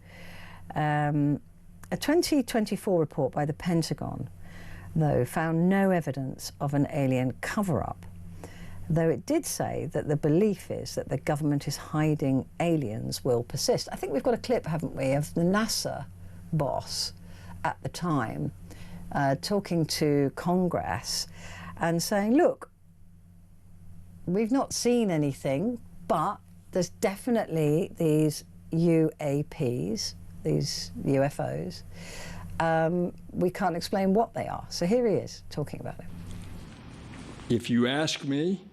A 2024 report by the Pentagon, though, found no evidence of an alien cover-up, though it did say that the belief is that the government is hiding aliens will persist. I think we've got a clip, haven't we, of the NASA boss at the time talking to Congress and saying, look, we've not seen anything, but there's definitely these UAPs, these UFOs. We can't explain what they are. So here he is talking about it. If you ask me,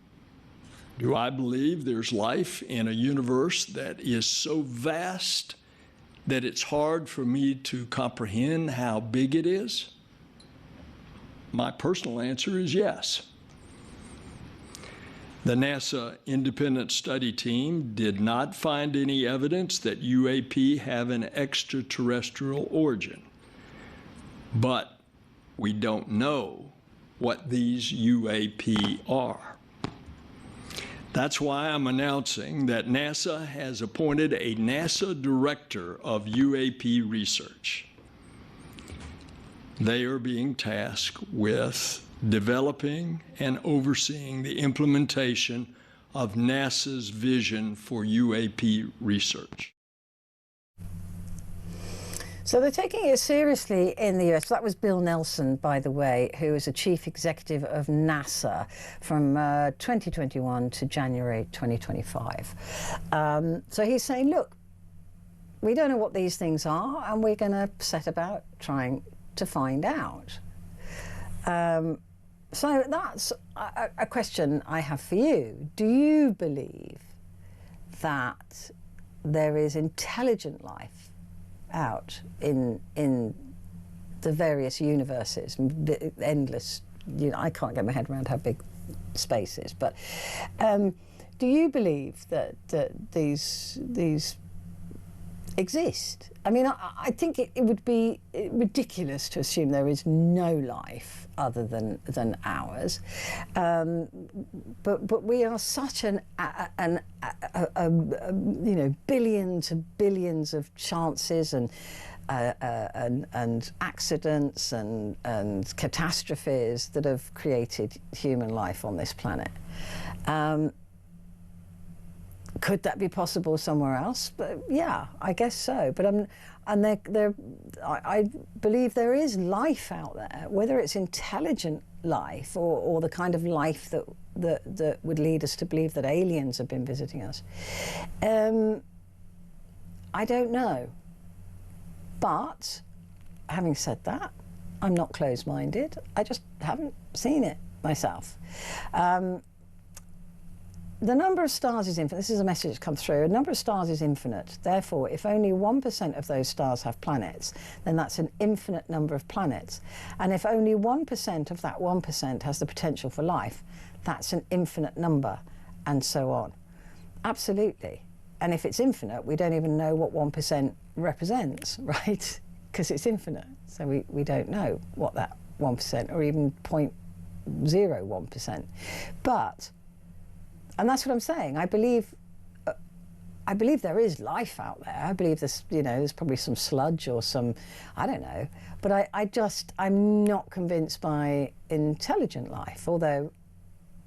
do I believe there's life in a universe that is so vast that it's hard for me to comprehend how big it is? My personal answer is yes. The NASA independent study team did not find any evidence that UAP have an extraterrestrial origin. But we don't know what these UAP are. That's why I'm announcing that NASA has appointed a NASA director of UAP research. They are being tasked with developing and overseeing the implementation of NASA's vision for UAP research. So they're taking it seriously in the US. That was Bill Nelson, by the way, who was a chief executive of NASA from 2021 to January 2025. So he's saying, look, we don't know what these things are, and we're going to set about trying to find out. So that's a question I have for you. Do you believe that there is intelligent life out in the various universes, endless? I can't get my head around how big space is, but do you believe that these exist? I mean, I think it would be ridiculous to assume there is no life other than ours, but we are such you know, billions and billions of chances and accidents and catastrophes that have created human life on this planet. Could that be possible somewhere else? But yeah, I guess so. But I believe there is life out there, whether it's intelligent life or the kind of life that would lead us to believe that aliens have been visiting us. I don't know. But having said that, I'm not closed-minded. I just haven't seen it. myself. The number of stars is infinite. This is a message that's come through. A number of stars is infinite. Therefore, if only 1% of those stars have planets, then that's an infinite number of planets. And if only 1% of that 1% has the potential for life, that's an infinite number, and so on. Absolutely. And if it's infinite, we don't even know what 1% represents, right? Because it's infinite. So we don't know what that 1% or even 0.01%. But, and that's what I'm saying, I believe there is life out there. I believe there's, you know, there's probably some sludge or some, I don't know. But I'm not convinced by intelligent life, although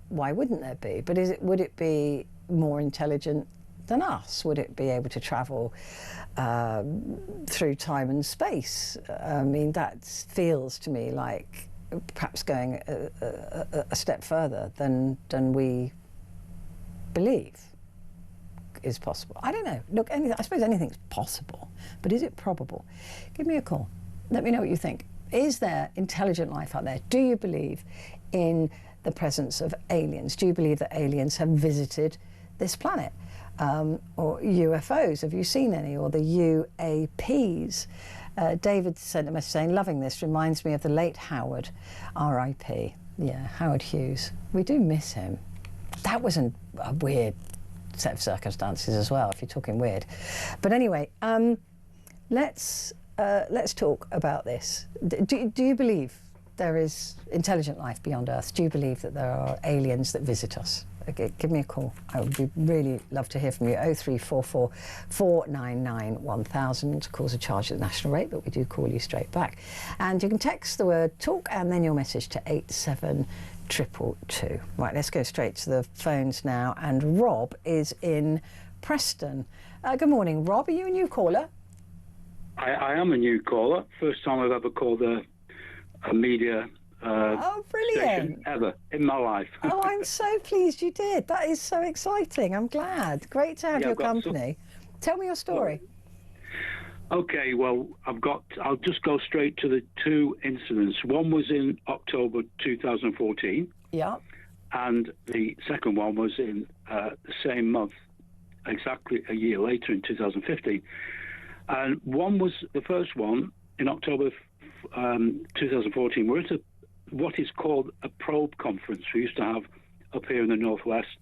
why wouldn't there be? But would it be more intelligent than us? Would it be able to travel through time and space? I mean, that feels to me like perhaps going a step further than we believe is possible. I don't know. Look, I suppose anything's possible, but is it probable? Give me a call. Let me know what you think. Is there intelligent life out there? Do you believe in the presence of aliens? Do you believe that aliens have visited this planet? Or UFOs, have you seen any? Or the UAPs? David sent a message saying, loving this, reminds me of the late Howard, R.I.P. Yeah, Howard Hughes. We do miss him. That was a weird set of circumstances as well, if you're talking weird. But anyway, let's talk about this. Do you believe there is intelligent life beyond Earth? Do you believe that there are aliens that visit us? Okay, give me a call. I would really love to hear from you. 0344 499 1000. Calls are charged at the national rate, but we do call you straight back. And you can text the word talk and then your message to 87222. Right, let's go straight to the phones now. And Rob is in Preston. Good morning, Rob. Are you a new caller? I am a new caller. First time I've ever called a media brilliant. station ever in my life. Oh, I'm so pleased you did. That is so exciting. I'm glad. Great to have your company. Tell me your story. Okay, well, I'll just go straight to the two incidents. One was in October 2014. Yeah. And the second one was in the same month, exactly a year later in 2015. And the first one in October 2014. We're at what is called a probe conference we used to have up here in the Northwest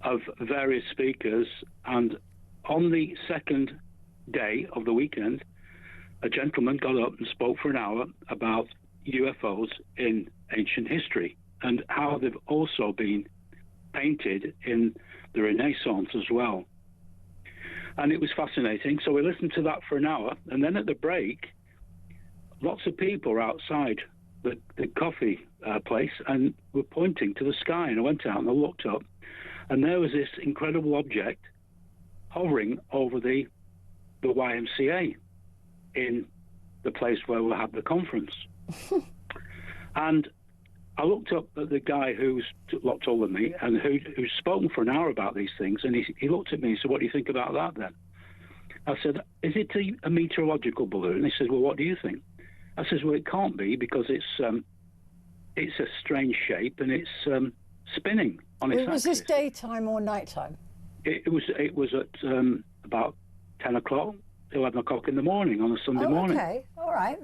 of various speakers. And on the second day of the weekend, a gentleman got up and spoke for an hour about UFOs in ancient history and how they've also been painted in the Renaissance as well. And it was fascinating. So we listened to that for an hour. And then at the break, lots of people were outside the coffee place and were pointing to the sky. And I went out and I looked up, and there was this incredible object hovering over the YMCA in the place where we had the conference. And I looked up at the guy who's a lot taller than me and who's spoken for an hour about these things, and he looked at me and said, "What do you think about that then?" I said, "Is it a meteorological balloon?" He said, "Well, what do you think?" I says, "Well, it can't be because it's a strange shape and it's spinning on its axis." Was this daytime or nighttime? It was at about 10 o'clock, 11 o'clock in the morning on a Sunday morning. Okay, all right.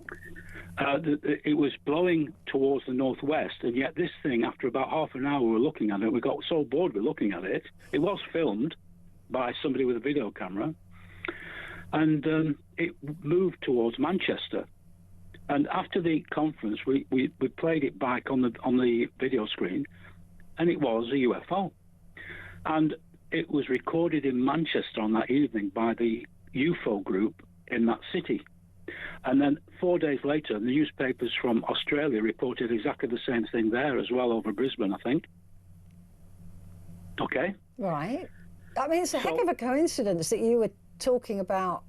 It was blowing towards the northwest, and yet this thing, after about half an hour we were looking at it, we got so bored with looking at it. It was filmed by somebody with a video camera, and it moved towards Manchester. And after the conference, we played it back on the video screen, and it was a UFO. And it was recorded in Manchester on that evening by the UFO group in that city. And then 4 days later, the newspapers from Australia reported exactly the same thing there as well, over Brisbane, I think. Okay. Right. I mean, it's a heck of a coincidence that you were talking about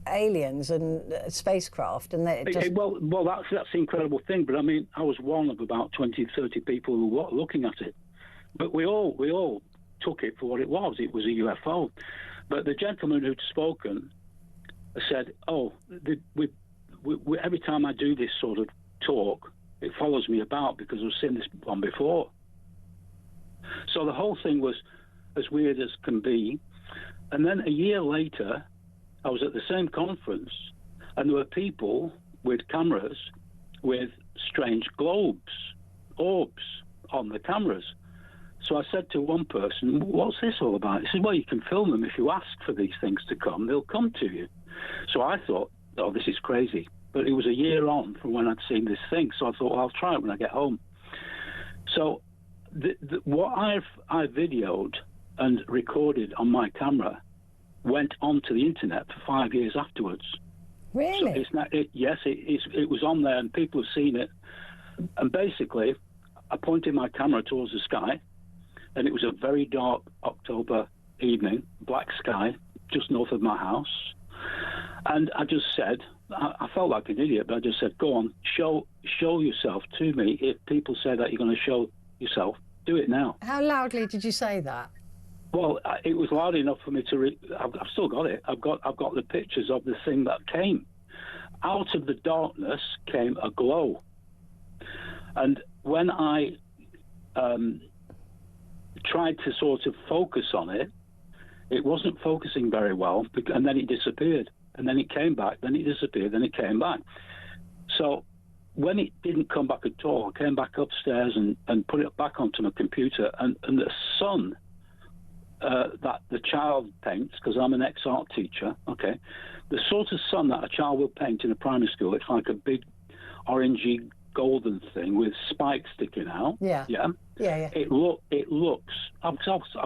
aliens and spacecraft, and that it just... Well, that's the incredible thing. But I mean, I was one of about 20, 30 people who were looking at it. But we all took it for what it was. It was a UFO. But the gentleman who'd spoken said, "Oh, every time I do this sort of talk, It follows me about because I've seen this one before. So the whole thing was as weird as can be. And then a year later, I was at the same conference, and there were people with cameras with strange orbs on the cameras. So I said to one person, what's this all about? He said, well, you can film them. If you ask for these things to come, they'll come to you. So I thought, oh, this is crazy. But it was a year on from when I'd seen this thing. So I thought, well, I'll try it when I get home. So what I videoed and recorded on my camera went onto the internet for 5 years afterwards. Really? So it's not, yes, it was on there and people have seen it. And basically, I pointed my camera towards the sky, and it was a very dark October evening, black sky, just north of my house. And I just said, I felt like an idiot, but I just said, go on, show yourself to me. If people say that you're going to show yourself, do it now. How loudly did you say that? Well, it was loud enough for me to. I've still got it. I've got the pictures of the thing that came. Out of the darkness came a glow, and when I tried to sort of focus on it, it wasn't focusing very well, and then it disappeared, and then it came back, then it disappeared, then it came back. So when it didn't come back at all, I came back upstairs and put it back onto my computer, and the sun that the child paints, because I'm an ex-art teacher, okay, the sort of sun that a child will paint in a primary school, it's like a big orangey golden thing with spikes sticking out. Yeah. Yeah. Yeah, yeah. It looks. I've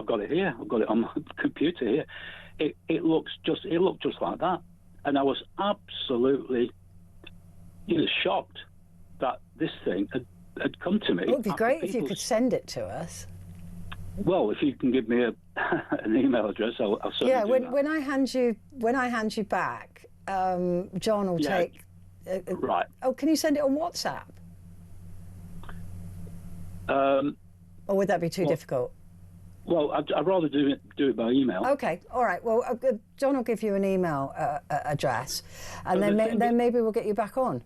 got it here. I've got it on my computer here. It looked just like that, and I was absolutely, shocked that this thing had come to me. It would be great if you could send it to us. Well, if you can give me an email address, I'll certainly do that. When I hand you back, John will take. Right. Oh, can you send it on WhatsApp? Or would that be too difficult? Well, I'd rather do it by email. Okay, all right. Well, John will give you an email address, and then maybe we'll get you back on.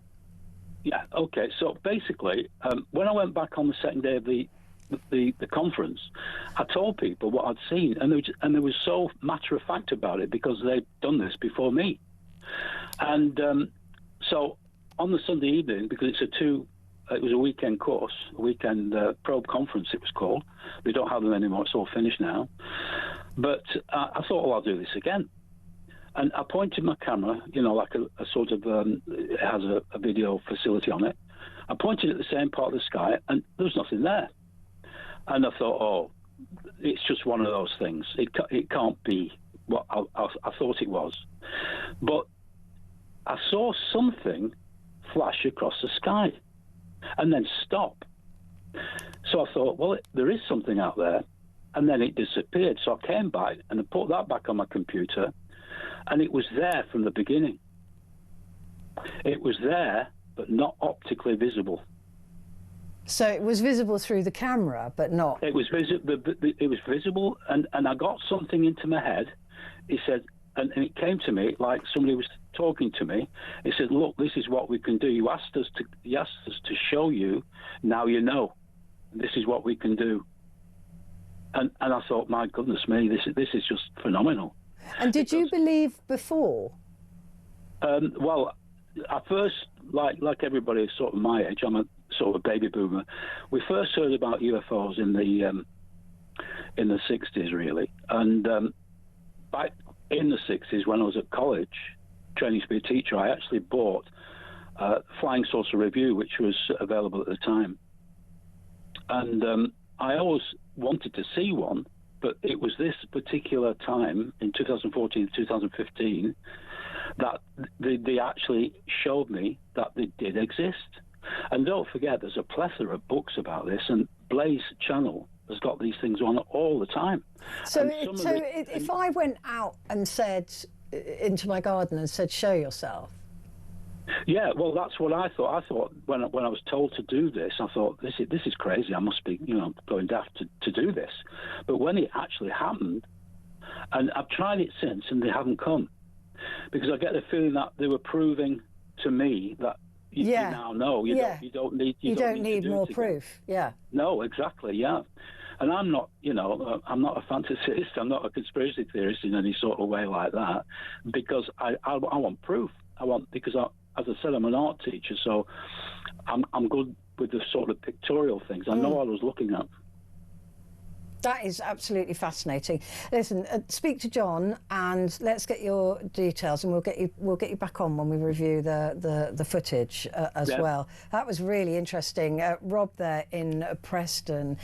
Yeah. Okay. So basically, when I went back on the second day of the conference, I told people what I'd seen, and they were so matter of fact about it because they'd done this before me. And so on the Sunday evening, because it was a weekend course, a weekend probe conference it was called. They don't have them anymore, it's all finished now. But I thought, well, I'll do this again. And I pointed my camera, like a sort of, it has a video facility on it. I pointed at the same part of the sky, and there was nothing there. And I thought, oh, it's just one of those things. It can't be what I thought it was. But I saw something flash across the sky and then stop. So I thought, well, there is something out there. And then it disappeared. So I came back and I put that back on my computer, and it was there from the beginning. It was there, but not optically visible. So it was visible through the camera, but not. It was visible, and I got something into my head. He said, and it came to me like somebody was talking to me. He said, "Look, this is what we can do. He asked us to show you. Now you know. This is what we can do." And I thought, my goodness me, this is just phenomenal. And did you believe before? Well, at first, like everybody sort of my age, I'm a sort of baby boomer. We first heard about UFOs in the 60s, really. And back in the 60s, when I was at college, training to be a teacher, I actually bought Flying Saucer Review, which was available at the time. And I always wanted to see one, but it was this particular time in 2014, 2015, that they actually showed me that they did exist. And don't forget, there's a plethora of books about this, and Blaze Channel has got these things on all the time. So if I went out and said, into my garden and said, show yourself. Yeah, well, that's what I thought. I thought when I was told to do this, I thought, this is crazy. I must be, going daft to do this. But when it actually happened, and I've tried it since, and they haven't come, because I get the feeling that they were proving to me that you now know. You don't need more proof. Yeah. No, exactly. Yeah. And I'm not, I'm not a fantasist. I'm not a conspiracy theorist in any sort of way like that, because I want proof. Because as I said, I'm an art teacher, so I'm good with the sort of pictorial things. I know what I was looking at. That is absolutely fascinating. Listen, speak to John and let's get your details, and we'll get you back on when we review the footage as well. That was really interesting. Rob there in Preston.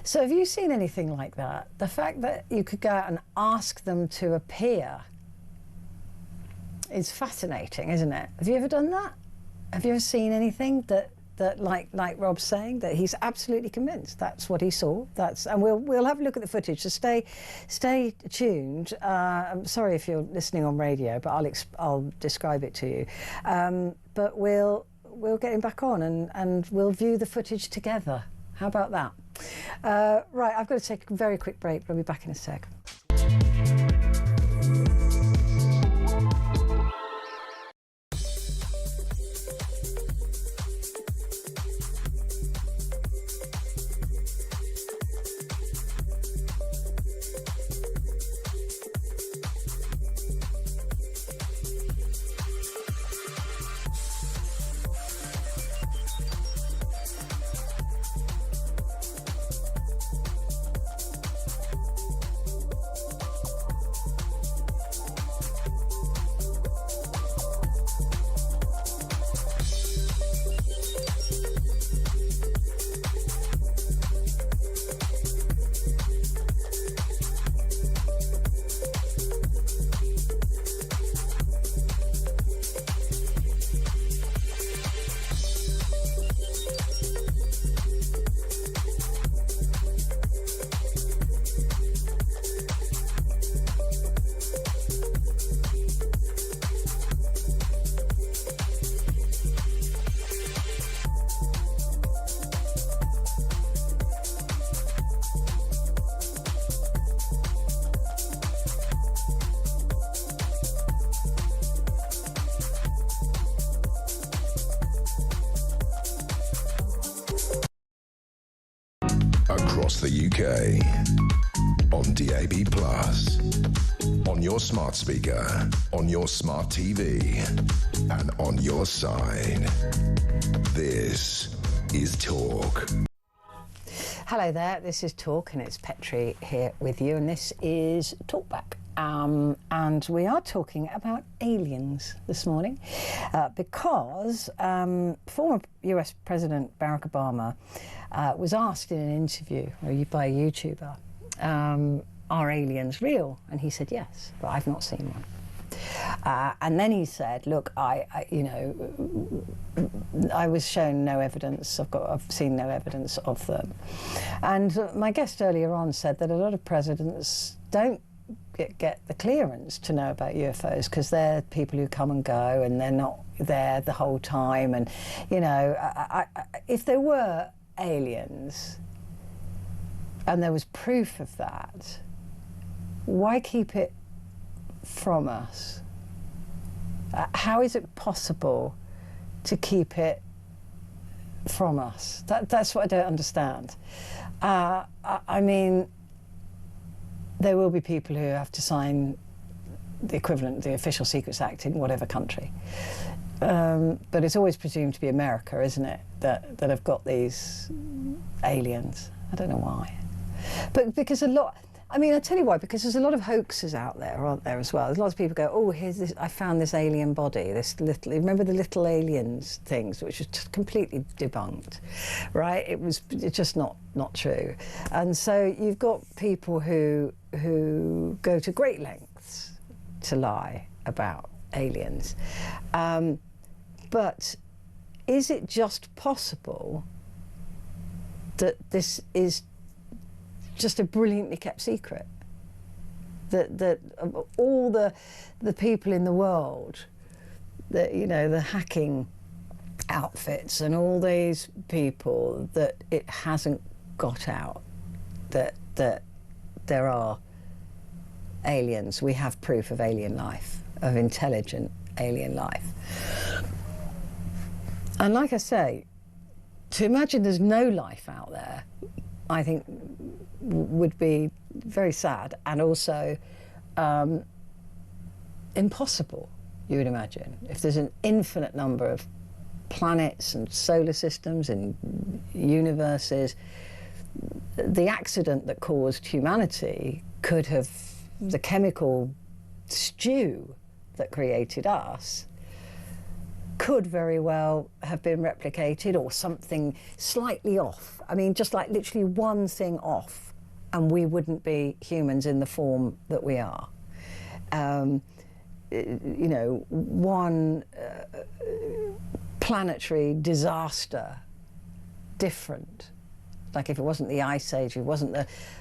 So have you seen anything like that? The fact that you could go out and ask them to appear is fascinating, isn't it? Have you ever done that? Have you ever seen anything that like Rob's saying, that he's absolutely convinced that's what he saw? And we'll have a look at the footage. So stay tuned. I'm sorry if you're listening on radio, but I'll describe it to you. But we'll get him back on and we'll view the footage together. How about that? Right, I've got to take a very quick break. We'll be back in a sec. Across the UK, on DAB+, on your smart speaker, on your smart TV, and on your side. This is Talk. Hello there, this is Talk, and it's Petrie here with you, and this is Talkback. And we are talking about aliens this morning because former US President Barack Obama was asked in an interview by a YouTuber, are aliens real? And he said yes, but I've not seen one. And then he said, look, I was shown no evidence. I've seen no evidence of them. And my guest earlier on said that a lot of presidents don't get the clearance to know about UFOs because they're people who come and go and they're not there the whole time. And, if there were aliens and there was proof of that, why keep it from us? How is it possible to keep it from us? That's what I don't understand. I mean, there will be people who have to sign the equivalent, the Official Secrets Act in whatever country. But it's always presumed to be America, isn't it, that have got these aliens. I don't know why. But because I'll tell you why, because there's a lot of hoaxes out there, aren't there, as well? There's lots of people go, oh, here's this, I found this alien body, remember the little aliens things, which was just completely debunked, right? It's just not true. And so you've got people who go to great lengths to lie about aliens. But is it just possible that this is just a brilliantly kept secret? That all the people in the world, the hacking outfits and all these people, that it hasn't got out that there are aliens. We have proof of alien life, of intelligent alien life. And like I say, to imagine there's no life out there, I think would be very sad and also impossible, you would imagine. If there's an infinite number of planets and solar systems and universes, the accident that caused humanity could have, the chemical stew that created us could very well have been replicated, or something slightly off. I mean, just like literally one thing off, and we wouldn't be humans in the form that we are. You know, one planetary disaster different. Like if it wasn't the Ice Age, if it wasn't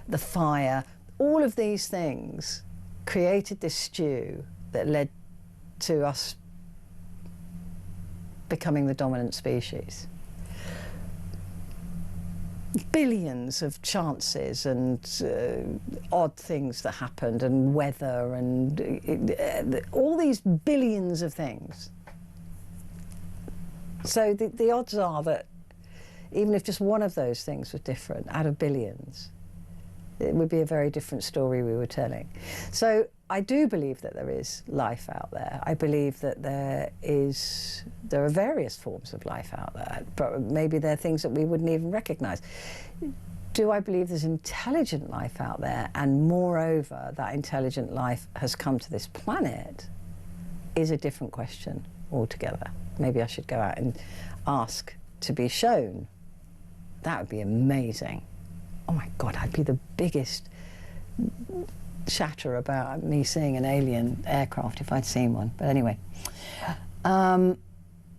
the fire, all of these things created this stew that led to us becoming the dominant species. Billions of chances and odd things that happened, and weather, and all these billions of things. So the odds are that even if just one of those things was different out of billions, it would be a very different story we were telling. So I do believe that there is life out there. I believe that there are various forms of life out there, but maybe there are things that we wouldn't even recognise. Do I believe there's intelligent life out there, and moreover that intelligent life has come to this planet, is a different question altogether. Maybe I should go out and ask to be shown. That would be amazing. Oh my God, I'd be the biggest chatter about me seeing an alien aircraft if I'd seen one. But anyway,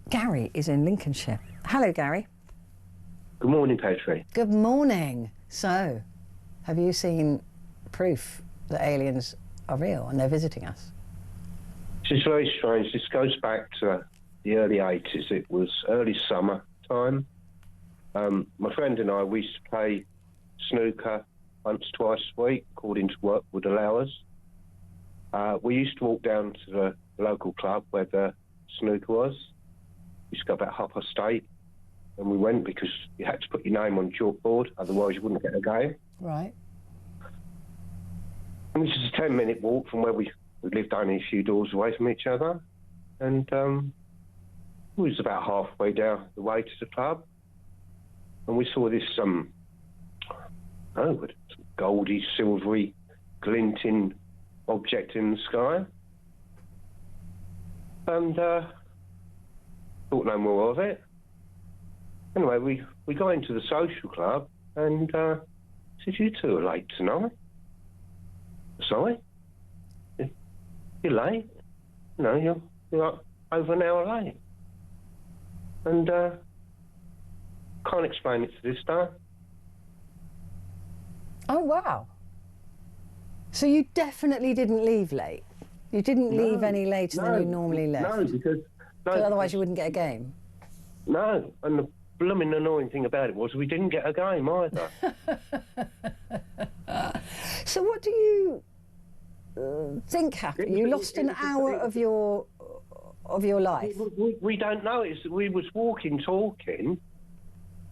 Gary is in Lincolnshire. Hello, Gary. Good morning, Petrie. Good morning. So, have you seen proof that aliens are real and they're visiting us? This is very strange. This goes back to the early 80s. It was early summer time. My friend and I, we used to play snooker once, twice a week, according to what would allow us. We used to walk down to the local club where the snooker was. We used to go about 8:30, and we went because you had to put your name on chalkboard, otherwise you wouldn't get a game. Right. And this is a 10-minute walk from where we lived only a few doors away from each other. And we was about halfway down the way to the club, and we saw this goldy, silvery, glinting object in the sky. And thought no more of it. Anyway, we got into the social club, and said, "You two are late tonight." "Sorry? You're late? No, you're like over an hour late." And can't explain it to this day. Oh, wow. So you definitely didn't leave late? You didn't leave any later than you normally left? No, because otherwise you wouldn't get a game? No, and the blooming annoying thing about it was we didn't get a game either. So what do you think happened? You lost an hour of your life? We don't know. We was walking, talking,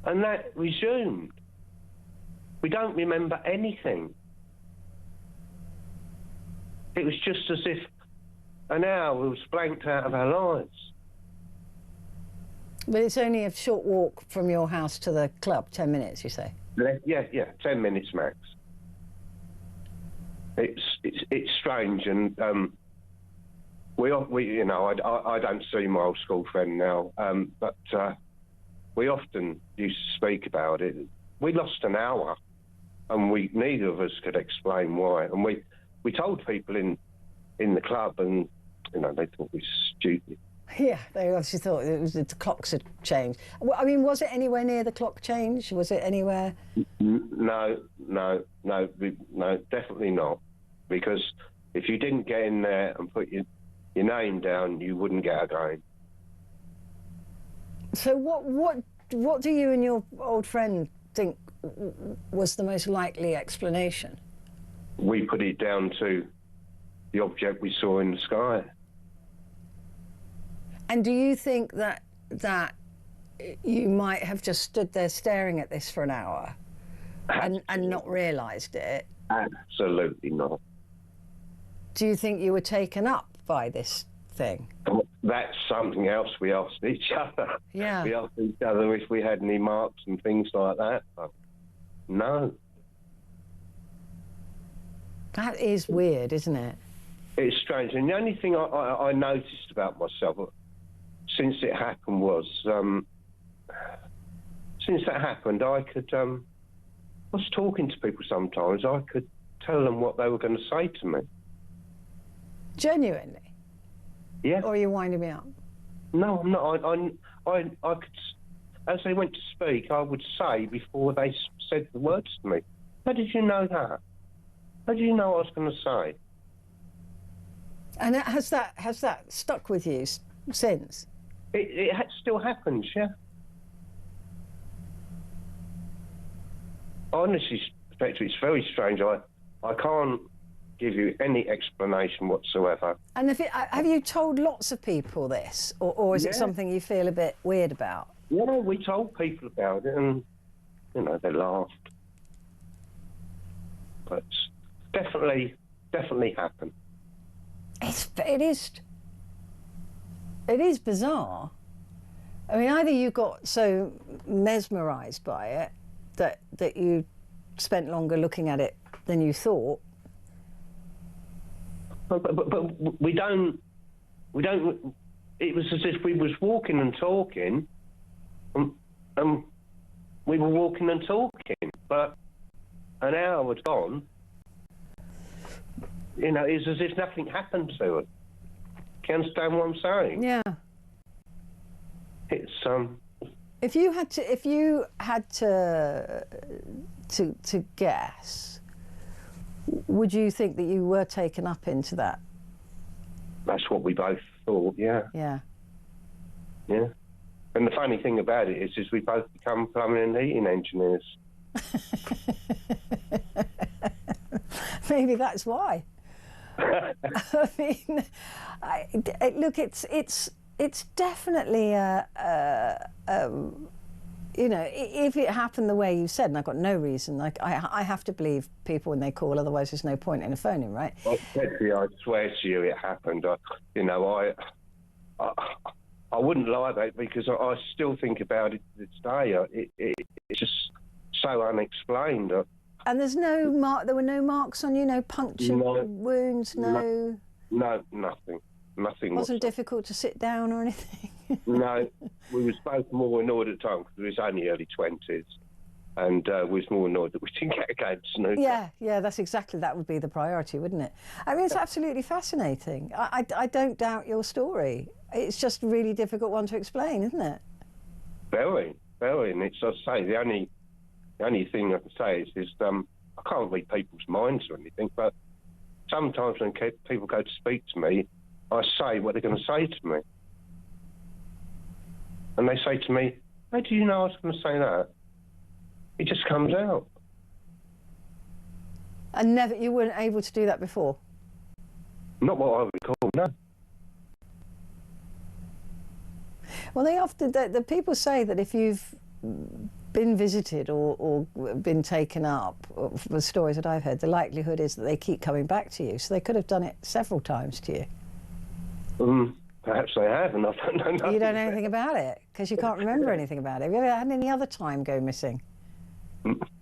and that resumed. We don't remember anything. It was just as if an hour was blanked out of our lives. But it's only a short walk from your house to the club, 10 minutes, you say? Yeah, 10 minutes max. It's strange, and we you know, I don't see my old school friend now, but we often used to speak about it. We lost an hour, and neither of us could explain why. And we told people in the club, and you know, they thought we were stupid. Yeah, they obviously thought the clocks had changed. Well, I mean, was it anywhere near the clock change? Was it anywhere? No, definitely not. Because if you didn't get in there and put your name down, you wouldn't get a game. So what do you and your old friend think was the most likely explanation? We put it down to the object we saw in the sky. And do you think that you might have just stood there staring at this for an hour and not realised it? Absolutely not. Do you think you were taken up by this thing? That's something else we asked each other. Yeah. We asked each other if we had any marks and things like that. But no. That is weird, isn't it? It's strange. And the only thing I noticed about myself since it happened was, since that happened, I was talking to people sometimes, I could tell them what they were going to say to me. Genuinely? Yeah. Or are you winding me up? No, I'm not. I could, as they went to speak, I would say before they said the words to me, how did you know that? How did you know what I was going to say? And has that stuck with you since? It still happens, yeah. Honestly, Petrie, it's very strange. I can't give you any explanation whatsoever. And have you told lots of people this, or is it something you feel a bit weird about? Yeah, we told people about it, and they laughed. But definitely happened. It is bizarre. I mean, either you got so mesmerised by it that you spent longer looking at it than you thought. But we don't. It was as if we was walking and talking, and we were walking and talking, but an hour had gone. It's as if nothing happened to us. Can you understand what I'm saying? Yeah. It's If you had to guess, would you think that you were taken up into that? That's what we both thought. Yeah. Yeah. Yeah. And the funny thing about it is we both become plumbing and heating engineers. Maybe that's why. I mean, look, it's definitely if it happened the way you said, and I've got no reason, I have to believe people when they call, otherwise there's no point in a phoning, right? Well, Petrie, I swear to you, it happened. I wouldn't lie about it because I still think about it to this day. It's just so unexplained. And there's no there were no marks on you, no puncture wounds, no... No, nothing. Nothing. It wasn't difficult to sit down or anything? No, we was both more annoyed at the time because we was only early 20s, and we was more annoyed that we didn't get a game to snooker. Yeah, that would be the priority, wouldn't it? I mean, it's absolutely fascinating. I don't doubt your story. It's just a really difficult one to explain, isn't it? Very, very. And it's, as I say, the only thing I can say is I can't read people's minds or anything, but sometimes when people go to speak to me, I say what they're going to say to me. And they say to me, how do you know I was going to say that? It just comes out. And you weren't able to do that before? Not what I recall, no. Well, they often, the people say that if you've been visited or been taken up, the stories that I've heard, the likelihood is that they keep coming back to you. So they could have done it several times to you. Perhaps they have, and I don't know nothing. You don't know anything about it because you can't remember anything about it. Have you ever had any other time go missing?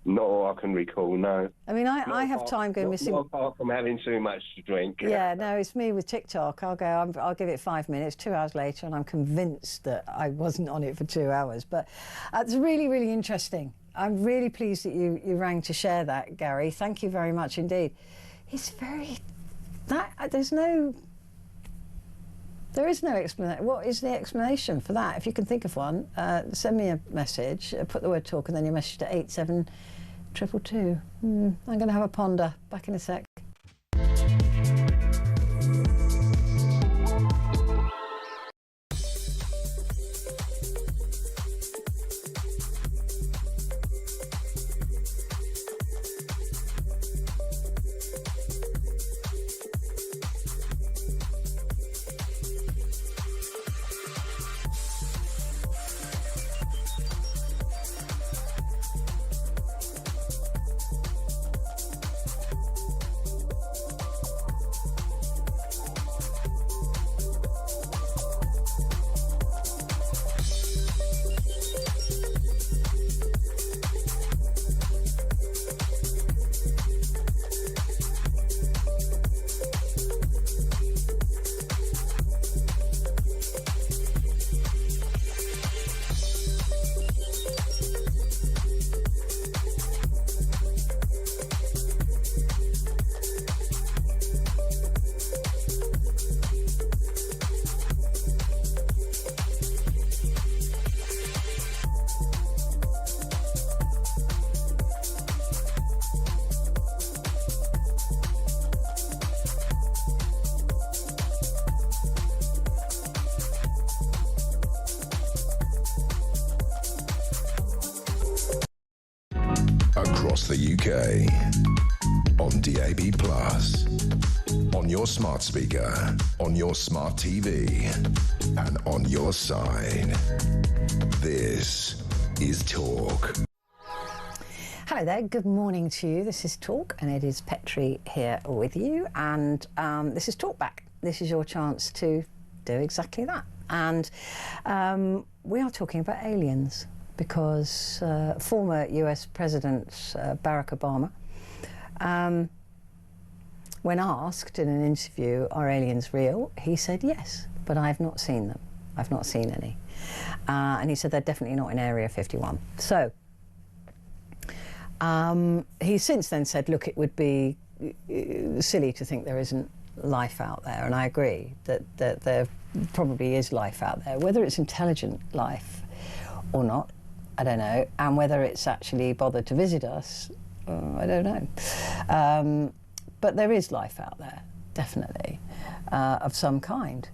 Not I can recall, no. I mean, I have time go missing. Not apart from having too much to drink. Yeah, no, it's me with TikTok. I'll give it 5 minutes, 2 hours later, and I'm convinced that I wasn't on it for 2 hours. But it's really, really interesting. I'm really pleased that you rang to share that, Gary. Thank you very much indeed. It's very... There is no explanation. What is the explanation for that? If you can think of one, send me a message, put the word talk and then your message to 87222. I'm going to have a ponder. Back in a sec. across the UK. On DAB+, on your smart speaker, on your smart TV, and on your side. This is Talk. Hello there, good morning to you. This is Talk, and it is Petrie here with you. And this is Talkback. This is your chance to do exactly that. And we are talking about aliens because former US President Barack Obama, when asked in an interview, are aliens real? He said yes, but I've not seen them. I've not seen any. And he said they're definitely not in Area 51. So he since then said, look, it would be silly to think there isn't life out there. And I agree that there probably is life out there. Whether it's intelligent life or not, I don't know. And whether it's actually bothered to visit us, I don't know. But there is life out there, definitely, of some kind.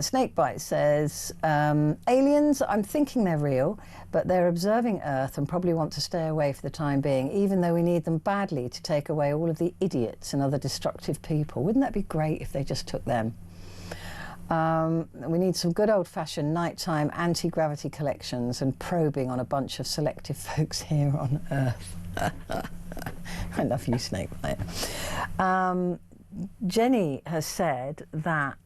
Snakebite says, aliens, I'm thinking they're real, but they're observing Earth and probably want to stay away for the time being, even though we need them badly to take away all of the idiots and other destructive people. Wouldn't that be great if they just took them? We need some good old-fashioned nighttime anti-gravity collections and probing on a bunch of selective folks here on Earth. I love you, Snakebite. Jenny has said that,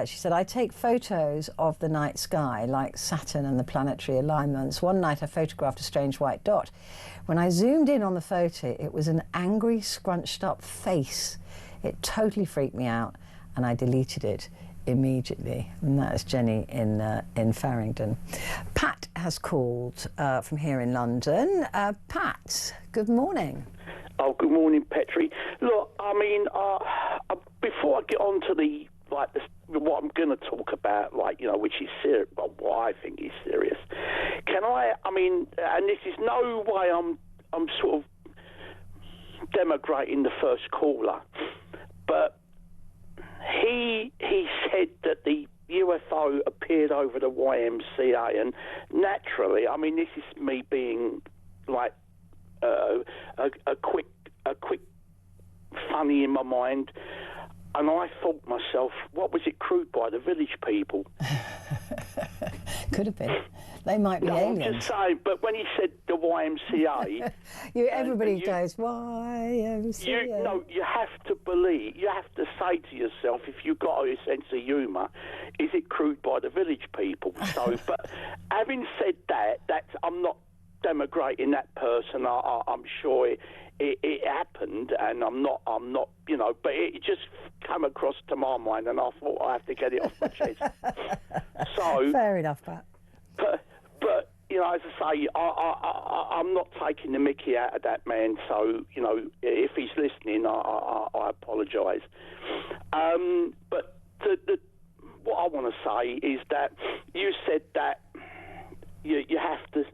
she said, I take photos of the night sky, like Saturn and the planetary alignments. One night I photographed a strange white dot. When I zoomed in on the photo, it was an angry, scrunched up face. It totally freaked me out, and I deleted it immediately. And that is Jenny in Farringdon. Pat has called from here in London. Pat, good morning. Oh, good morning, Petrie. Look, I mean, before I get on to what I'm going to talk about, which is serious, well, what I think is serious, can I mean, and this is no way I'm sort of denigrating the first caller, but he said that the UFO appeared over the YMCA, and naturally, I mean, this is me being like a quick funny in my mind, and I thought myself, what was it crewed by? The village people? Could have been. They might be aliens. I'm just saying, but when he said the YMCA, everybody goes YMCA. You have to believe. You have to say to yourself, if you've got a sense of humour, is it crewed by the village people? So, but having said that, I'm not denigrating that person. I'm sure it happened, and I'm not, but it just came across to my mind, and I thought I have to get it off my chest. So fair enough, Pat. But as I say, I'm not taking the mickey out of that man. So if he's listening, I apologise. But what I want to say is that you said that you have to.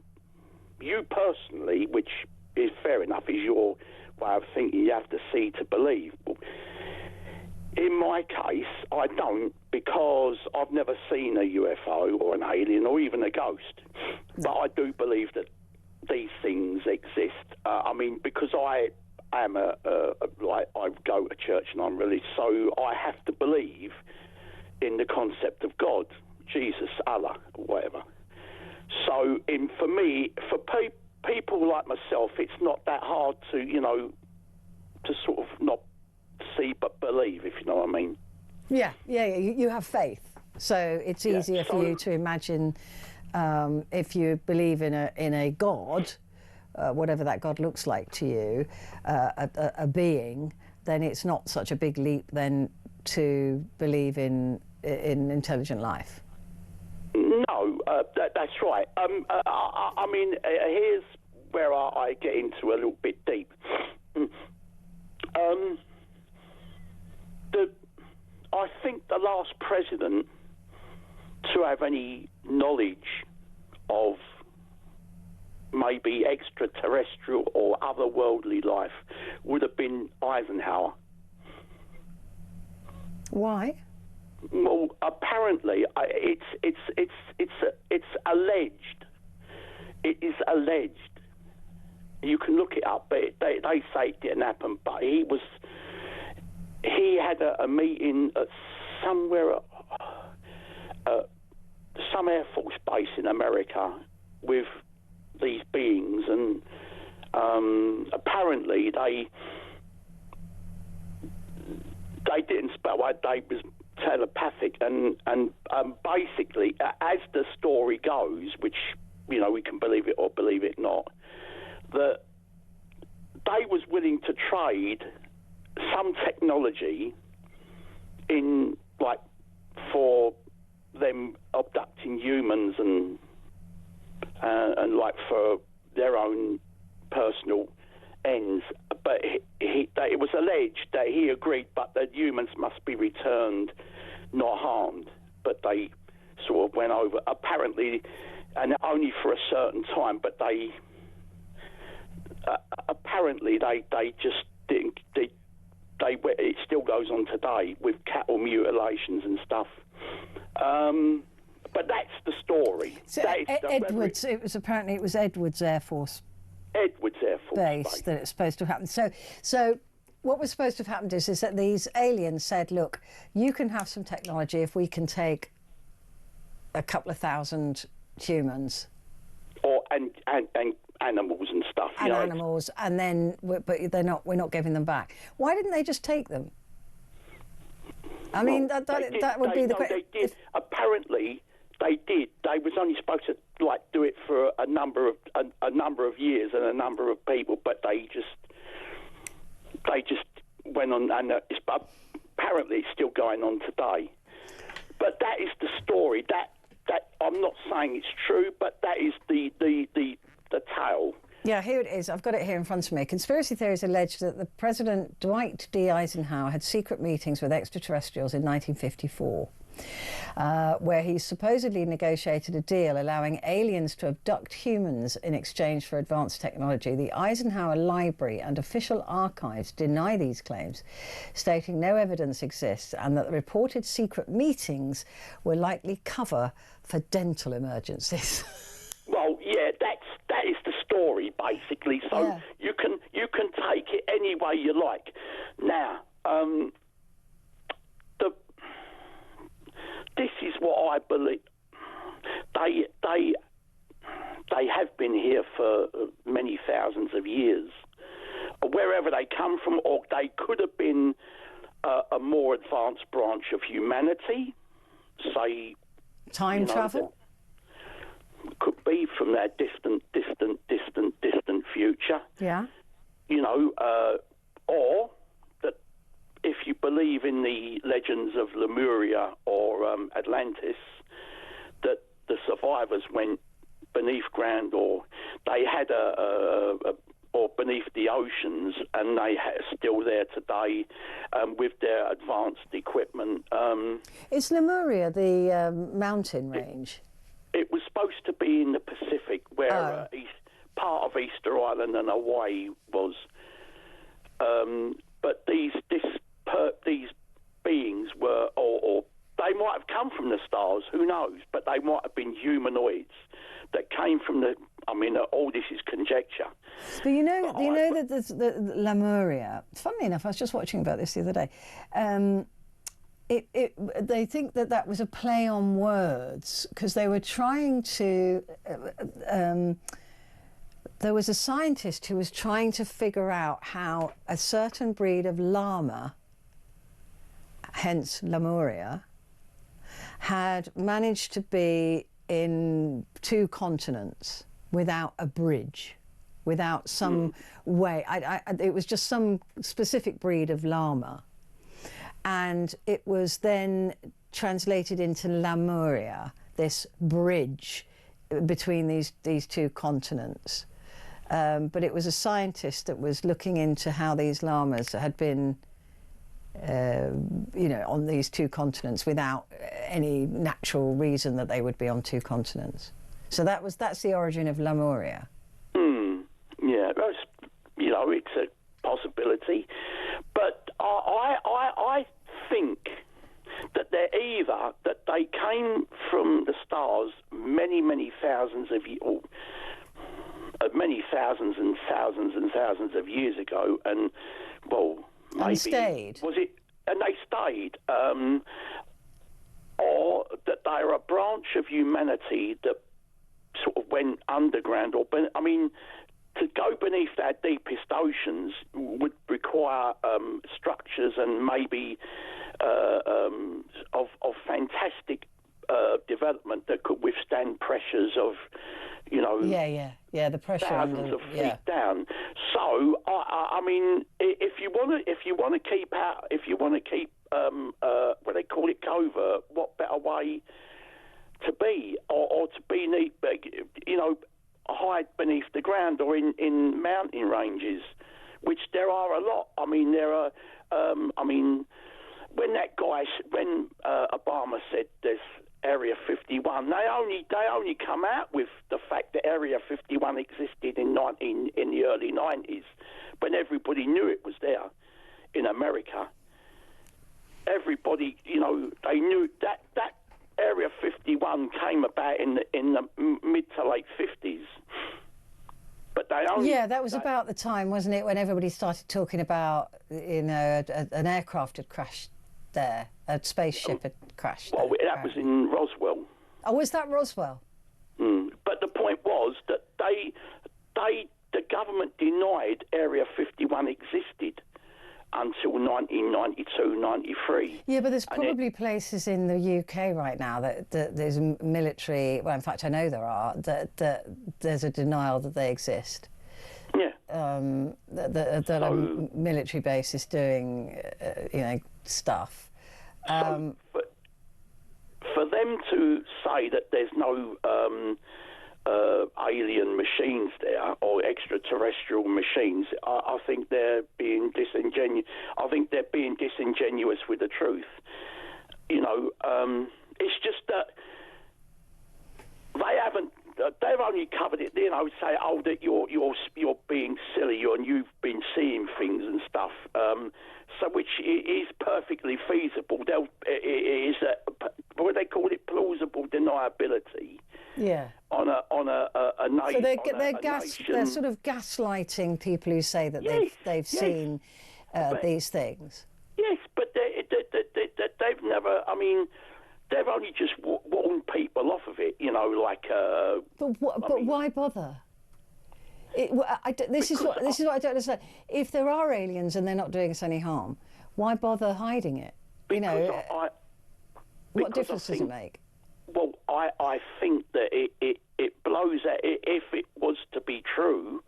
You personally, which is fair enough, is your way of thinking, you have to see to believe. In my case, I don't, because I've never seen a UFO or an alien or even a ghost. But I do believe that these things exist. I mean, because I am I go to church and I'm religious, so I have to believe in the concept of God, Jesus, Allah, whatever. So, for me, for people like myself, it's not that hard to, to sort of not see but believe, if you know what I mean. Yeah, you have faith. So it's easier for you to imagine if you believe in a God, whatever that God looks like to you, a being, then it's not such a big leap then to believe in intelligent life. No, that's right. I mean, here's where I get into a little bit deep. I think the last president to have any knowledge of maybe extraterrestrial or otherworldly life would have been Eisenhower. Why? Well, apparently, it's alleged. It is alleged You can look it up, but they say it didn't happen. But he had a meeting at somewhere at some Air Force base in America with these beings, and apparently they didn't spell it. They was telepathic, and basically, as the story goes, which we can believe it or believe it not, that they was willing to trade some technology in for them abducting humans and for their own personal ends, but it was alleged that he agreed, but that humans must be returned, not harmed. But they sort of went over, apparently, and only for a certain time. But they apparently they just didn't. It still goes on today with cattle mutilations and stuff. But that's the story. So Edwards. It was Edwards Air Force. Edwards Air Force Base that it's supposed to happen. So what was supposed to have happened is that these aliens said, look, you can have some technology if we can take a couple of thousand humans. And animals and stuff. Animals, and then, but we're not giving them back. Why didn't they just take them? I mean, that would be the question. They did. Apparently, they did. They was only supposed to do it for a number of years and a number of people, but they just went on, and apparently it's still going on today. But that is the story. That I'm not saying it's true, but that is the tale. Yeah, here it is. I've got it here in front of me. Conspiracy theories allege that the President Dwight D. Eisenhower had secret meetings with extraterrestrials in 1954, where he supposedly negotiated a deal allowing aliens to abduct humans in exchange for advanced technology. The Eisenhower Library and official archives deny these claims, stating no evidence exists and that the reported secret meetings were likely cover for dental emergencies. Well, yeah, that is the story basically. So yeah. you can take it any way you like. Now, this is what I believe. They have been here for many thousands of years, wherever they come from, or they could have been a more advanced branch of humanity, say time travel. Could be from that distant future. Yeah. Or that if you believe in the legends of Lemuria or Atlantis, that the survivors went beneath ground, or they had or beneath the oceans, and they are still there today with their advanced equipment. Is Lemuria the mountain range? It was supposed to be in the Pacific, where part of Easter Island and Hawaii was. But these beings were, or they might have come from the stars, who knows? But they might have been humanoids that came from the. I mean, all this is conjecture. But you know that the Lemuria. Funnily enough, I was just watching about this the other day. They think that was a play on words because they were trying to. There was a scientist who was trying to figure out how a certain breed of llama, hence Lemuria, had managed to be in 2 continents without a bridge, without some way. It was just some specific breed of llama. And it was then translated into Lemuria, this bridge between these 2 continents. But it was a scientist that was looking into how these llamas had been, on these 2 continents without any natural reason that they would be on 2 continents. So that's the origin of Lemuria. Yeah, that's, it's a possibility. But I think that they're either that they came from the stars many thousands of years, many thousands and thousands and thousands of years ago, and well, maybe and stayed. Was it? And they stayed, or that they are a branch of humanity that sort of went underground, or I mean, to go beneath our deepest oceans would require structures and maybe of fantastic development that could withstand pressures of, you know, the pressure thousands of feet down. So I mean, if you want to keep what they call it, covert, what better way to be, or to be, you know, hide beneath the ground or in mountain ranges, which there are a lot. I mean, there are. I mean, when Obama said there's Area 51, they only come out with the fact that Area 51 existed in the early 90s, when everybody knew it was there in America. Everybody, you know, they knew that Area 51 came about in the mid to late 50s. But they only... Yeah, that was about the time, wasn't it, when everybody started talking about, you know, an aircraft had crashed there, a spaceship had crashed there. Well, that was in Roswell. Oh, was that Roswell? But the point was that the government denied Area 51 existed until 1992, 93. Yeah, but there's probably places in the UK right now that there's military, well, in fact, I know there are, that there's a denial that they exist. Yeah. That a military base is doing, you know, stuff. So for them to say that there's no alien machines there or extraterrestrial machines, I think they're being disingenuous. I think they're being disingenuous with the truth. You know, it's just that they haven't. They've only covered it. You know, say, oh, that you're being silly, and you've been seeing things and stuff. So, which is perfectly feasible. It is what they call it, plausible deniability. Yeah. On a nation. So they're sort of gaslighting people who say that they've seen these things. Yes, but they've never. I mean, they've only just warned people off of it. You know, like. But why bother? This is what I don't understand. If there are aliens and they're not doing us any harm, why bother hiding it? You know, what difference does it make? Well, I think that it blows out. If it was to be true,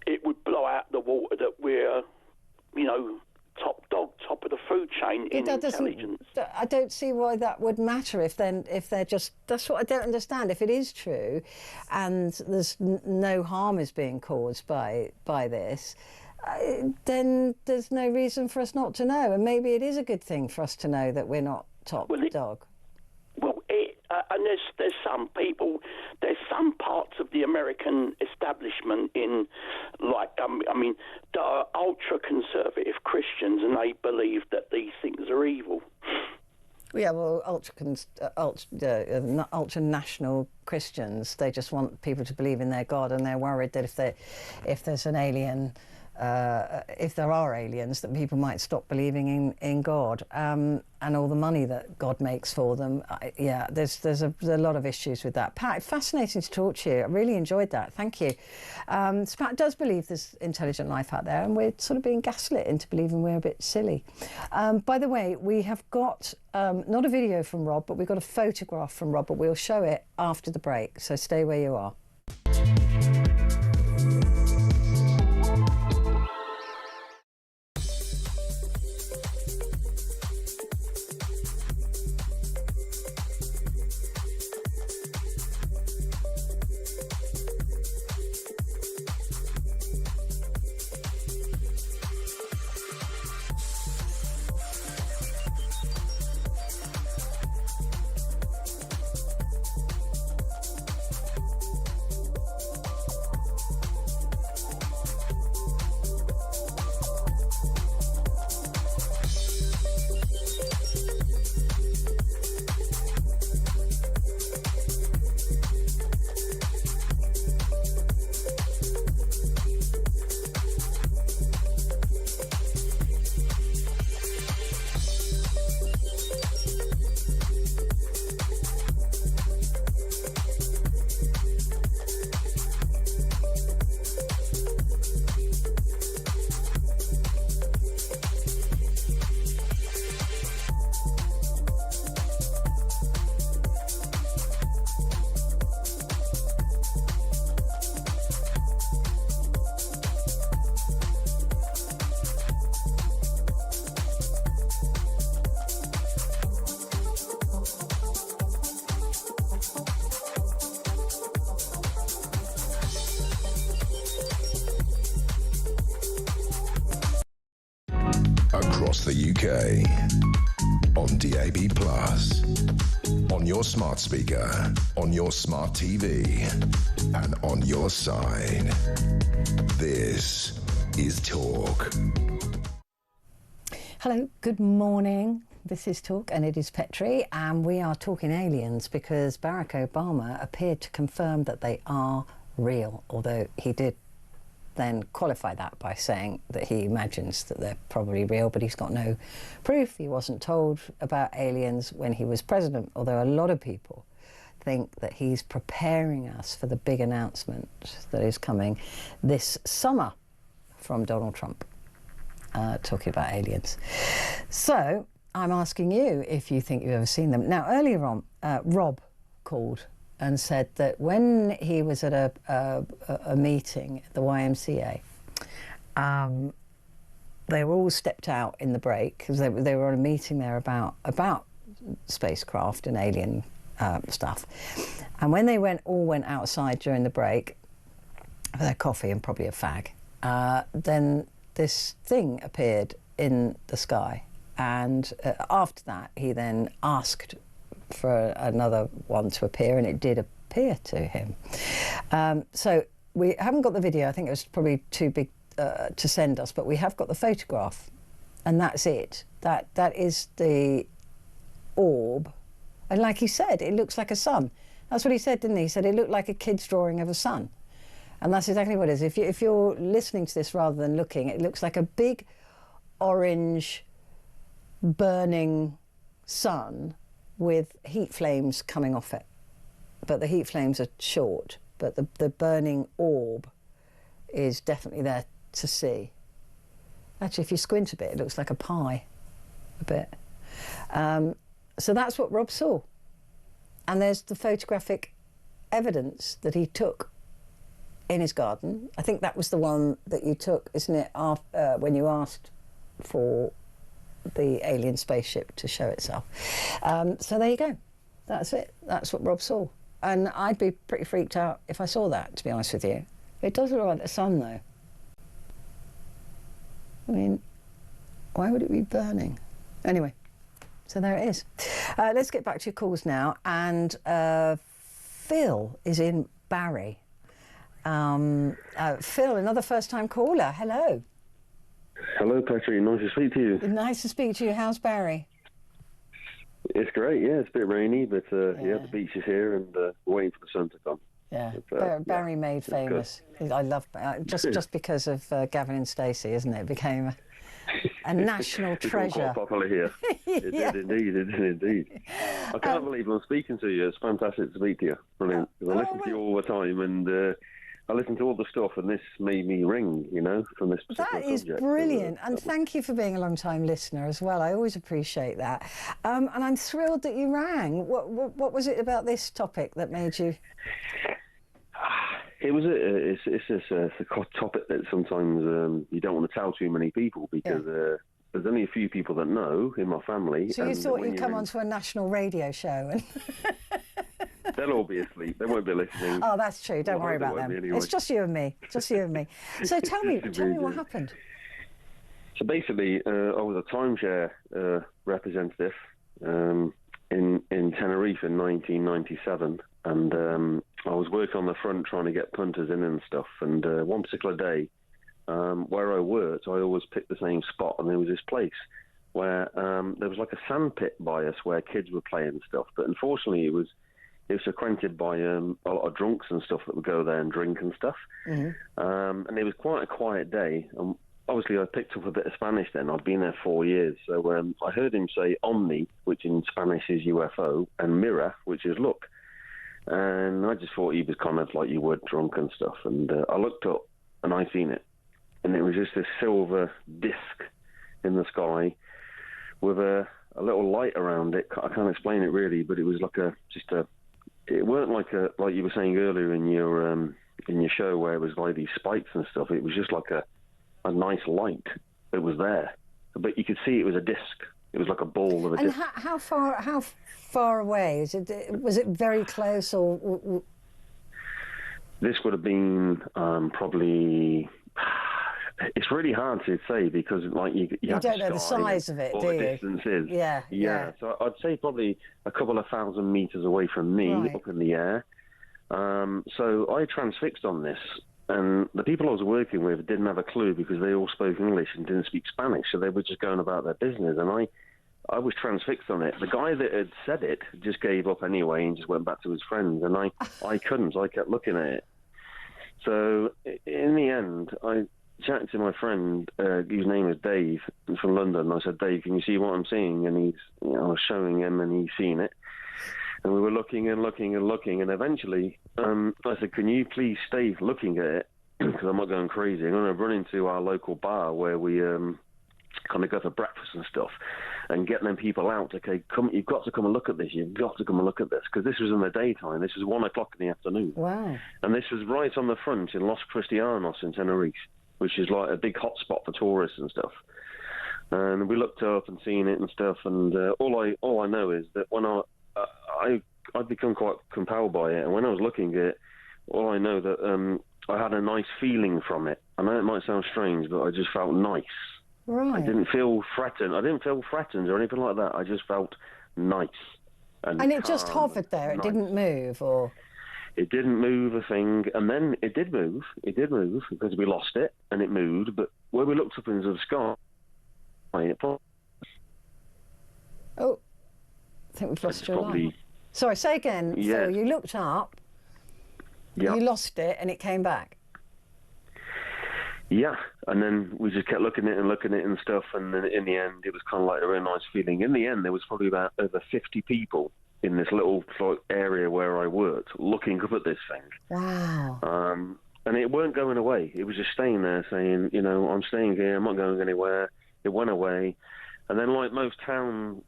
it would blow out the water that we're, you know, top of the food chain in intelligence. I don't see why that would matter if they're just. That's what I don't understand. If it is true, and there's no harm is being caused by this, then there's no reason for us not to know. And maybe it is a good thing for us to know that we're not top dog. Well, and there's some people, there's some parts of the American establishment in, like, I mean, that are ultra-conservative Christians, and they believe that these things are evil. Yeah, well, ultra-national Christians, they just want people to believe in their God, and they're worried that if there's an alien, if there are aliens, that people might stop believing in God, and all the money that God makes for them. There's a lot of issues with that. Pat, fascinating to talk to you. I really enjoyed that. Thank you. So Pat does believe there's intelligent life out there, and we're sort of being gaslit into believing we're a bit silly. By the way, we have got not a video from Rob, but we've got a photograph from Rob, but we'll show it after the break. So stay where you are. across the UK. On DAB+, on your smart speaker, on your smart TV, and on your side. This is Talk. Hello, good morning. This is Talk, and it is Petrie, and we are talking aliens because Barack Obama appeared to confirm that they are real, although he did then qualify that by saying that he imagines that they're probably real, but he's got no proof. He wasn't told about aliens when he was president, although a lot of people think that he's preparing us for the big announcement that is coming this summer from Donald Trump, talking about aliens. So I'm asking you if you think you've ever seen them. Now, earlier on, Rob called and said that when he was at a meeting at the YMCA, they were all stepped out in the break because they were on a meeting there about spacecraft and alien stuff. And when they all went outside during the break for their coffee and probably a fag, then this thing appeared in the sky. And after that, he then asked for another one to appear, and it did appear to him. So we haven't got the video. I think it was probably too big to send us, but we have got the photograph, and that's it. That is the orb, and like he said, it looks like a sun. That's what he said, didn't he? He said it looked like a kid's drawing of a sun, and that's exactly what it is. If you're listening to this rather than looking, it looks like a big orange burning sun with heat flames coming off it, but the heat flames are short, but the burning orb is definitely there to see. Actually, if you squint a bit, it looks like a pie, a bit. So that's what Rob saw, and there's the photographic evidence that he took in his garden. I think that was the one that you took, isn't it, after, when you asked for the alien spaceship to show itself. So there you go. That's it. That's what Rob saw. And I'd be pretty freaked out if I saw that, to be honest with you. It does look like the sun, though. I mean, why would it be burning? Anyway, so there it is. Let's get back to your calls now. And Phil is in Barry. Phil, another first-time caller. Hello. Hello, Petrie. Nice to speak to you. Nice to speak to you. How's Barry? It's great, yeah. It's a bit rainy, but yeah, the beach is here and waiting for the sun to come. Yeah, Barry made famous. I love just because of Gavin and Stacey, isn't it? It became a national treasure. Quite popular here. It did indeed. I can't believe I'm speaking to you. It's fantastic to speak to you. Brilliant. I listen to you all the time, and I listened to all the stuff, and this made me ring, from this particular That is subject. brilliant, and thank you for being a long-time listener as well. I always appreciate that. And I'm thrilled that you rang. What was it about this topic that made you... It's a topic that sometimes you don't want to tell too many people because there's only a few people that know in my family. So you thought you'd come onto a national radio show and... They'll all be asleep. They won't be listening. Oh, that's true. Don't worry about them. Anyway. It's just you and me. Just you and me. So tell me what happened. So basically, I was a timeshare representative in Tenerife in 1997, and I was working on the front trying to get punters in and stuff. And one particular day, where I worked, I always picked the same spot, and there was this place where there was like a sand pit by us where kids were playing and stuff. But unfortunately, it was frequented by a lot of drunks and stuff that would go there and drink and stuff. Mm-hmm. And it was quite a quiet day. And obviously, I picked up a bit of Spanish then. I'd been there 4 years. So I heard him say omni, which in Spanish is UFO, and mira, which is look. And I just thought he was kind of like you would, drunk and stuff. And I looked up and I seen it. And it was just this silver disc in the sky with a little light around it. I can't explain it really, but it was like it weren't like you were saying earlier in your show where it was like these spikes and stuff. It was just like a nice light that was there, but you could see it was a disc. It was like a ball of a disc. And how far away is it? Was it very close or? This would have been probably It's really hard to say because, like, you don't know the size of it, do you? The distance is. Yeah. So I'd say probably a couple of 1,000 meters away from me, up in the air. So I transfixed on this, and the people I was working with didn't have a clue because they all spoke English and didn't speak Spanish, so they were just going about their business, and I was transfixed on it. The guy that had said it just gave up anyway and just went back to his friends, and I couldn't. I kept looking at it. So in the end, I chatted to my friend, whose name is Dave, he's from London. I said, Dave, can you see what I'm seeing? And I was showing him, and he's seen it. And we were looking and looking and looking, and eventually I said, can you please stay looking at it? Because I'm not going crazy. I'm going to run into our local bar where we kind of go for breakfast and stuff, and get them people out. Okay, come, you've got to come and look at this. You've got to come and look at this, because this was in the daytime. This was 1 o'clock in the afternoon. Wow! And this was right on the front in Los Cristianos in Tenerife, which is like a big hotspot for tourists and stuff. And we looked up and seen it and stuff. And all I know is that when I'd become quite compelled by it. And when I was looking at it, all I know that I had a nice feeling from it. I know it might sound strange, but I just felt nice. Right. I didn't feel threatened. I didn't feel threatened or anything like that. I just felt nice. And it just hovered there. It didn't move, or? It didn't move a thing. And then it did move. It did move because we lost it, and it moved. But when we looked up into the sky, it oh, I think we've lost your line. Sorry, say again. Yeah. So you looked up, you lost it, and it came back. Yeah, and then we just kept looking at it and stuff, and then in the end, it was kind of like a really nice feeling. In the end, there was probably about over 50 people in this little area where I worked, looking up at this thing. Wow. And it weren't going away. It was just staying there, saying, I'm staying here, I'm not going anywhere. It went away. And then, like most towns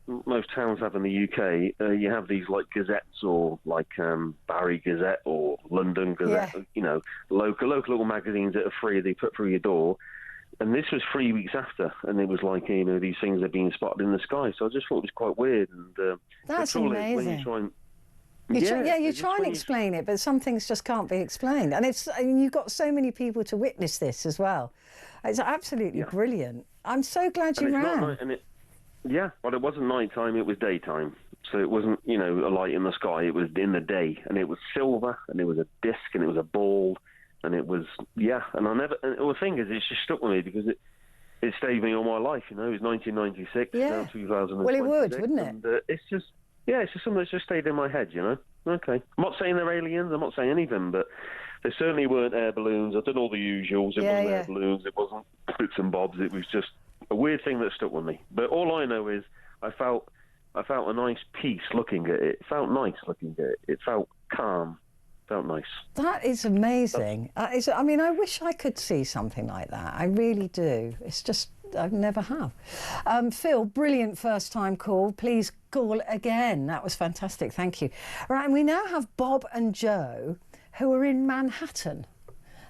have in the UK, you have these like gazettes, or like Barry Gazette or London Gazette, local little magazines that are free. They put through your door, and this was 3 weeks after, and it was like these things had been spotted in the sky. So I just thought it was quite weird. And that's amazing. You try and explain it, but some things just can't be explained. And you've got so many people to witness this as well. It's absolutely brilliant. I'm so glad you ran. Well, it wasn't nighttime, it was daytime. So it wasn't, a light in the sky. It was in the day, and it was silver, and it was a disc, and it was a ball, and it was, and the thing is, it's just stuck with me because it stayed with me all my life, It was 1996, now 2000. Well, it would, wouldn't it? And, it's just something that's just stayed in my head, Okay. I'm not saying they're aliens, I'm not saying anything, but they certainly weren't air balloons. I did all the usuals. It wasn't air balloons, it wasn't bits and bobs, it was just a weird thing that stuck with me. But all I know is I felt a nice peace looking at it. It felt nice looking at it. It felt calm. Felt nice. That is amazing. I wish I could see something like that. I really do. It's just, I never have. Phil, brilliant first time call. Please call again. That was fantastic. Thank you. Right, and we now have Bob and Joe, who are in Manhattan.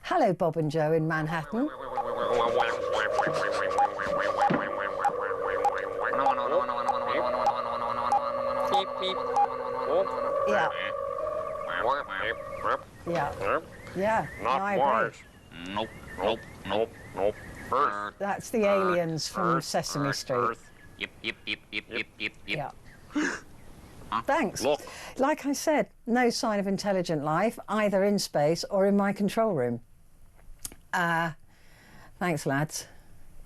Hello, Bob and Joe in Manhattan. Yeah. Not Mars. Nope. Earth. That's the aliens from Sesame Street. Earth. Yep. Yeah. Thanks. Look. Like I said, no sign of intelligent life, either in space or in my control room. Thanks, lads.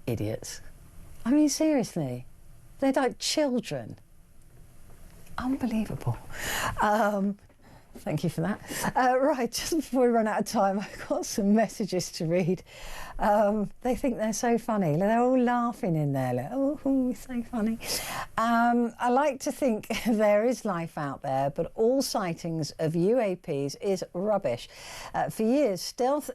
Idiots. I mean, seriously. They're like children. Unbelievable. Thank you for that. Right, just before we run out of time, I've got some messages to read. They think they're so funny. They're all laughing in there. Like, oh, so funny. I like to think there is life out there, but all sightings of UAPs is rubbish. For years, stealth